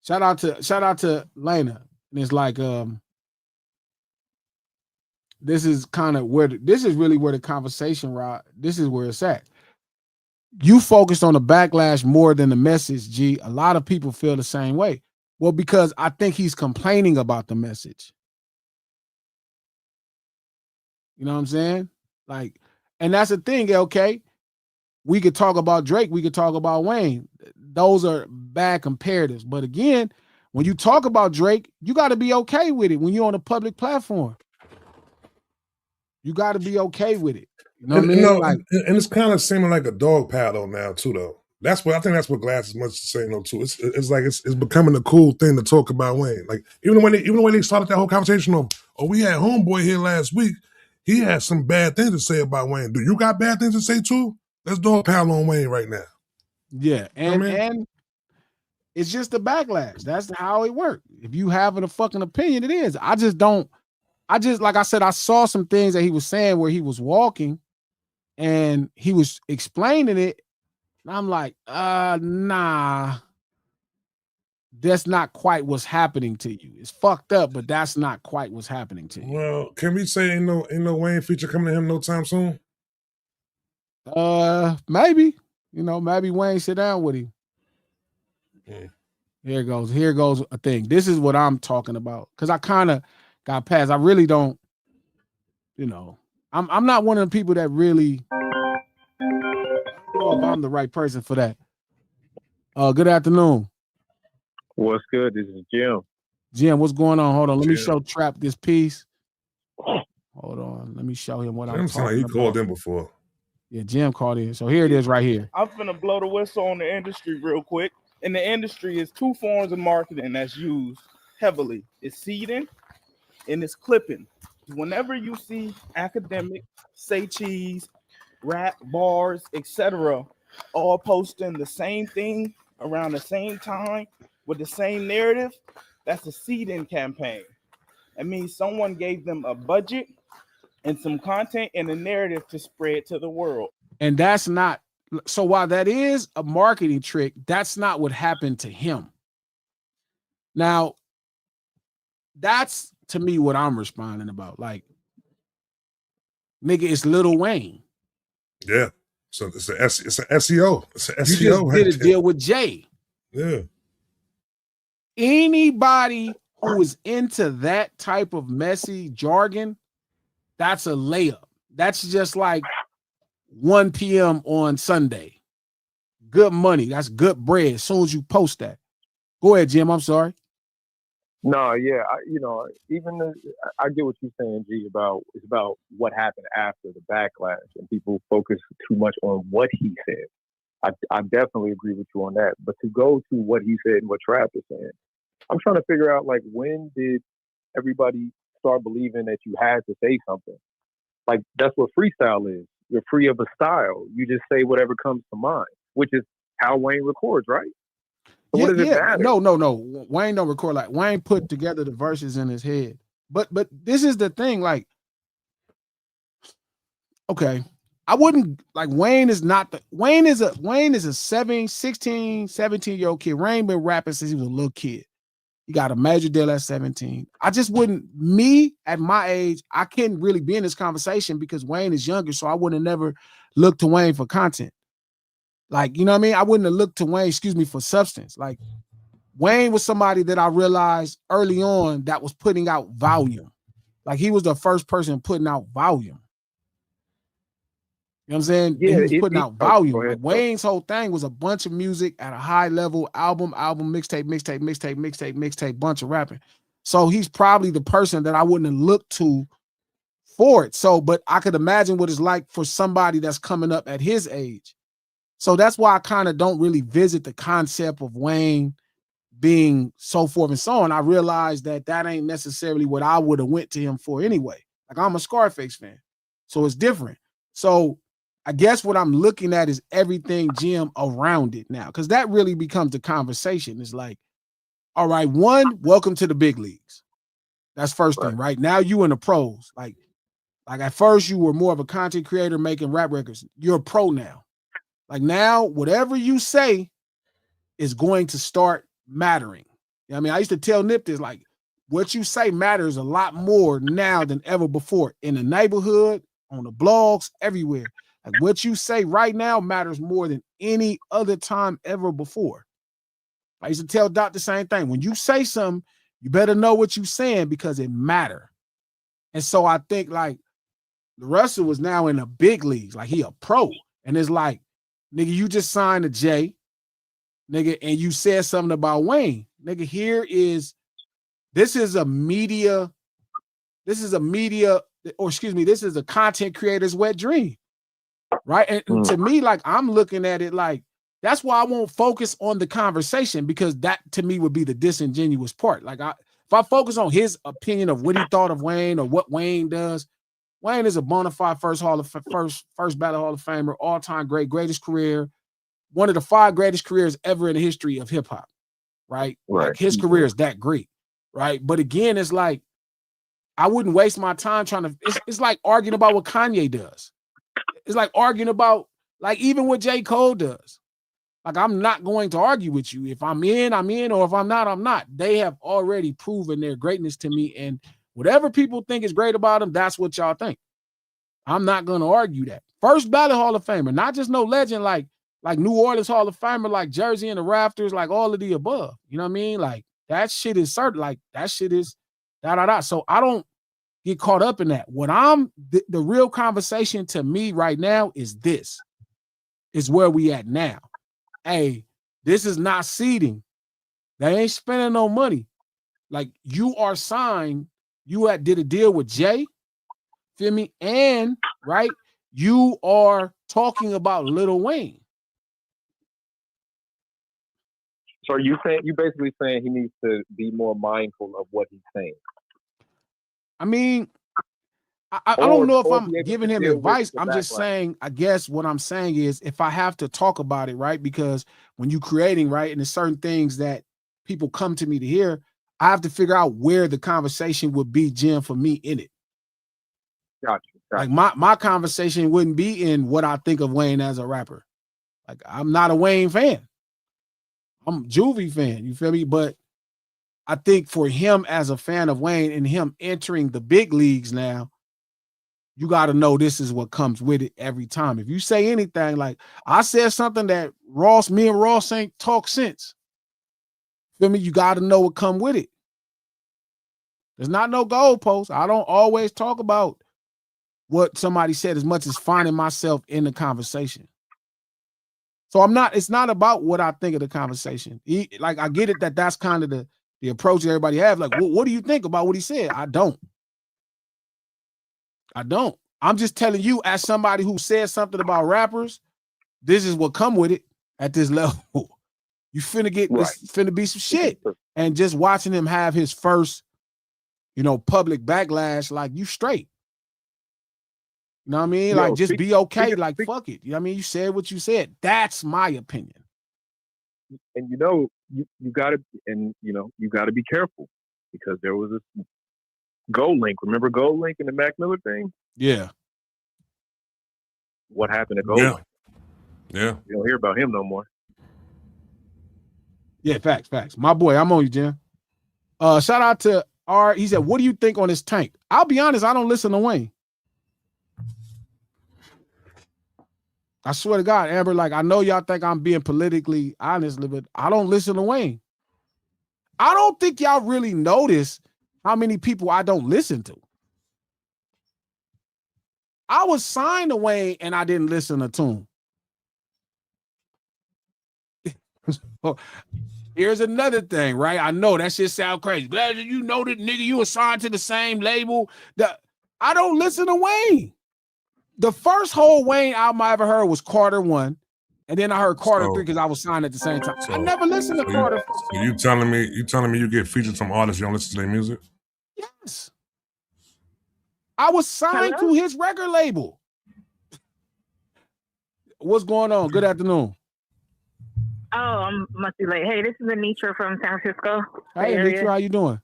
Speaker 2: Shout out to Lena. And it's like this is really where the conversation, Rod. This is where it's at. You focused on the backlash more than the message, G. A lot of people feel the same way. Well, because I think he's complaining about the message. You know what I'm saying? Like, and that's the thing, okay? We could talk about Drake, we could talk about Wayne. Those are bad comparatives. But again, when you talk about Drake, you got to be okay with it when you're on a public platform. You got to be okay with it. You know what I mean?
Speaker 1: And it's kind of seeming like a dog paddle now too, though. I think that's what Glasses must say, though, too. It's like it's becoming a cool thing to talk about Wayne. Like even when they started that whole conversation of, we had Homeboy here last week. He had some bad things to say about Wayne. Do you got bad things to say too? Let's dog paddle on Wayne right now.
Speaker 2: Yeah, and it's just the backlash. That's how it works. If you having a fucking opinion, it is. I just like I said, I saw some things that he was saying where he was walking and he was explaining it. And I'm like, nah, that's not quite what's happening to you. It's fucked up, but that's not quite what's happening to you.
Speaker 1: Well, can we say ain't no Wayne feature coming to him no time soon?
Speaker 2: Maybe. Maybe Wayne sit down with him.
Speaker 1: Yeah.
Speaker 2: Here goes a thing. This is what I'm talking about. Because I kind of got past. I really don't, I'm not one of the people that really, I don't know if I'm the right person for that. Good afternoon.
Speaker 14: What's good? This is Jim.
Speaker 2: Jim, what's going on? Hold on. Let me show Trap this piece. Hold on. Let me show him what I'm talking about.
Speaker 1: He called in before.
Speaker 2: Yeah, Jim called in. So here it is right here.
Speaker 9: I'm finna blow the whistle on the industry real quick. In the industry is two forms of marketing that's used heavily. It's seeding and it's clipping. Whenever you see academic, say cheese, rap, bars, etc., all posting the same thing around the same time with the same narrative, that's a seeding campaign. It means someone gave them a budget and some content and a narrative to spread to the world.
Speaker 2: And that's not, so while that is a marketing trick, that's not what happened to him. Now, that's to me what I'm responding about. Like, nigga, it's Lil Wayne.
Speaker 1: Yeah. So it's an SEO. It's an SEO.
Speaker 2: You just did a deal with Jay.
Speaker 1: Yeah.
Speaker 2: Anybody who is into that type of messy jargon, that's a layup. That's just like 1 p.m. on Sunday. Good money. That's good bread as soon as you post that. Go ahead, Jim. I'm sorry.
Speaker 14: No, yeah, I get what you're saying, G, it's about what happened after the backlash, and people focus too much on what he said. I definitely agree with you on that. But to go to what he said and what Trap is saying, I'm trying to figure out, like, when did everybody start believing that you had to say something? Like, that's what freestyle is. You're free of a style. You just say whatever comes to mind, which is how Wayne records, right? So what does it matter?
Speaker 2: No. Wayne don't record like Wayne put together the verses in his head. But this is the thing, like, okay, I wouldn't like Wayne is a 16, 17-year-old kid. Wayne been rapping since he was a little kid. He got a major deal at 17. I just wouldn't, me at my age, I couldn't really be in this conversation because Wayne is younger, so I would have never looked to Wayne for content. Like, you know what I mean? I wouldn't have looked to Wayne, for substance. Like, Wayne was somebody that I realized early on that was putting out volume. Like, he was the first person putting out volume. You know what I'm saying?
Speaker 14: Yeah,
Speaker 2: he was putting out volume.
Speaker 14: Go ahead,
Speaker 2: like, Wayne's whole thing was a bunch of music at a high level, album, mixtape, bunch of rapping. So he's probably the person that I wouldn't have looked to for it. So, but I could imagine what it's like for somebody that's coming up at his age. So that's why I kind of don't really visit the concept of Wayne being so forth and so on. I realized that ain't necessarily what I would have went to him for anyway. Like, I'm a Scarface fan, so it's different. So I guess what I'm looking at is everything, Jim, around it now, because that really becomes the conversation. It's like, all right, one, welcome to the big leagues. That's first thing, right? Now you in the pros. Like, Like at first you were more of a content creator making rap records. You're a pro now. Like now, whatever you say is going to start mattering. You know what I mean, I used to tell Nip this, like, what you say matters a lot more now than ever before. In the neighborhood, on the blogs, everywhere. Like what you say right now matters more than any other time ever before. I used to tell Doc the same thing. When you say something, you better know what you're saying because it matter. And so I think like LaRussell was now in the big leagues. Like he a pro. And it's like, nigga, you just signed a J, nigga, and you said something about Wayne. Nigga, this is a content creator's wet dream. Right. And to me, like I'm looking at it like that's why I won't focus on the conversation, because that to me would be the disingenuous part. Like if I focus on his opinion of what he thought of Wayne or what Wayne does, Wayne is a bona fide first battle Hall of Famer, all-time greatest career, one of the 5 greatest careers ever in the history of hip hop. Right. Like his career is that great. Right. But again, it's like I wouldn't waste my time trying to. It's like arguing about what Kanye does. It's like arguing about like even what J. Cole does. Like I'm not going to argue with you. If I'm in, I'm in, or if I'm not, I'm not. They have already proven their greatness to me, and whatever people think is great about them, that's what y'all think. I'm not going to argue that. First ballot Hall of Famer, not just no legend like New Orleans Hall of Famer, like Jersey and the Rafters, like all of the above. You know what I mean? Like that shit is certain. Like that shit is da. So I don't get caught up in that. What the real conversation to me right now is this. Is where we at now. Hey, this is not seeding. They ain't spending no money. Like you are signed. You did a deal with Jay. Feel me? And right, you are talking about Lil Wayne.
Speaker 14: So are you basically saying he needs to be more mindful of what he's saying?
Speaker 2: I mean, I don't know if I'm giving him advice. I'm just saying, I guess what I'm saying is if I have to talk about it, right? Because when you're creating, right, and there's certain things that people come to me to hear, I have to figure out where the conversation would be, Jim, for me in it.
Speaker 14: Gotcha.
Speaker 2: Like my conversation wouldn't be in what I think of Wayne as a rapper. Like I'm not a Wayne fan. I'm a Juvie fan, you feel me? But I think for him as a fan of Wayne and him entering the big leagues now, you got to know this is what comes with it every time. If you say anything like I said something that me and Ross ain't talked since, feel me? You got to know what come with it. There's not no goalpost. I don't always talk about what somebody said as much as finding myself in the conversation. So it's not about what I think of the conversation. Like I get it that's kind of the approach that everybody have. Like, what do you think about what he said? I don't. I'm just telling you, as somebody who says something about rappers, this is what come with it at this level. You finna get this, finna be some shit. And just watching him have his first, public backlash, like you straight. You know what I mean? Like just be okay. Like fuck it. You know what I mean? You said what you said. That's my opinion.
Speaker 14: And you gotta be careful because there was this Gold Link. Remember Gold Link and the Mac Miller thing?
Speaker 2: Yeah.
Speaker 14: What happened to Gold Link?
Speaker 1: Yeah.
Speaker 14: You don't hear about him no more.
Speaker 2: Yeah, facts. My boy, I'm on you, Jim. Shout out to R. He said, what do you think on this Tank? I'll be honest, I don't listen to Wayne. I swear to God, Amber, like I know y'all think I'm being politically honest, but I don't listen to Wayne. I don't think y'all really notice how many people I don't listen to. I was signed to Wayne and I didn't listen to him. Here's another thing, right? I know that shit sound crazy. Glad you know that, nigga, you assigned to the same label. I don't listen to Wayne. The first whole Wayne album I ever heard was Carter 1. And then I heard Carter 3 because I was signed at the same time. I never listened to Carter 4.
Speaker 1: So you telling me you get featured some artists, you don't listen to their music?
Speaker 2: Yes. I was signed to his record label. What's going on? Good afternoon.
Speaker 15: Oh, I must be late. Hey, this is Anitra from San Francisco.
Speaker 2: Hey, Anitra, how you doing?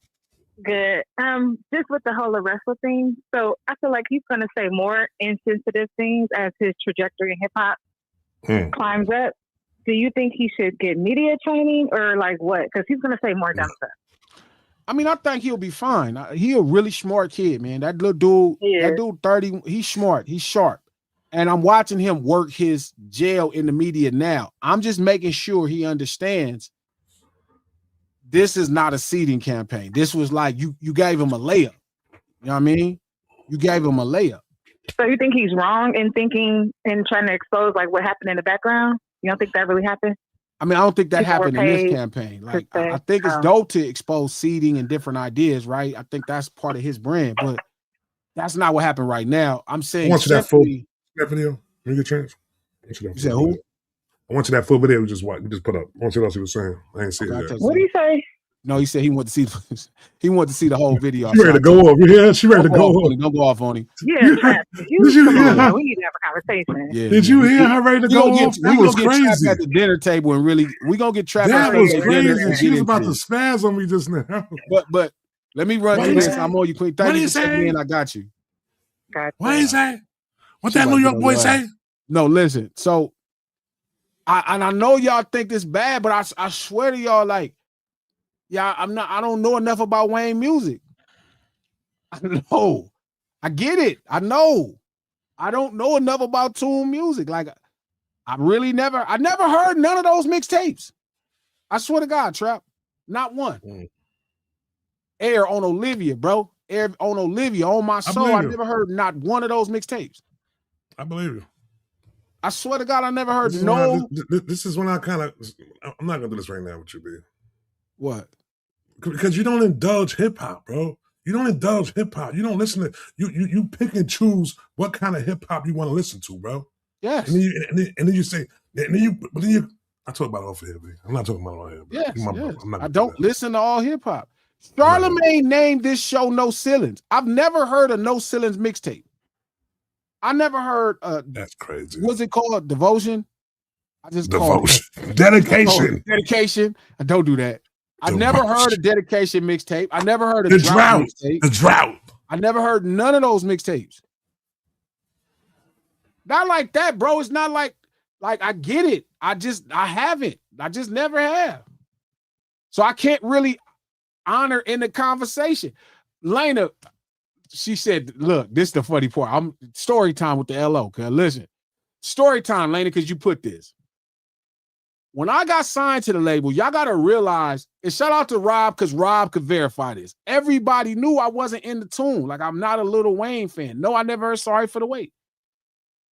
Speaker 15: Good. Just with the whole LaRussell thing. So I feel like he's gonna say more insensitive things as his trajectory in hip hop climbs up. Do you think he should get media training or like what? Because he's gonna say more dumb stuff.
Speaker 2: I mean, I think he'll be fine. He a really smart kid, man. That little dude, that dude 30, he's smart, he's sharp. And I'm watching him work his jail in the media now. I'm just making sure he understands this is not a seeding campaign. This was like you gave him a layup. You know what I mean? You gave him a layup.
Speaker 15: So you think he's wrong in thinking and trying to expose like what happened in the background? You don't think that really happened?
Speaker 2: I mean, I don't think that
Speaker 15: People were
Speaker 2: happened in this
Speaker 15: paid
Speaker 2: campaign.
Speaker 15: to
Speaker 2: Like,
Speaker 15: say,
Speaker 2: I think it's dope to expose seeding and different ideas, right? I think that's part of his brand, but that's not what happened right now. I'm
Speaker 1: I
Speaker 2: saying
Speaker 1: want you that full
Speaker 2: simply,
Speaker 1: that video. When you get a chance. I want you that
Speaker 2: You said
Speaker 1: full
Speaker 2: who?
Speaker 1: video. I want you that full video you just put up. I want you what else he was saying. I ain't see
Speaker 2: Okay, I'll
Speaker 1: it
Speaker 2: text
Speaker 1: yet.
Speaker 15: What do you say?
Speaker 2: no, he said he wanted to see he wanted to see the whole video.
Speaker 1: She ready to go off. Yeah, she ready to
Speaker 2: Don't
Speaker 1: go
Speaker 2: off on
Speaker 1: off.
Speaker 2: him. Don't go off on him.
Speaker 15: Yeah, Trap.
Speaker 1: Did you
Speaker 15: Come
Speaker 1: hear
Speaker 15: on,
Speaker 1: her?
Speaker 15: man. We need to have a conversation.
Speaker 2: Yeah,
Speaker 1: Did you
Speaker 2: man.
Speaker 1: hear her ready to
Speaker 2: We
Speaker 1: go
Speaker 2: gonna
Speaker 1: off?
Speaker 2: get,
Speaker 1: That
Speaker 2: we
Speaker 1: was
Speaker 2: gonna get trapped
Speaker 1: crazy.
Speaker 2: at the dinner table and really we gonna get trapped
Speaker 1: That
Speaker 2: at
Speaker 1: was
Speaker 2: the dinner
Speaker 1: crazy.
Speaker 2: and
Speaker 1: She
Speaker 2: get
Speaker 1: was about
Speaker 2: into
Speaker 1: to
Speaker 2: this.
Speaker 1: spaz on me just now.
Speaker 2: But let me run
Speaker 1: What
Speaker 2: through
Speaker 1: he
Speaker 2: this.
Speaker 1: say?
Speaker 2: I'm on you, Queen.
Speaker 1: What
Speaker 2: Thank
Speaker 1: he
Speaker 2: you for checking
Speaker 1: say?
Speaker 2: in. I got you.
Speaker 15: Gotcha.
Speaker 1: What he say? What
Speaker 2: She
Speaker 1: that
Speaker 2: about
Speaker 1: New
Speaker 2: to get
Speaker 1: York
Speaker 2: on
Speaker 1: boy
Speaker 2: your
Speaker 1: say?
Speaker 2: ass. No, listen. So I know y'all think this bad, but I swear to y'all, like, yeah, I don't know enough about Wayne music. I know. I get it. I know. I don't know enough about Toon music. Like, I never heard none of those mixtapes. I swear to God, Trap. Not one. Air on Olivia, bro. Air on Olivia, on my soul.
Speaker 1: believe
Speaker 2: I
Speaker 1: you.
Speaker 2: never heard not one of those mixtapes.
Speaker 1: I believe you.
Speaker 2: I swear to God, I never heard
Speaker 1: This is when I kind of. I'm not gonna do this right now with you, B.
Speaker 2: What?
Speaker 1: Because you don't indulge hip hop, bro. You don't indulge hip hop. You don't listen to you pick and choose what kind of hip hop you want to listen to, bro.
Speaker 2: Yes.
Speaker 1: And then you say, I talk about it off here, B. I'm not talking about it on here, bro.
Speaker 2: Yes,
Speaker 1: I'm not
Speaker 2: I
Speaker 1: gonna do
Speaker 2: don't
Speaker 1: that.
Speaker 2: listen to all hip hop. Charlamagne named this show No Ceilings. I've never heard a No Ceilings mixtape. I never heard
Speaker 1: that's crazy.
Speaker 2: What's it called? Devotion? I just
Speaker 1: Devotion.
Speaker 2: called it.
Speaker 1: Dedication.
Speaker 2: Dedication. I don't do that. I never heard a dedication mixtape. I never heard a
Speaker 1: The
Speaker 2: drought
Speaker 1: drought.
Speaker 2: mixtape.
Speaker 1: The drought.
Speaker 2: I never heard none of those mixtapes. Not like that, bro. It's not like I get it. I haven't. I just never have. So I can't really honor in the conversation. Lena, she said, look, this is the funny part. I'm story time with the LO. Cause listen, story time, Lena, because you put this. When I got signed to the label, y'all gotta realize, and shout out to Rob, because Rob could verify this. Everybody knew I wasn't in the tune. Like, I'm not a Lil Wayne fan. No, I never heard Sorry for the Wait.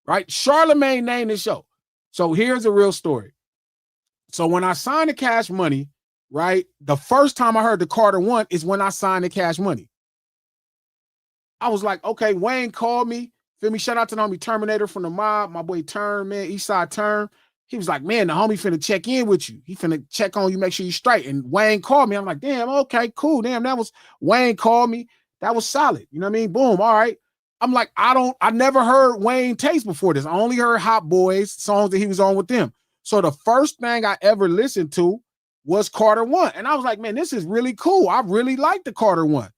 Speaker 2: Right? Charlamagne named the show. So here's a real story. So when I signed the Cash Money, right, the first time I heard the Carter One is when I signed the Cash Money. I was like, okay, Wayne called me. Feel me? Shout out to the homie Terminator from the mob, my boy Turn, man, Eastside Turn. He was like, man, the homie finna check in with you. He finna check on you, make sure you straight. And Wayne called me. I'm like, damn, okay, cool. Damn, that was Wayne called me. That was solid. You know what I mean? Boom. All right. I'm like, I never heard Wayne tapes before this. I only heard Hot Boys, songs that he was on with them. So the first thing I ever listened to was Carter One. And I was like, man, this is really cool. I really like the Carter One.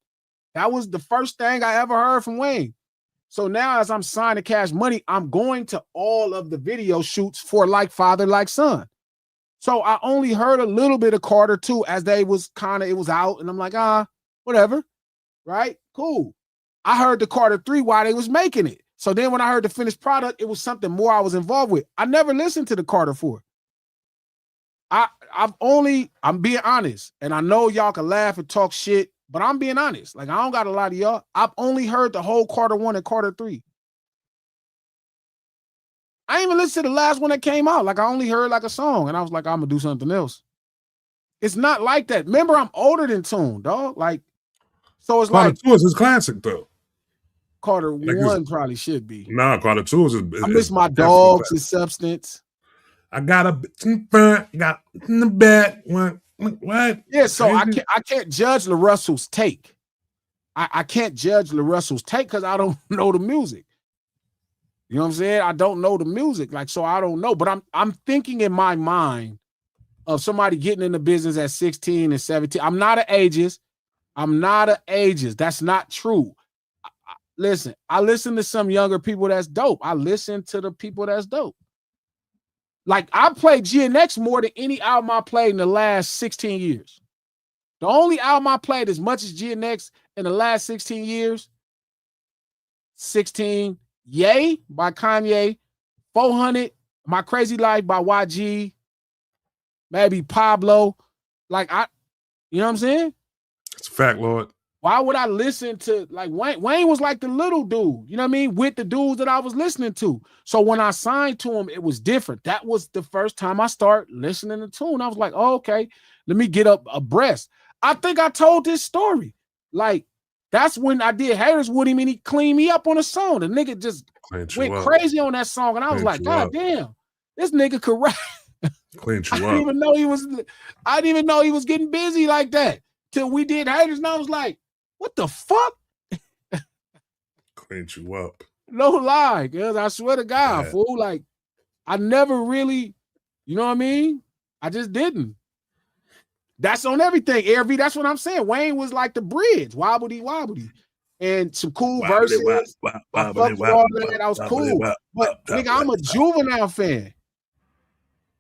Speaker 2: That was the first thing I ever heard from Wayne. So now as I'm signing Cash Money, I'm going to all of the video shoots for Like Father, Like Son. So I only heard a little bit of Carter 2 as they was it was out. And I'm like, whatever. Right? Cool. I heard the Carter 3 while they was making it. So then when I heard the finished product, it was something more I was involved with. I never listened to the Carter 4. I'm being honest. And I know y'all can laugh and talk shit, but I'm being honest. Like, I don't got a lot of y'all. I've only heard the whole Carter 1 and Carter 3. I ain't even listened to the last one that came out. Like, I only heard like a song, and I was like, I'm gonna do something else. It's not like that. Remember, I'm older than Tune, dog. Like, so it's
Speaker 1: Carter
Speaker 2: like
Speaker 1: 2 is his classic, though.
Speaker 2: Carter
Speaker 1: Like
Speaker 2: 1 probably should be.
Speaker 1: Nah, Carter 2 is
Speaker 2: I miss my dogs and Substance.
Speaker 1: I got a bit in front, got in the back. What?
Speaker 2: Yeah, so I can't judge LaRussell's take. I can't judge LaRussell's take because I don't know the music. You know what I'm saying? I don't know the music, like, so I don't know. But I'm thinking in my mind of somebody getting in the business at 16 and 17. I'm not an ageist. I'm not an ageist. That's not true. Listen, I listen to some younger people that's dope. I listen to the people that's dope. Like, I played GNX more than any album I played in the last 16 years. The only album I played as much as GNX in the last 16 years, 16, Yay by Kanye, 400, My Crazy Life by YG, maybe Pablo. Like, you know what I'm saying?
Speaker 1: It's a fact, Lord.
Speaker 2: Why would I listen to, like, Wayne? Wayne was like the little dude, you know what I mean? With the dudes that I was listening to. So when I signed to him, it was different. That was the first time I started listening to tune. I was like, oh, okay, let me get up abreast. I think I told this story. Like, that's when I did Haters with him and he cleaned me up on a song. The nigga just went crazy on that song. And I was like, God damn, this nigga could rap.
Speaker 1: Cleaned you
Speaker 2: I didn't even know he was getting busy like that. Till we did Haters, and I was like, what the fuck?
Speaker 1: Cleaned you up.
Speaker 2: No lie, cuz I swear to God, fool. Like, I never really, you know what I mean? I just didn't. That's on everything. AirV, that's what I'm saying. Wayne was like the bridge, wobbly. And some cool verses. I fucked with all that. I was cool. But nigga, I'm a Juvenile fan.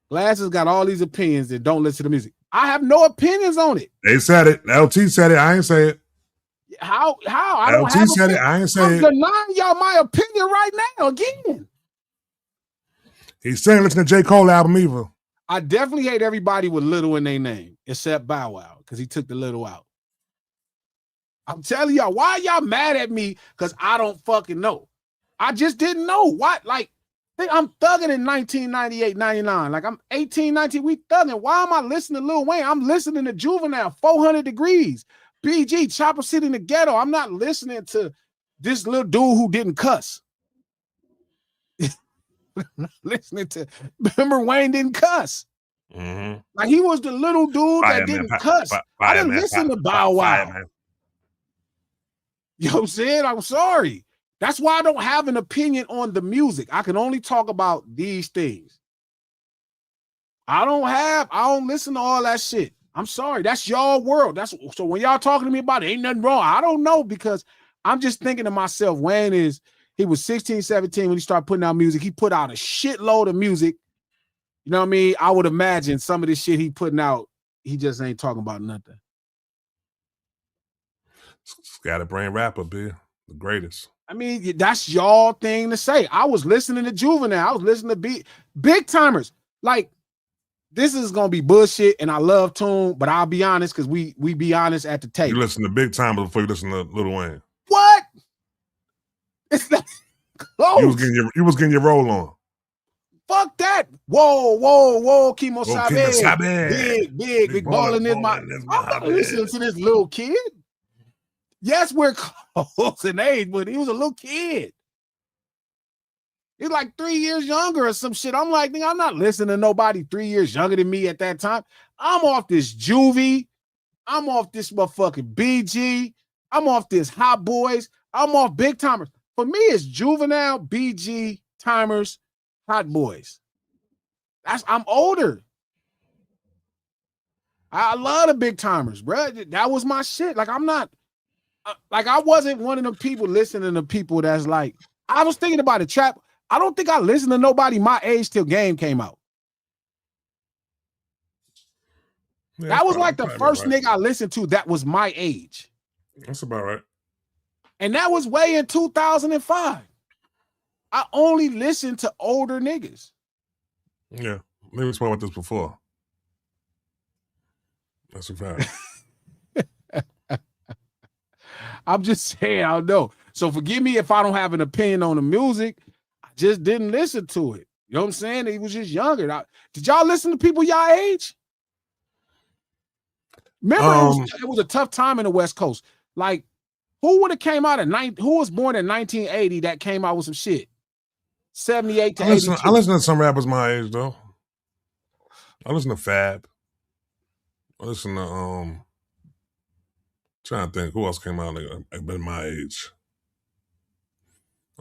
Speaker 2: Glasses got all these opinions that don't listen to music. I have no opinions on it.
Speaker 1: They said it. LT said it. I ain't say it.
Speaker 2: How? I don't
Speaker 1: LT
Speaker 2: have
Speaker 1: said it. I ain't say
Speaker 2: I'm
Speaker 1: it.
Speaker 2: denying y'all my opinion right now again.
Speaker 1: He's saying listen to J. Cole album either.
Speaker 2: I definitely hate everybody with little in their name, except Bow Wow, because he took the little out. I'm telling y'all, why y'all mad at me? Because I don't fucking know. I just didn't know. What? Like, I'm thugging in 1998, 99. Like, I'm 18, 19, we thugging. Why am I listening to Lil Wayne? I'm listening to Juvenile, 400 Degrees, BG, Chopper City in the Ghetto. I'm not listening to this little dude who didn't cuss. Listening to, remember Wayne didn't cuss.
Speaker 1: Mm-hmm.
Speaker 2: Like, he was the little dude that didn't cuss. I didn't listen to Bow Wow. You know what I'm saying? I'm sorry. That's why I don't have an opinion on the music. I can only talk about these things. I don't listen to all that shit. I'm sorry. That's y'all world. So when y'all talking to me about it, ain't nothing wrong. I don't know, because I'm just thinking to myself, Wayne he was 16, 17 when he started putting out music. He put out a shitload of music. You know what I mean? I would imagine some of this shit he putting out, he just ain't talking about nothing.
Speaker 1: Scatterbrain rapper, B. The greatest.
Speaker 2: I mean, that's y'all thing to say. I was listening to Juvenile. I was listening to Big Timers. Like, this is gonna be bullshit, and I love Tune, but I'll be honest, because we be honest at the table.
Speaker 1: You listen to Big Timers before you listen to Lil Wayne.
Speaker 2: What? It's not close.
Speaker 1: You was getting your roll on.
Speaker 2: Fuck that. Whoa, Kimo Sabe. Big ballin' is my. I'm not listening to this little kid. Yes, we're close in age, but he was a little kid. He's like 3 years younger or some shit. I'm like, nigga, I'm not listening to nobody 3 years younger than me at that time. I'm off this Juvie. I'm off this motherfucking BG. I'm off this Hot Boys. I'm off Big Timers. For me, it's Juvenile, BG, Timers, Hot Boys. I'm older. I love the Big Timers, bro. That was my shit. Like, I'm not, like, I wasn't one of them people listening to people that's like, I was thinking about the trap. I don't think I listened to nobody my age till Game came out. Yeah, that was like the first nigga I listened to that was my age.
Speaker 1: That's about right.
Speaker 2: And that was way in 2005. I only listened to older niggas.
Speaker 1: Yeah, maybe we spoke about this before. That's a fact.
Speaker 2: I'm just saying, I don't know. So forgive me if I don't have an opinion on the music. I just didn't listen to it. You know what I'm saying? He was just younger. Did y'all listen to people y'all age? Remember, it was a tough time in the West Coast. Like, who would have came out who was born in 1980 that came out with some shit? 78 to 82.
Speaker 1: I listen to some rappers my age, though. I listen to Fab. I listen to, trying to think who else came out like been my age.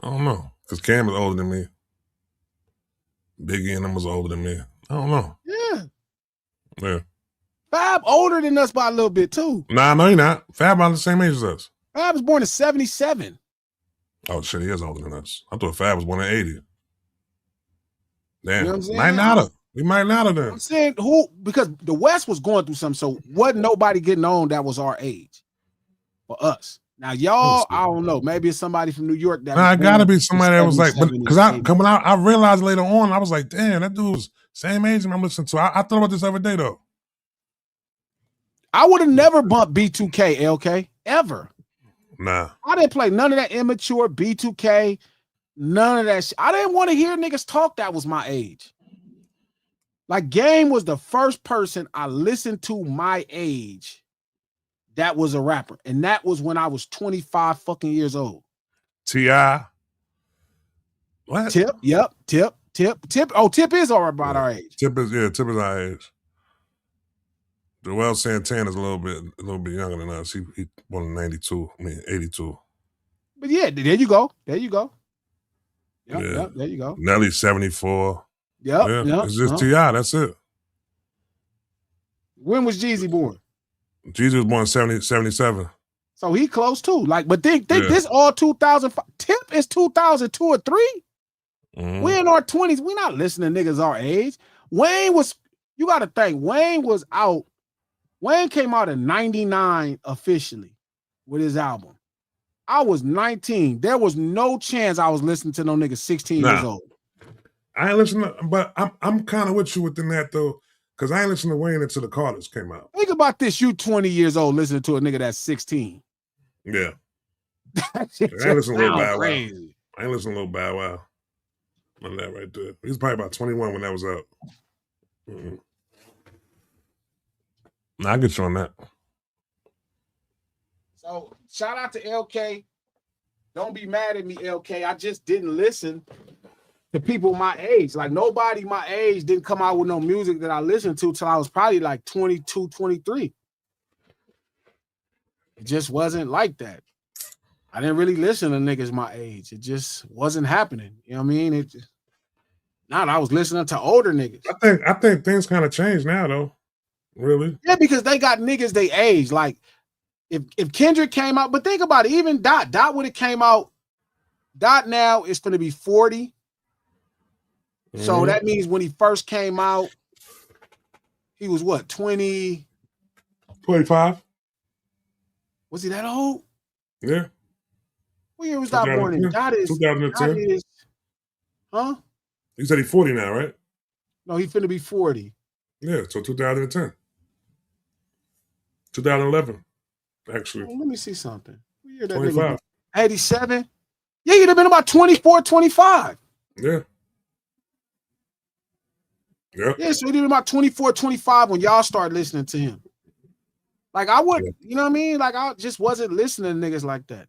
Speaker 1: I don't know. Because Cam is older than me. Biggie and them was older than me. I don't know.
Speaker 2: Yeah.
Speaker 1: Yeah.
Speaker 2: Fab older than us by a little bit too.
Speaker 1: Nah, no, he not. Fab about the same age as us.
Speaker 2: Fab was born in 77.
Speaker 1: Oh shit, he is older than us. I thought Fab was born in 80. Damn,
Speaker 2: You know what I'm saying?
Speaker 1: might not have. We might not have then.
Speaker 2: I'm saying who, because the West was going through something, so wasn't nobody getting on that was our age for us. Now y'all, I don't know. Maybe it's somebody from New York that.
Speaker 1: Nah,
Speaker 2: was
Speaker 1: it gotta
Speaker 2: born
Speaker 1: be
Speaker 2: in
Speaker 1: somebody that was like,
Speaker 2: 77
Speaker 1: because
Speaker 2: and 80.
Speaker 1: I realized later on, I was like, damn, that dude was same age as I'm listening to. I thought about this every day though.
Speaker 2: I would have never bumped B2K, LK, ever.
Speaker 1: Nah.
Speaker 2: I didn't play none of that immature B2K, none of that shit. I didn't want to hear niggas talk that was my age. Like, Game was the first person I listened to my age that was a rapper. And that was when I was 25 fucking years old.
Speaker 1: T.I. What?
Speaker 2: Tip, yep, Tip. Oh, Tip is all about our age.
Speaker 1: Tip is our age. Joel Santana's a little bit younger than us. He born in 92. I mean 82.
Speaker 2: But yeah, there you go. There you go. Yep,
Speaker 1: Yeah.
Speaker 2: yep, there you go.
Speaker 1: Nelly's 74.
Speaker 2: Yep,
Speaker 1: Yeah,
Speaker 2: yep,
Speaker 1: it's just T.I. That's it.
Speaker 2: When was Jeezy born?
Speaker 1: Jeezy was born in 77.
Speaker 2: So he close too. Like, but think
Speaker 1: Yeah.
Speaker 2: this all 2005. Tip is 2002 or 3.
Speaker 1: Mhm.
Speaker 2: We in our 20s. We not listening to niggas our age. Wayne was, you got to think, Wayne was out. Wayne came out in 99 officially with his album. I was 19. There was no chance I was listening to no nigga 16 years old.
Speaker 1: I ain't listening, but I'm kind of with you within that though, because I ain't listening to Wayne until the Carters came out.
Speaker 2: Think about this. You 20 years old listening to a nigga that's 16.
Speaker 1: Yeah.
Speaker 2: That shit
Speaker 1: I ain't listening to Lil
Speaker 2: sound
Speaker 1: Bow Wow.
Speaker 2: crazy.
Speaker 1: I ain't listening to Lil Bow Wow. None of that right there. He was probably about 21 when that was out. Mm-mm. Nah, I get you on that.
Speaker 2: So shout out to LK. Don't be mad at me, LK. I just didn't listen to people my age. Like, nobody my age didn't come out with no music that I listened to till I was probably like 22, 23. It just wasn't like that. I didn't really listen to niggas my age. It just wasn't happening. You know what I mean? I was listening to older niggas.
Speaker 1: I think things kind of changed now though. Really?
Speaker 2: Yeah, because they got niggas they age. Like, if Kendrick came out, but think about it, even Dot would have came out. Dot now is going to be 40. So that means when he first came out, he was what, 20?
Speaker 1: 25.
Speaker 2: Was he that old?
Speaker 1: Yeah.
Speaker 2: What year was Dot born in? Dot is
Speaker 1: 2010.
Speaker 2: Huh?
Speaker 1: You said he's 40 now, right?
Speaker 2: No, he finna be 40.
Speaker 1: Yeah, so 2010. 2011, actually.
Speaker 2: Let me see something. What year that
Speaker 1: 25.
Speaker 2: 87? Yeah, you'd have been about 24, 25.
Speaker 1: Yeah. Yep.
Speaker 2: Yeah, so he'd have been about 24, 25 when y'all start listening to him. Like, I would, you know what I mean? Like, I just wasn't listening to niggas like that.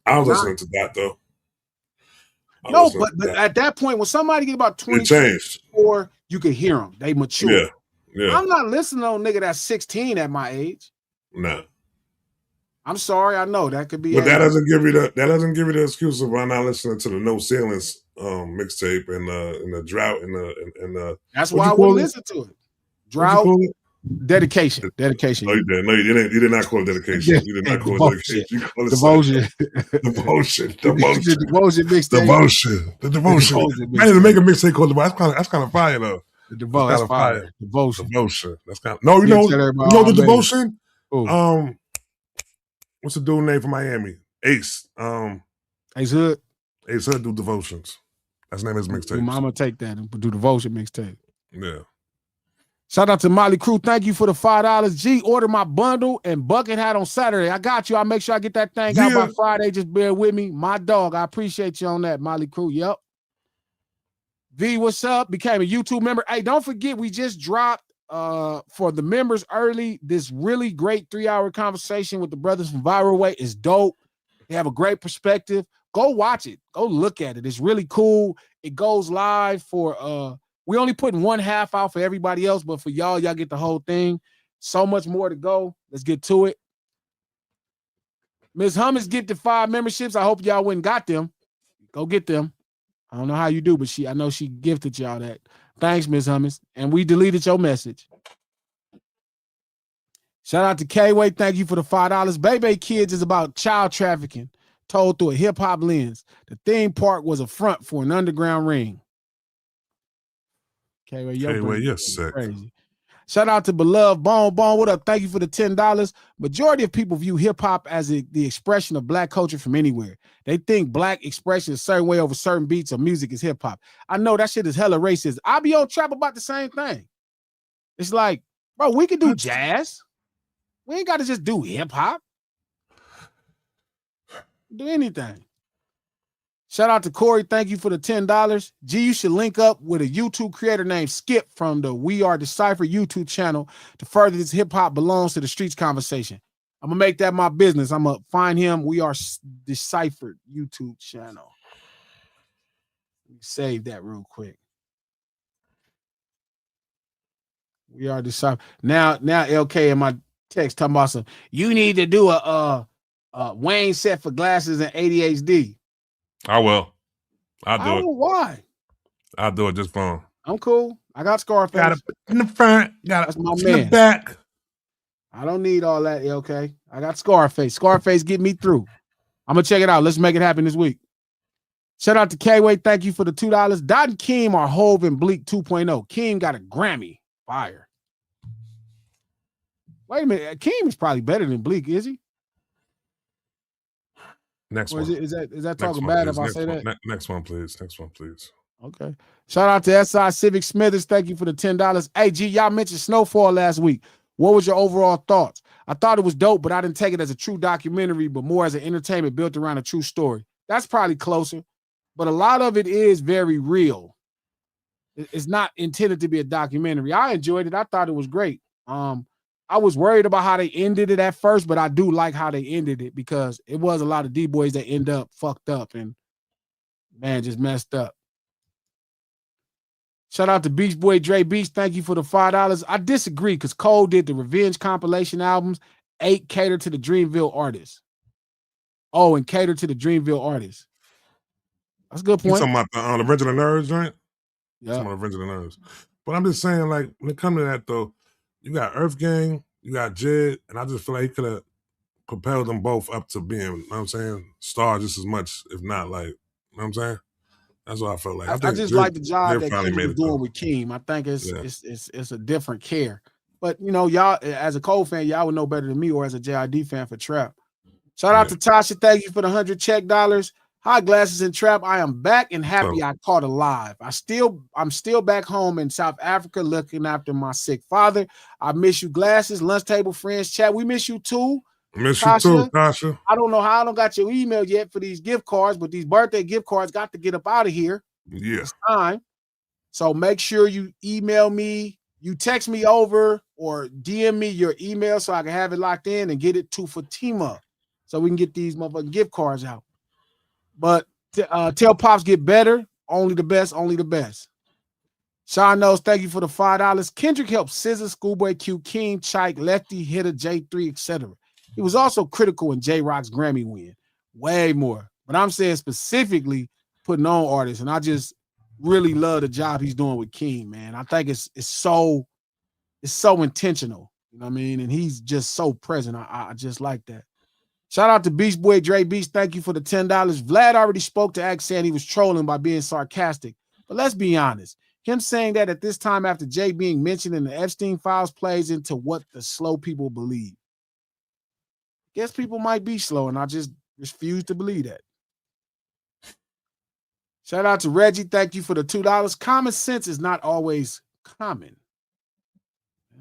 Speaker 1: I was listening to that though.
Speaker 2: No, but at that point, when somebody get about 24, you could hear them. They mature.
Speaker 1: Yeah. Yeah.
Speaker 2: I'm not listening to no nigga that's 16 at my age.
Speaker 1: No.
Speaker 2: I'm sorry, I know that could be.
Speaker 1: But that doesn't give you the excuse of why not listening to the No Ceilings mixtape and the drought and the.
Speaker 2: That's why I wouldn't listen to it. Drought. Dedication.
Speaker 1: No, you didn't. No, you didn't. You did not call it dedication. You did not call it dedication. You call it
Speaker 2: devotion.
Speaker 1: Devotion.
Speaker 2: The devotion mixtape.
Speaker 1: The devotion. Man, to make a mixtape called devotion. That's kind of fire though.
Speaker 2: The devotion. That's fire. Devotion.
Speaker 1: That's kind of no. You know the devotion.
Speaker 2: Ooh.
Speaker 1: What's the dude name from Miami? Ace.
Speaker 2: Ace Hood.
Speaker 1: Ace Hood do devotions. That's the name of his mixtape.
Speaker 2: I'm gonna take that and do devotion mixtape.
Speaker 1: Yeah.
Speaker 2: Shout out to Molly Crew. Thank you for the $5. G, order my bundle and bucket hat on Saturday. I got you. I'll make sure I get that thing out by Friday. Just bear with me. My dog. I appreciate you on that, Molly Crew. Yep. V, what's up? Became a YouTube member. Hey, don't forget, we just dropped for the members early this really great 3-hour conversation with the brothers from Viral Way. It's dope. They have a great perspective. Go watch it. Go look at it. It's really cool. It goes live for we only putting one half out for everybody else, but for y'all get the whole thing. So much more to go. Let's get to it. Ms. Hummus gifted 5 memberships. I hope y'all went and got them. Go get them. I don't know how you do, but I know she gifted y'all that. Thanks, Ms. Hummus. And we deleted your message. Shout out to K-Way. Thank you for the $5. Baby Kids is about child trafficking told through a hip-hop lens. The theme park was a front for an underground ring. K-Way,
Speaker 1: you're sick.
Speaker 2: Crazy. Shout out to Beloved Bone. What up? Thank you for the $10. Majority of people view hip-hop as the expression of black culture from anywhere. They think black expression a certain way over certain beats or music is hip-hop. I know that shit is hella racist. I be on trap about the same thing. It's like, bro, we can do jazz. We ain't got to just do hip-hop. Do anything. Shout out to Corey. Thank you for the $10. G, you should link up with a YouTube creator named Skip from the We Are Decipher YouTube channel to further this hip-hop belongs to the streets conversation. I'm going to make that my business. I'm going to find him. We Are Deciphered YouTube channel. Let me save that real quick. We Are Deciphered. Now LK in my text talking about some, you need to do a Wayne set for glasses and ADHD.
Speaker 1: I will. I'll do it.
Speaker 2: I don't know why.
Speaker 1: I'll do it just for him.
Speaker 2: I'm cool. I got Scarface.
Speaker 1: Got it in the front. Got it
Speaker 2: my
Speaker 1: in
Speaker 2: man.
Speaker 1: the back.
Speaker 2: I don't need all that, LK. I got Scarface. Scarface get me through. I'm going to check it out. Let's make it happen this week. Shout out to K-Way. Thank you for the $2. Dot and Keem are Hove and Bleak 2.0. Keem got a Grammy. Fire. Wait a minute. Keem is probably better than Bleak, is he?
Speaker 1: Next
Speaker 2: or
Speaker 1: one.
Speaker 2: Is that talking
Speaker 1: one,
Speaker 2: bad
Speaker 1: please.
Speaker 2: if I
Speaker 1: Next
Speaker 2: say
Speaker 1: one.
Speaker 2: that?
Speaker 1: Next one, please. Next one, please.
Speaker 2: Okay. Shout out to SI Civic Smithers. Thank you for the $10. Hey, G, y'all mentioned Snowfall last week. What was your overall thoughts? I thought it was dope, but I didn't take it as a true documentary, but more as an entertainment built around a true story. That's probably closer, but a lot of it is very real. It's not intended to be a documentary. I enjoyed it. I thought it was great. I was worried about how they ended it at first, but I do like how they ended it because it was a lot of D-boys that end up fucked up and, man, just messed up. Shout out to Beach Boy Dre Beach. Thank you for the $5. I disagree because Cole did the Revenge compilation albums. 8 catered to the Dreamville artists. Oh, and catered to the Dreamville artists. That's a good point.
Speaker 1: You talking about the Original Nerves joint?
Speaker 2: Yeah.
Speaker 1: Some of the Original Nerves. But I'm just saying, like, when it comes to that, though, you got Earth Gang, you got Jed, and I just feel like he could have propelled them both up to being, you know what I'm saying, stars just as much, if not, like, you know what I'm saying? That's what I felt like.
Speaker 2: I just like the job that Kendrick was doing with Keem. I think it's a different care. But, you know, y'all, as a Cole fan, y'all would know better than me, or as a JID fan for Trap. Shout out to Tasha. Thank you for the $100 check dollars. Hi, Glasses and Trap. I am back and happy I caught a live. I'm still back home in South Africa looking after my sick father. I miss you, Glasses, lunch table friends, chat. We miss you too.
Speaker 1: Miss you too, Tasha.
Speaker 2: I don't know how I don't got your email yet for these gift cards, but these birthday gift cards got to get up out of here.
Speaker 1: Yeah.
Speaker 2: It's time. So make sure you email me, you text me over or DM me your email so I can have it locked in and get it to Fatima so we can get these motherfucking gift cards out. But tell Pops get better. Only the best, only the best. Sean knows, thank you for the $5. Kendrick helped SZA, Schoolboy Q, King, Chike, Lefty, Hitter, J3, etc. He was also critical in J-Rock's Grammy win. Way more. But I'm saying specifically putting on artists, and I just really love the job he's doing with King, man. I think it's so intentional. You know what I mean? And he's just so present. I just like that. Shout out to Beach Boy Dre Beach. Thank you for the $10. Vlad already spoke to Axe saying he was trolling by being sarcastic. But let's be honest. Him saying that at this time after Jay being mentioned in the Epstein files plays into what the slow people believe. Guess people might be slow, and I just refuse to believe that. Shout out to Reggie. Thank you for the $2. Common sense is not always common.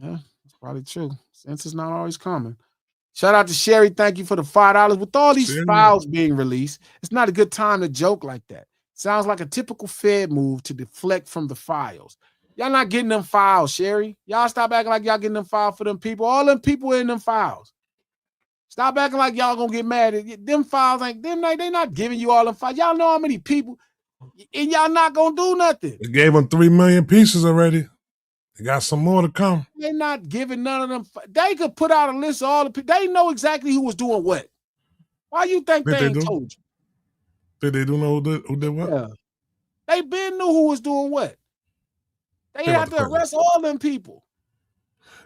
Speaker 2: Yeah, that's probably true. Sense is not always common. Shout out to Sherry. Thank you for the $5. With all these files being released, it's not a good time to joke like that. Sounds like a typical Fed move to deflect from the files. Y'all not getting them files, Sherry. Y'all stop acting like y'all getting them files for them people. All them people in them files. Stop acting like y'all gonna get mad at them files. They not giving you all them files. Y'all know how many people, and y'all not gonna do nothing.
Speaker 1: They gave them 3 million pieces already. They got some more to come.
Speaker 2: They're not giving none of them. They could put out a list of all the people. They know exactly who was doing what. Why you think they ain't told you?
Speaker 1: Did they do know who did what?
Speaker 2: Yeah. They been knew who was doing what. They had to arrest all them people.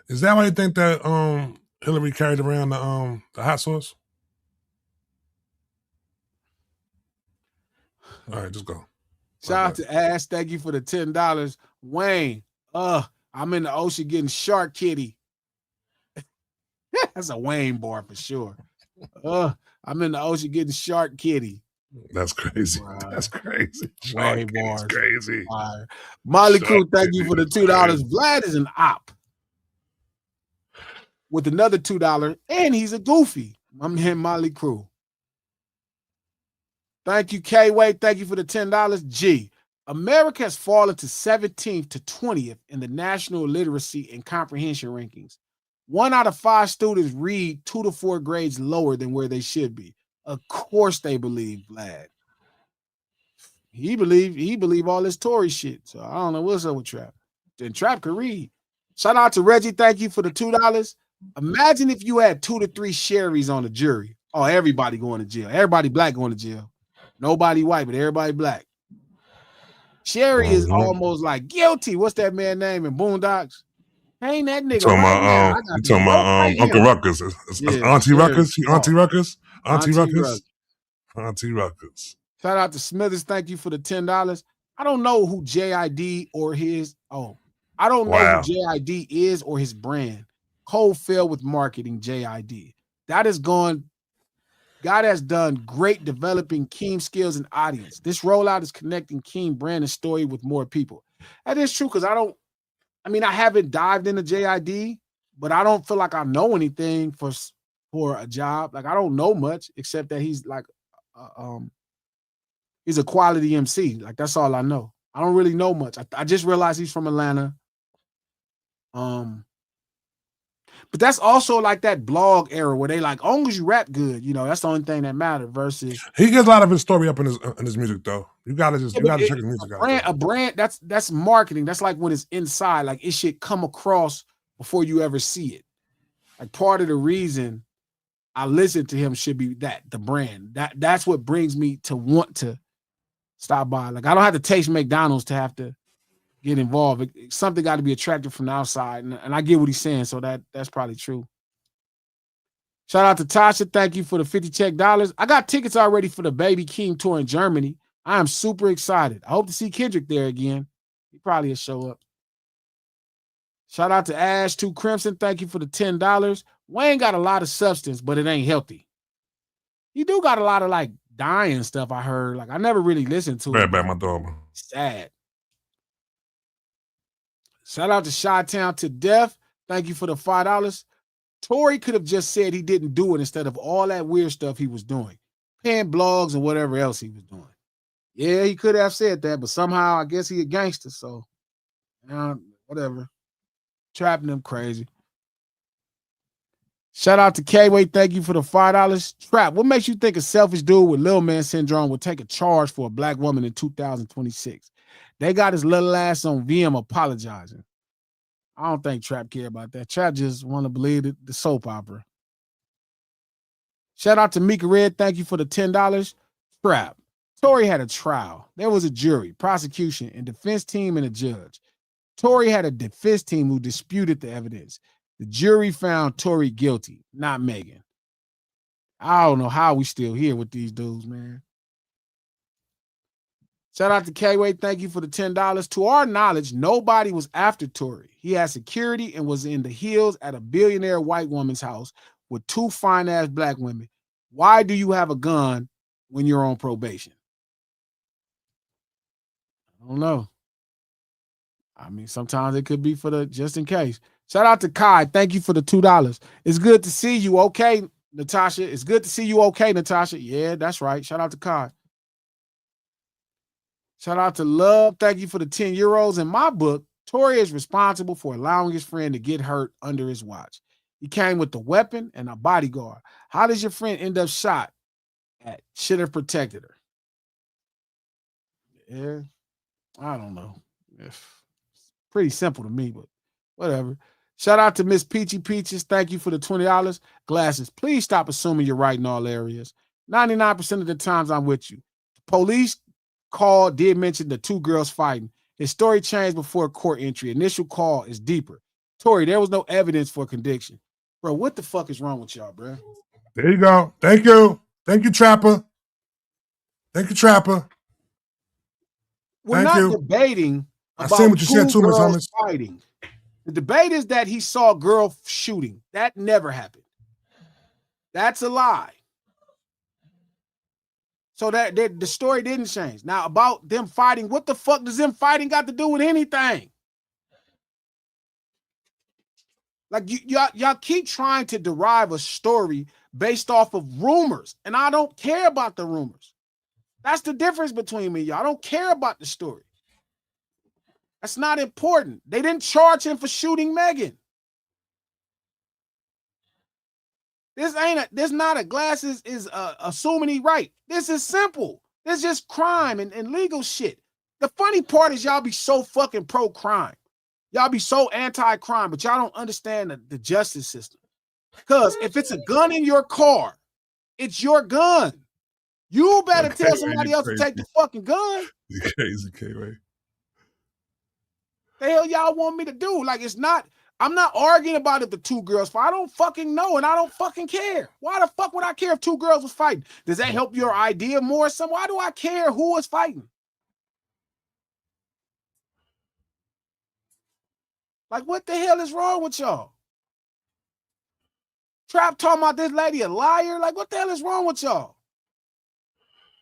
Speaker 1: Is that why you think that Hillary carried around the hot sauce. All right, just go.
Speaker 2: Shout out to Ash. Thank you for the $10. Wayne, I'm in the ocean getting shark kitty. That's a Wayne bar for sure. I'm in the ocean getting shark kitty.
Speaker 1: That's crazy. That's crazy.
Speaker 2: Wayne
Speaker 1: bars. Crazy.
Speaker 2: Molly Crew, thank you for the $2. Vlad is an op with another $2, and he's a goofy. I'm here, Molly Crew. Thank you, K-Way. Thank you for the $10. G. America has fallen to 17th to 20th in the national literacy and comprehension rankings. 1 out of 5 students read 2 to 4 grades lower than where they should be. Of course they believe Vlad. He believe all this Tory shit. So I don't know what's up with Trap. Then Trap could read. Shout out to Reggie. Thank you for the $2. Imagine if you had 2 to 3 Sherrys on the jury. Oh, everybody going to jail. Everybody black going to jail. Nobody white, but everybody black. Sherry is almost like guilty. What's that man name in Boondocks? Ain't that nigga
Speaker 1: You talking about Uncle Ruckus? Auntie Ruckus? Auntie Ruckus? Auntie Ruckus? Auntie Ruckus.
Speaker 2: Shout out to Smithers. Thank you for the $10. I don't know who JID or his. I don't know who JID is or his brand. Cole fell with marketing JID. That is gone. God has done great developing Keem skills and audience. This rollout is connecting Keem brand and story with more people. That is true because I haven't dived into JID, but I don't feel like I know anything for a job. Like I don't know much except that he's like, he's a quality MC. Like that's all I know. I don't really know much. I just realized he's from Atlanta. But that's also like that blog era where they like, long as you rap good, that's the only thing that matters. Versus
Speaker 1: he gets a lot of his story up in his music though. You gotta check his music out.
Speaker 2: A brand that's marketing. That's like when it's inside, like it should come across before you ever see it. Like part of the reason I listen to him should be the brand. That's what brings me to want to stop by. Like I don't have to taste McDonald's to have to get involved. Something got to be attractive from the outside, and I get what he's saying, so that's probably true. Shout out to Tasha. Thank you for the $50 check. I got tickets already for the Baby King tour in Germany. I am super excited. I hope to see Kendrick there again. He probably will show up. Shout out to Ash 2 Crimson. Thank you for the $10. Wayne got a lot of substance, but it ain't healthy. He do got a lot of like dying stuff, I heard. Like I never really listened to it.
Speaker 1: Very bad, my dog.
Speaker 2: Sad. Shout out to Chi-Town to Death. Thank you for the $5. Tory could have just said he didn't do it instead of all that weird stuff he was doing. Pen blogs and whatever else he was doing. Yeah, he could have said that, but somehow I guess he a gangster, so whatever. Trapping them crazy. Shout out to K-Way. Thank you for the $5. Trap, what makes you think a selfish dude with Lil Man syndrome would take a charge for a black woman in 2026? They got his little ass on VM apologizing. I don't think Trap care about that. Trap just want to believe the soap opera. Shout out to Mika Red. Thank you for the $10. Trap. Tory had a trial. There was a jury, prosecution, and defense team and a judge. Tory had a defense team who disputed the evidence. The jury found Tory guilty, not Megan. I don't know how we still here with these dudes, man. Shout out to K-Way. Thank you for the $10. To our knowledge, nobody was after Tory. He had security and was in the hills at a billionaire white woman's house with 2 fine-ass black women. Why do you have a gun when you're on probation? I don't know. I mean, sometimes it could be for just in case. Shout out to Kai. Thank you for the $2. It's good to see you. Okay, Natasha. It's good to see you. Okay, Natasha. Yeah, that's right. Shout out to Kai. Shout out to Love. Thank you for the 10 euros. In my book, Tory is responsible for allowing his friend to get hurt under his watch. He came with the weapon and a bodyguard. How does your friend end up shot at? Should have protected her. Yeah, I don't know. It's pretty simple to me, but whatever. Shout out to Miss Peachy Peaches. Thank you for the $20. Glasses, please stop assuming you're right in all areas. 99% of the times I'm with you. The police call did mention the 2 girls fighting. His story changed before court entry. Initial call is deeper. Tory, there was no evidence for conviction. Bro, what the fuck is wrong with y'all, bro?
Speaker 1: There you go. Thank you. Thank you, Trapper. Thank you, Trapper.
Speaker 2: We're not debating about
Speaker 1: what you said
Speaker 2: two
Speaker 1: too, Miss
Speaker 2: girls
Speaker 1: Hummus.
Speaker 2: fighting. The debate is that he saw a girl shooting. That never happened. That's a lie. So that the story didn't change. Now about them fighting, what the fuck does them fighting got to do with anything? Like y'all keep trying to derive a story based off of rumors, and I don't care about the rumors. That's the difference between me and y'all. I don't care about the story. That's not important. They didn't charge him for shooting Megan. This not a Glasses is assuming he right. This is simple. This is just crime and legal shit. The funny part is y'all be so fucking pro-crime. Y'all be so anti-crime, but y'all don't understand the justice system. Because if it's a gun in your car, it's your gun. You better tell somebody else to take the fucking gun.
Speaker 1: You crazy, K-Way.
Speaker 2: The hell y'all want me to do? Like, I'm not arguing about if the two girls fight. I don't fucking know, and I don't fucking care. Why the fuck would I care if two girls was fighting? Does that help your idea more? Why do I care who is fighting? Like, what the hell is wrong with y'all? Trap talking about this lady a liar? Like, what the hell is wrong with y'all?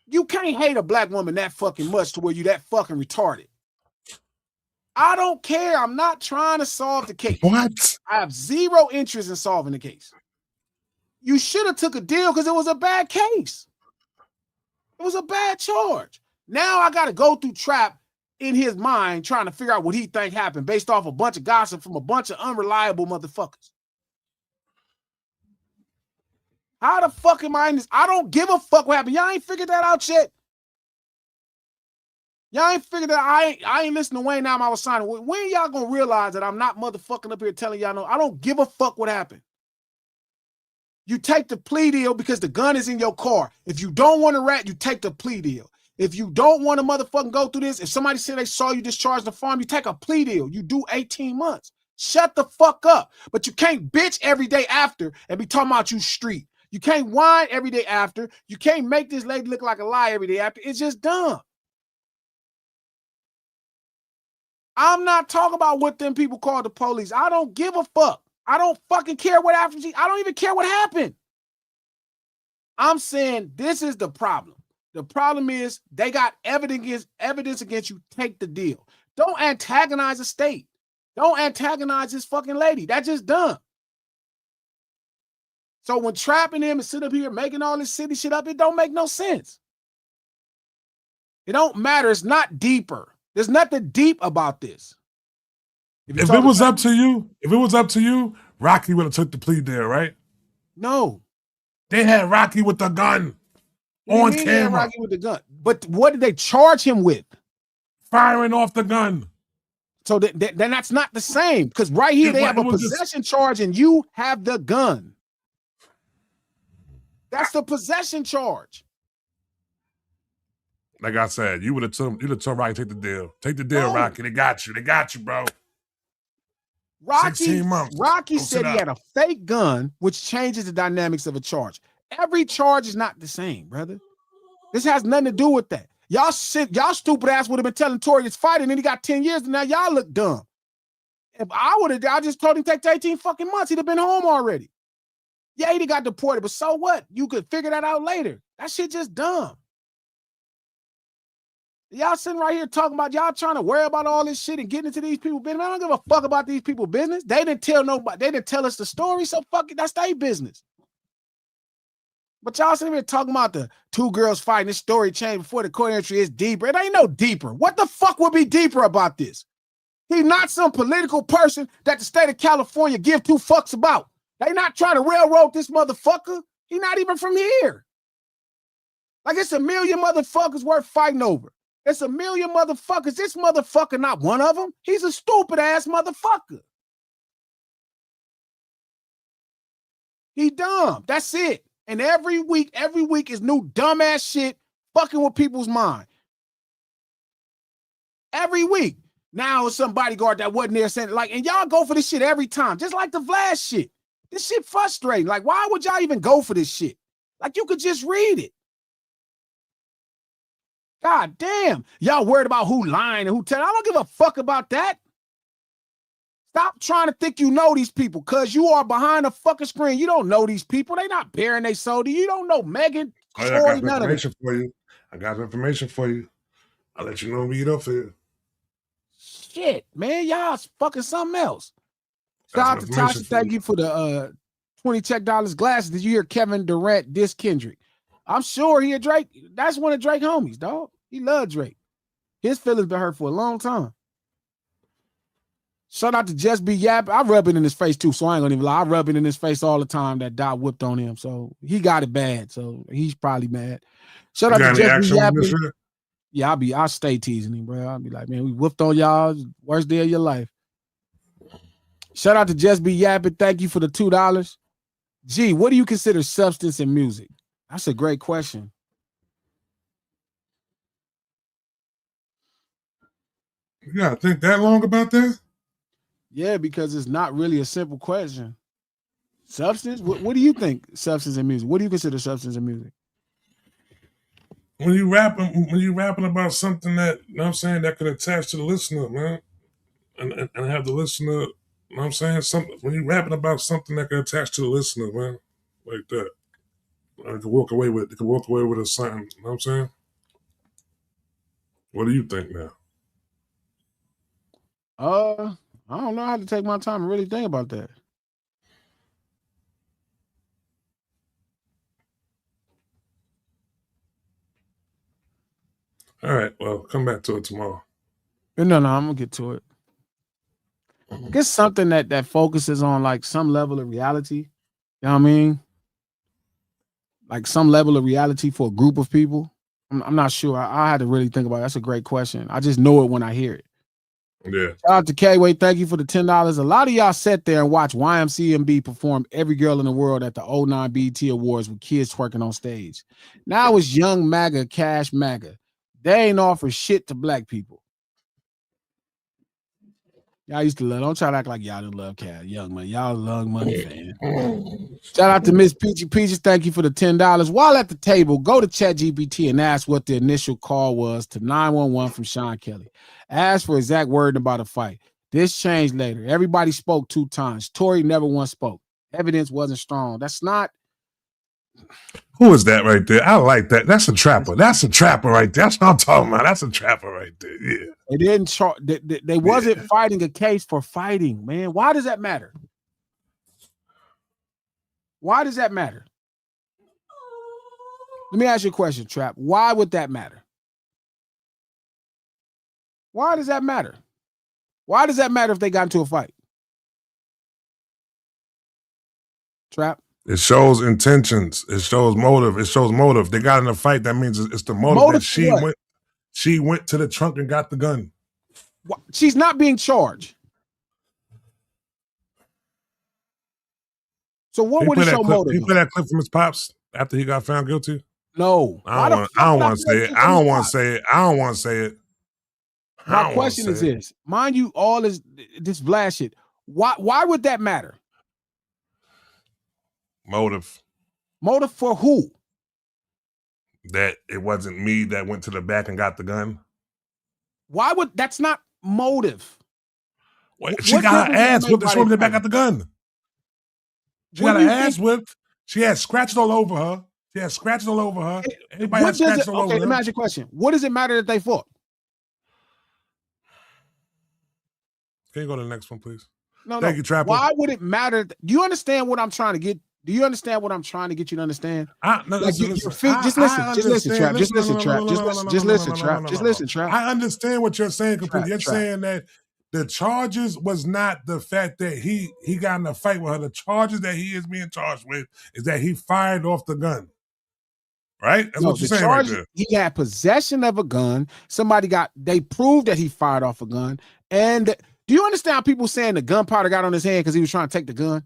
Speaker 2: You can't hate a black woman that fucking much to where you that fucking retarded. I don't care. I'm not trying to solve the case.
Speaker 1: What?
Speaker 2: I have zero interest in solving the case. You should have took a deal because it was a bad case. It was a bad charge. Now I got to go through Trap in his mind trying to figure out what he think happened based off a bunch of gossip from a bunch of unreliable motherfuckers. How the fuck am I in this? I don't give a fuck what happened. Y'all ain't figured that out yet. Y'all ain't figured that I ain't listening to Wayne now I was signing. When y'all gonna realize that I'm not motherfucking up here telling y'all no? I don't give a fuck what happened. You take the plea deal because the gun is in your car. If you don't want to rat, you take the plea deal. If you don't want to motherfucking go through this, if somebody said they saw you discharge the farm, you take a plea deal. You do 18 months. Shut the fuck up. But you can't bitch every day after and be talking about you street. You can't whine every day after. You can't make this lady look like a lie every day after. It's just dumb. I'm not talking about what them people call the police. I don't give a fuck. I don't fucking care what happened. I don't even care what happened. I'm saying this is the problem. The problem is they got evidence against you. Take the deal. Don't antagonize the state. Don't antagonize this fucking lady. That's just dumb. So when trapping him and sit up here making all this city shit up, it don't make no sense. It don't matter. It's not deeper. There's nothing deep about this.
Speaker 1: If it was up to you, Rocky would have took the plea deal, right?
Speaker 2: No.
Speaker 1: They had Rocky with the gun on camera.
Speaker 2: Rocky with the gun. But what did they charge him with?
Speaker 1: Firing off the gun.
Speaker 2: So then that's not the same. Because right here they have a possession charge and you have the gun. That's the possession charge.
Speaker 1: Like I said, you'd have told Rocky take the deal. Take the deal, Rocky. They got you. They got you, bro.
Speaker 2: Rocky
Speaker 1: 16 months.
Speaker 2: Rocky said he had a fake gun, which changes the dynamics of a charge. Every charge is not the same, brother. This has nothing to do with that. Y'all stupid ass would have been telling Tory it's fighting, and then he got 10 years, and now y'all look dumb. If I just told him to take 18 fucking months, he'd have been home already. Yeah, he'd have got deported, but so what? You could figure that out later. That shit just dumb. Y'all sitting right here talking about y'all trying to worry about all this shit and getting into these people's business. I don't give a fuck about these people's business. They didn't tell nobody. They didn't tell us the story, so fuck it. That's their business. But y'all sitting here talking about the two girls fighting. This story changed before the court entry is deeper. It ain't no deeper. What the fuck would be deeper about this? He's not some political person that the state of California give two fucks about. They not trying to railroad this motherfucker. He not even from here. Like it's a million motherfuckers worth fighting over. It's a million motherfuckers. This motherfucker not one of them. He's a stupid ass motherfucker. He dumb. That's it. And every week is new dumbass shit fucking with people's mind. Every week. Now it's some bodyguard that wasn't there saying like, and y'all go for this shit every time. Just like the Vlad shit. This shit frustrating. Like, why would y'all even go for this shit? Like, you could just read it. God damn. Y'all worried about who lying and who telling. I don't give a fuck about that. Stop trying to think you know these people, because you are behind a fucking screen. You don't know these people. They not bearing their soda. You don't know Megan,
Speaker 1: I
Speaker 2: Tory,
Speaker 1: got
Speaker 2: none of it.
Speaker 1: information for you. I got information for you. I'll let you know when we get up here.
Speaker 2: Shit, man. Y'all fucking something else. Shout out to Tasha. Thank you for the $20 glasses. Did you hear Kevin Durant diss Kendrick? I'm sure he a Drake. That's one of Drake homies, dog. He loved Drake. His feelings been hurt for a long time. Shout out to Just Be Yap. I rub it in his face too, so I ain't gonna even lie. I rub it in his face all the time that Dot whipped on him. So he got it bad. So he's probably mad. Shout out to Just Be Yapping. Yeah, I'll stay teasing him, bro. I'll be like, man, we whooped on y'all. Worst day of your life. Shout out to Just Be Yapping. Thank you for the $2. G, what do you consider substance in music? That's a great question.
Speaker 1: You gotta think that long about that?
Speaker 2: Yeah, because it's not really a simple question. Substance? What do you think substance in music? What do you consider substance in music?
Speaker 1: When you rapping about something that, you know what I'm saying, that could attach to the listener, man. And have the listener, you know what I'm saying? When you rapping about something that could attach to the listener, man, like that. I could walk away with a something, you know what I'm saying? What do you think now?
Speaker 2: I don't know how to take my time and really think about that.
Speaker 1: All right, well, come back to it tomorrow.
Speaker 2: No, I'm gonna get to it. Get something that focuses on like some level of reality. You know what I mean? Like some level of reality for a group of people. I'm not sure. I had to really think about it. That's a great question. I just know it when I hear it.
Speaker 1: Yeah.
Speaker 2: Shout out to K-Way. Thank you for the $10. A lot of y'all sat there and watched YMCMB perform Every Girl in the World at the 09 BET Awards with kids twerking on stage. Now it's Young MAGA, Cash MAGA. They ain't offer shit to black people. Y'all used to love. Don't try to act like y'all didn't love Cash. Young Money. Y'all love Money fan. Shout out to Miss Peachy Peaches. Thank you for the $10. While at the table, go to ChatGPT and ask what the initial call was to 911 from Sean Kelly. Ask for exact word about a fight. This changed later. Everybody spoke 2 times. Tory never once spoke. Evidence wasn't strong. That's not.
Speaker 1: Who is that right there? I like that. That's a trapper. That's a trapper right there. That's what I'm talking about. That's a trapper right there. Yeah.
Speaker 2: They didn't. They wasn't fighting a case for fighting, man. Why does that matter? Why does that matter? Let me ask you a question, Trap. Why would that matter? Why does that matter? Why does that matter if they got into a fight? Trap.
Speaker 1: It shows intentions. It shows motive. It shows motive. They got in a fight. That means it's the motive that she went to the trunk and got the gun.
Speaker 2: She's not being charged. So what would it show motive?
Speaker 1: He play that clip from his pops after he got found guilty?
Speaker 2: No.
Speaker 1: I don't want to say it. I don't want to say it.
Speaker 2: My question is this. Mind you, all this Vlad shit. Why would that matter?
Speaker 1: Motive.
Speaker 2: Motive for who?
Speaker 1: That it wasn't me that went to the back and got the gun.
Speaker 2: Why would that's not motive?
Speaker 1: Wait, she got her ass whipped and she went to the back got the gun. She got her ass whipped. She had scratches all over her. Everybody had scratches all over her.
Speaker 2: Okay, imagine a question. What does it matter that they fought?
Speaker 1: Can you go to the next one, please?
Speaker 2: No,
Speaker 1: Thank you, Trapper.
Speaker 2: Why would it matter? Do you understand what I'm trying to get? Do you understand what I'm trying to get you to understand? Just listen, Trap. Just listen, Trap.
Speaker 1: I understand what you're saying completely. You're saying that the charges was not the fact that he got in a fight with her. The charges that he is being charged with is that he fired off the gun. Right? That's what you're saying right there.
Speaker 2: He had possession of a gun. They proved that he fired off a gun. And do you understand how people saying the gunpowder got on his hand because he was trying to take the gun?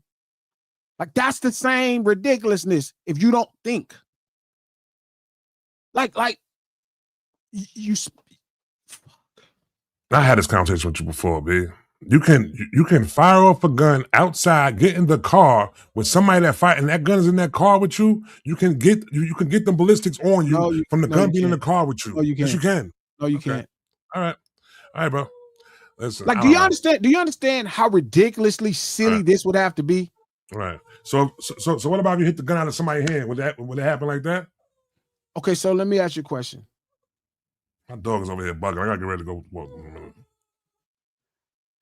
Speaker 2: Like, that's the same ridiculousness if you don't think. Like you.
Speaker 1: I had this conversation with you before, B. You can fire off a gun outside, get in the car with somebody that fight, and that gun is in that car with you. You can get them ballistics on you from the gun being in the car with you.
Speaker 2: No, you can't.
Speaker 1: Yes, you can.
Speaker 2: No, you can't.
Speaker 1: All right, bro. Listen,
Speaker 2: like, do you understand? Do you understand how ridiculously silly this would have to be?
Speaker 1: Right. So what about if you hit the gun out of somebody's hand? Would it happen like that?
Speaker 2: Okay, so let me ask you a question.
Speaker 1: My dog is over here bugging. I gotta get ready to go walk in a minute.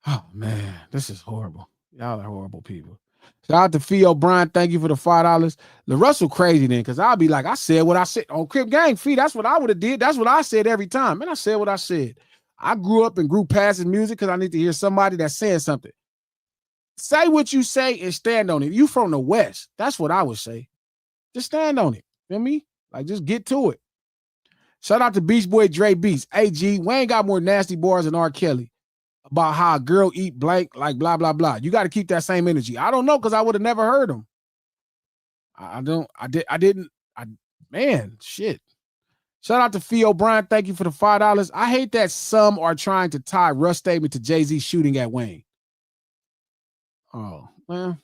Speaker 2: Oh man, this is horrible. Y'all are horrible people. Shout out to Fee O'Brien. Thank you for the $5. LaRussell crazy then, because I'll be like, I said what I said on Crip Gang Fee. That's what I would have did. That's what I said every time. And I said what I said. I grew up and grew past his music because I need to hear somebody that's saying something. Say what you say and stand on it. You from the West. That's what I would say. Just stand on it. Feel me? Like, just get to it. Shout out to Beach Boy Dre Beats. Hey, G, Wayne got more nasty bars than R. Kelly about how a girl eat blank, like blah, blah, blah. You got to keep that same energy. I don't know, because I would have never heard him. Man, shit. Shout out to Fee O'Brien. Thank you for the $5. I hate that some are trying to tie Russ' statement to Jay-Z shooting at Wayne. Oh, well.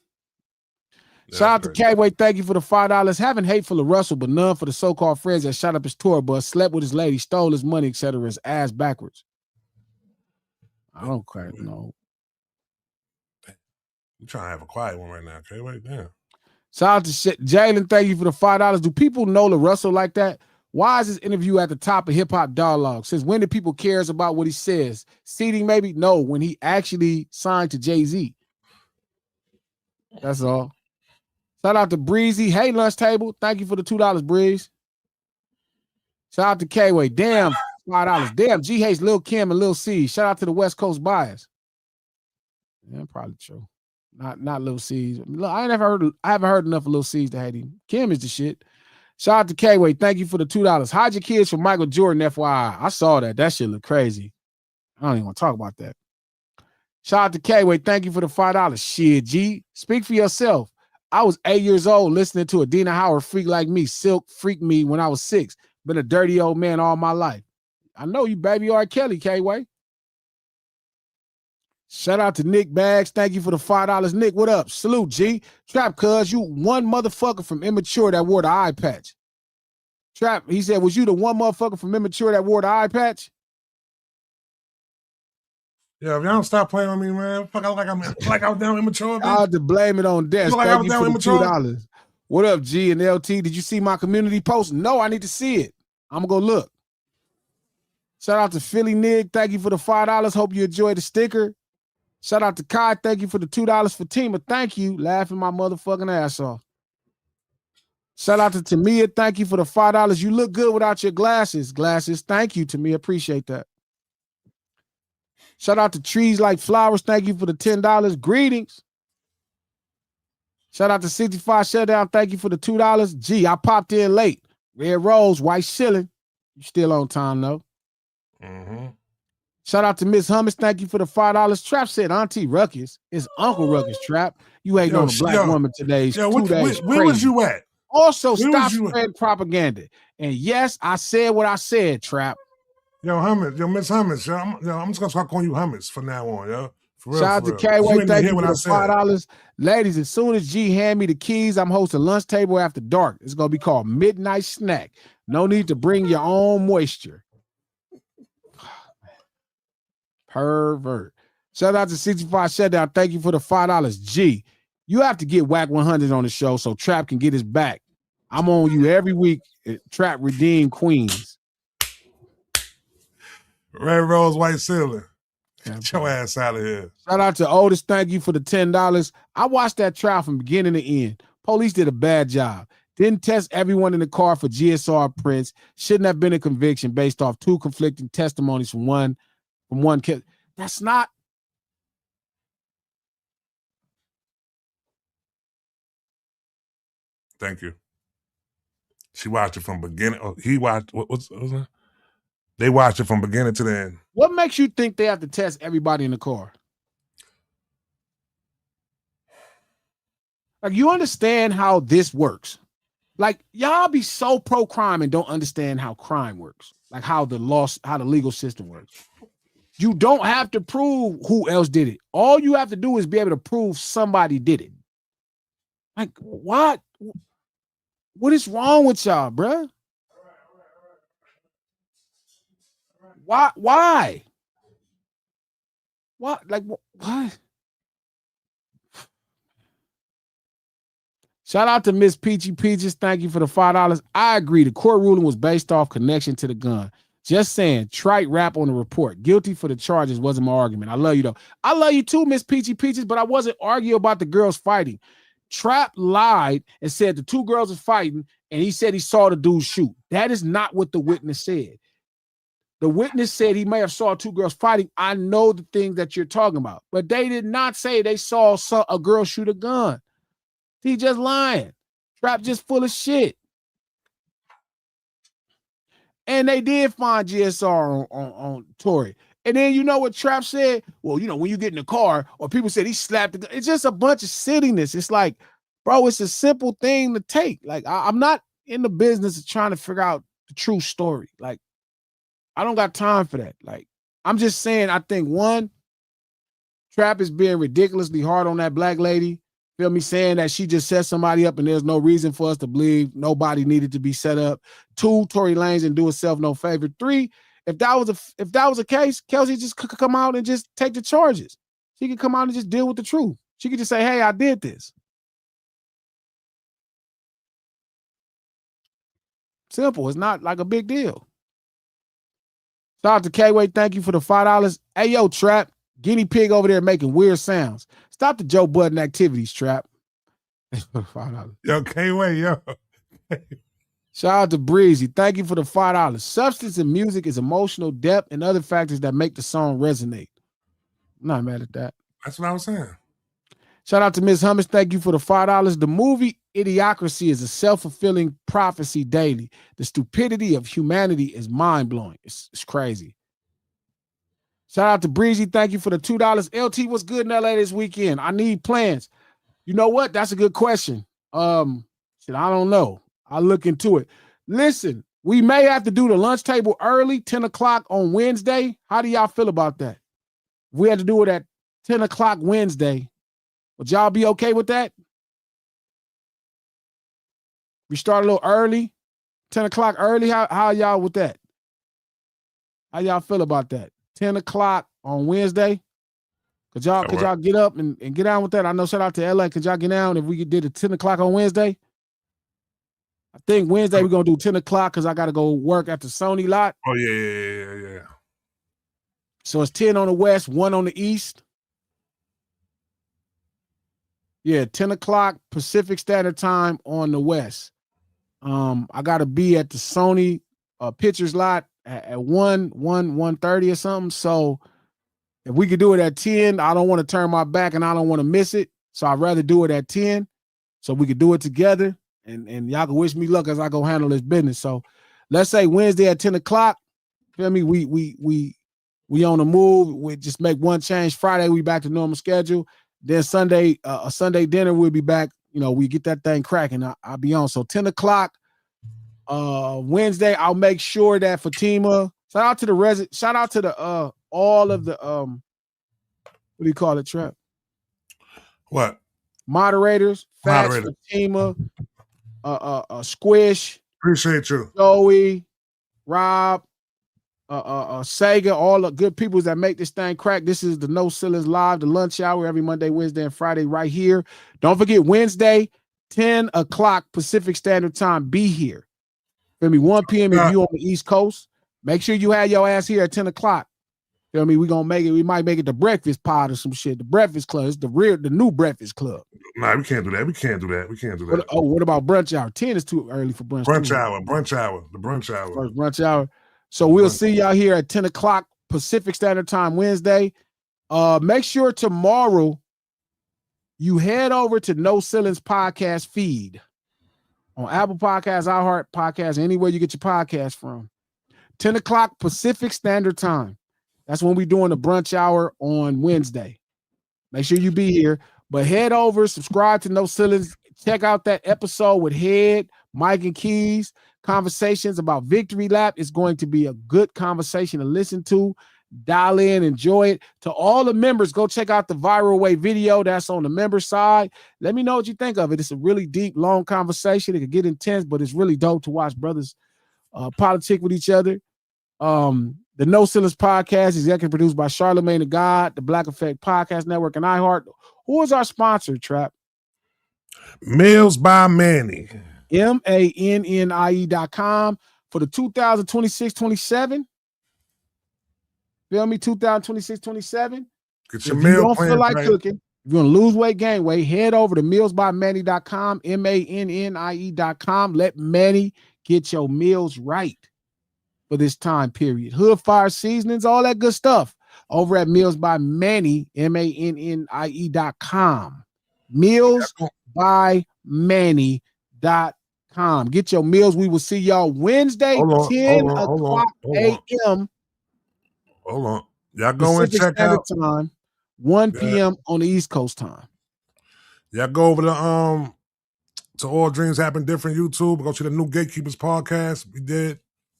Speaker 2: Yeah, shout out to K-Way. Thank you for the $5. Having hate for LaRussell, but none for the so-called friends that shot up his tour bus, slept with his lady, stole his money, etc. His ass backwards. I don't quite know.
Speaker 1: You trying to have a quiet one right now, K-Way? Damn.
Speaker 2: Shout out to Jalen. Thank you for the $5. Do people know LaRussell like that? Why is this interview at the top of Hip Hop Dialogue? Since when do people cares about what he says? Seating maybe? No, when he actually signed to Jay-Z. That's all. Shout out to Breezy. Hey, Lunch Table. Thank you for the $2, Breeze. Shout out to K-Way. Damn, $5. Damn, G hates Lil Kim and Lil C. Shout out to the West Coast bias. Yeah, probably true. Not Lil C's. I haven't heard enough of Lil C's to hate him. Kim is the shit. Shout out to K-Way. Thank you for the $2. Hide your kids from Michael Jordan, FYI. I saw that. That shit look crazy. I don't even want to talk about that. Shout out to K-Way. Thank you for the $5. Shit, G. Speak for yourself. I was 8 years old listening to a Dina Howard freak like me. Silk freaked me when I was 6. Been a dirty old man all my life. I know you, baby R. Kelly, K-Way. Shout out to Nick Bags. Thank you for the $5. Nick, what up? Salute, G. Trap, cuz you one motherfucker from Immature that wore the eye patch. Trap, he said, was you the one motherfucker from Immature that wore the eye patch?
Speaker 1: Yeah, if y'all don't stop playing on me, man. Fuck, I look like I was down immature.
Speaker 2: I had to blame it on Des.
Speaker 1: Like
Speaker 2: Thank you for the $2. What up, G and LT? Did you see my community post? No, I need to see it. I'm gonna go look. Shout out to Philly Nig. Thank you for the $5. Hope you enjoyed the sticker. Shout out to Kai. Thank you for the $2 for Tima. Thank you. Laughing my motherfucking ass off. Shout out to Tamia. Thank you for the $5. You look good without your glasses. Glasses. Thank you, Tamia. Appreciate that. Shout out to Trees Like Flowers. Thank you for the $10. Greetings. Shout out to 65 Shutdown. Thank you for the $2. Gee, I popped in late. Red Rose, white shilling. You still on time, though.
Speaker 1: Mm-hmm.
Speaker 2: Shout out to Miss Hummus. Thank you for the $5. Trap said Auntie Ruckus. It's Uncle Ruckus, Trap. You ain't on a black woman today.
Speaker 1: Where was you at?
Speaker 2: Also, stop spreading propaganda. And yes, I said what I said, Trap.
Speaker 1: Yo, Hummus. Yo, Miss Hummus. I'm just going to start calling you Hummus from now on, yo. For real,
Speaker 2: shout out to K-Way. Thank you for the $5. Ladies, as soon as G hand me the keys, I'm hosting Lunch Table After Dark. It's going to be called Midnight Snack. No need to bring your own moisture. Pervert. Shout out to 65 Shutdown. Thank you for the $5. G, you have to get Whack 100 on the show so Trap can get his back. I'm on you every week at Trap Redeem Queens.
Speaker 1: Red Rose, white ceiling. Get your ass out of here.
Speaker 2: Shout out to Otis. Thank you for the $10. I watched that trial from beginning to end. Police did a bad job. Didn't test everyone in the car for GSR prints. Shouldn't have been a conviction based off 2 conflicting testimonies from one kid. That's not.
Speaker 1: Thank you. She watched it from beginning. Oh, he watched. What's that? They watched it from beginning to the end.
Speaker 2: What makes you think they have to test everybody in the car? Like, you understand how this works. Like, y'all be so pro-crime and don't understand how crime works. Like how the legal system works. You don't have to prove who else did it. All you have to do is be able to prove somebody did it. Like, what? What is wrong with y'all, bruh? Why? What? Like, what? Shout out to Miss Peachy Peaches. Thank you for the $5. I agree. The court ruling was based off connection to the gun. Just saying, trite rap on the report. Guilty for the charges wasn't my argument. I love you, though. I love you too, Miss Peachy Peaches, but I wasn't arguing about the girls fighting. Trap lied and said the two girls were fighting, and he said he saw the dude shoot. That is not what the witness said. The witness said he may have saw two girls fighting. I know the things that you're talking about, but they did not say they saw a girl shoot a gun. He just lying. Trap just full of shit. And they did find GSR on Tory. And then you know what Trap said? Well, you know, when you get in the car, or people said he slapped the gun. It's just a bunch of silliness. It's like, bro, it's a simple thing to take. Like, I'm not in the business of trying to figure out the true story. Like, I don't got time for that. Like, I'm just saying, I think one, Trap is being ridiculously hard on that black lady. Feel me? Saying that she just set somebody up and there's no reason for us to believe nobody needed to be set up. Two, Tory Lanez didn't do herself no favor. Three, if that was a case, Kelsey just could come out and just take the charges. She could come out and just deal with the truth. She could just say, hey, I did this. Simple. It's not like a big deal. Shout out to K-Way. Thank you for the $5. Hey, yo, Trap. Guinea pig over there making weird sounds. Stop the Joe Budden activities, Trap. $5.
Speaker 1: Yo, K-Way, yo.
Speaker 2: Shout out to Breezy. Thank you for the $5. Substance in music is emotional depth and other factors that make the song resonate. I'm not mad at that.
Speaker 1: That's what I was saying.
Speaker 2: Shout out to Ms. Hummus. Thank you for the $5. The movie Idiocracy is a self-fulfilling prophecy daily. The stupidity of humanity is mind-blowing. It's crazy. Shout out to Breezy. Thank you for the $2. LT, what's good in LA this weekend? I need plans. You know what? That's a good question. I don't know. I'll look into it. Listen, we may have to do the lunch table early, 10 o'clock on Wednesday. How do y'all feel about that? If we had to do it at 10 o'clock Wednesday, would y'all be okay with that? We start a little early, 10 o'clock early. How y'all with that? How y'all feel about that? 10 o'clock on Wednesday. Could y'all get up and get down with that? I know, shout out to LA. Could y'all get down if we did it 10 o'clock on Wednesday? I think Wednesday we're gonna do 10 o'clock because I gotta go work at the Sony lot.
Speaker 1: Oh, yeah.
Speaker 2: So it's 10 on the west, 1 on the east. Yeah, 10 o'clock Pacific Standard Time on the west. I gotta be at the Sony Pictures lot at 1:30 or something. So if we could do it at 10, I don't want to turn my back and I don't want to miss it. So I'd rather do it at 10 so we could do it together. And y'all can wish me luck as I go handle this business. So let's say Wednesday at 10 o'clock. Feel me? We on the move. We just make one change. Friday, we back to normal schedule. Then Sunday, a Sunday dinner, we'll be back. You know, we get that thing cracking. I'll be on. So 10 o'clock Wednesday, I'll make sure that Fatima, shout out to the all of the what do you call it, Trap?
Speaker 1: What?
Speaker 2: Moderators, Fats, Fatima, Squish.
Speaker 1: Appreciate you.
Speaker 2: Joey, Rob, Sega, all the good people that make this thing crack. This is the No Ceilings Live, the lunch hour every Monday, Wednesday, and Friday right here. Don't forget Wednesday, 10 o'clock Pacific Standard Time. Be here. Feel me? 1 p.m. if you on the East Coast. Make sure you have your ass here at 10 o'clock. Feel me? We gonna make it. We might make it the breakfast pod or some shit. The Breakfast Club. It's the new Breakfast Club.
Speaker 1: Nah, we can't do that. We can't do that.
Speaker 2: What about brunch hour? 10 is too early for brunch.
Speaker 1: Brunch hour. The brunch hour.
Speaker 2: First brunch hour. So we'll see y'all here at 10 o'clock Pacific Standard Time Wednesday. Make sure tomorrow you head over to No Ceilings podcast feed on Apple Podcasts, iHeart Podcasts, anywhere you get your podcast from. 10 o'clock Pacific Standard Time. That's when we're doing the brunch hour on Wednesday. Make sure you be here. But head over, subscribe to No Ceilings. Check out that episode with Head, Mike, and Keys. Conversations about Victory Lap is going to be a good conversation to listen to. Dial in, enjoy it. To all the members, go check out the Viral Way video. That's on the member side. Let me know what you think of it. It's a really deep, long conversation. It could get intense, but it's really dope to watch brothers politic with each other. The No Ceilings Podcast is executive produced by Charlamagne the God, the Black Effect Podcast Network, and iHeart. Who is our sponsor, Trap?
Speaker 1: Meals by Manny.
Speaker 2: MANNIE.com for the 2026-27. Feel me? 2026-27.
Speaker 1: Get your
Speaker 2: If
Speaker 1: meal
Speaker 2: you don't
Speaker 1: plan
Speaker 2: feel like
Speaker 1: right.
Speaker 2: cooking, if you want to lose weight, gain weight, head over to mealsbymanny.com, MANNIE.com. Let Manny get your meals right for this time period. Hood Fire Seasonings, all that good stuff over at Meals by Manny, MANNIE.com. Mealsbymanny.com. Get your meals. We will see y'all Wednesday, 10 o'clock a.m.
Speaker 1: Hold on. Y'all go and
Speaker 2: Pacific
Speaker 1: check
Speaker 2: Standard
Speaker 1: out.
Speaker 2: Time, 1 p.m. on the East Coast time.
Speaker 1: Y'all go over to All Dreams Happen Different YouTube. Go to the new Gatekeepers podcast.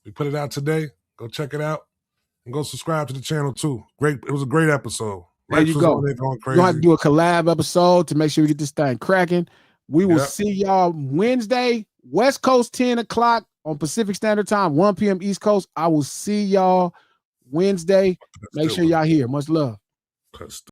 Speaker 1: We put it out today. Go check it out. And go subscribe to the channel too. Great. It was a great episode.
Speaker 2: There you go.
Speaker 1: Going
Speaker 2: We're
Speaker 1: crazy.
Speaker 2: going to have to do a collab episode to make sure we get this thing cracking. We will see y'all Wednesday, West Coast, 10 o'clock on Pacific Standard Time, 1 p.m. East Coast. I will see y'all Wednesday. Make sure y'all here. Much love.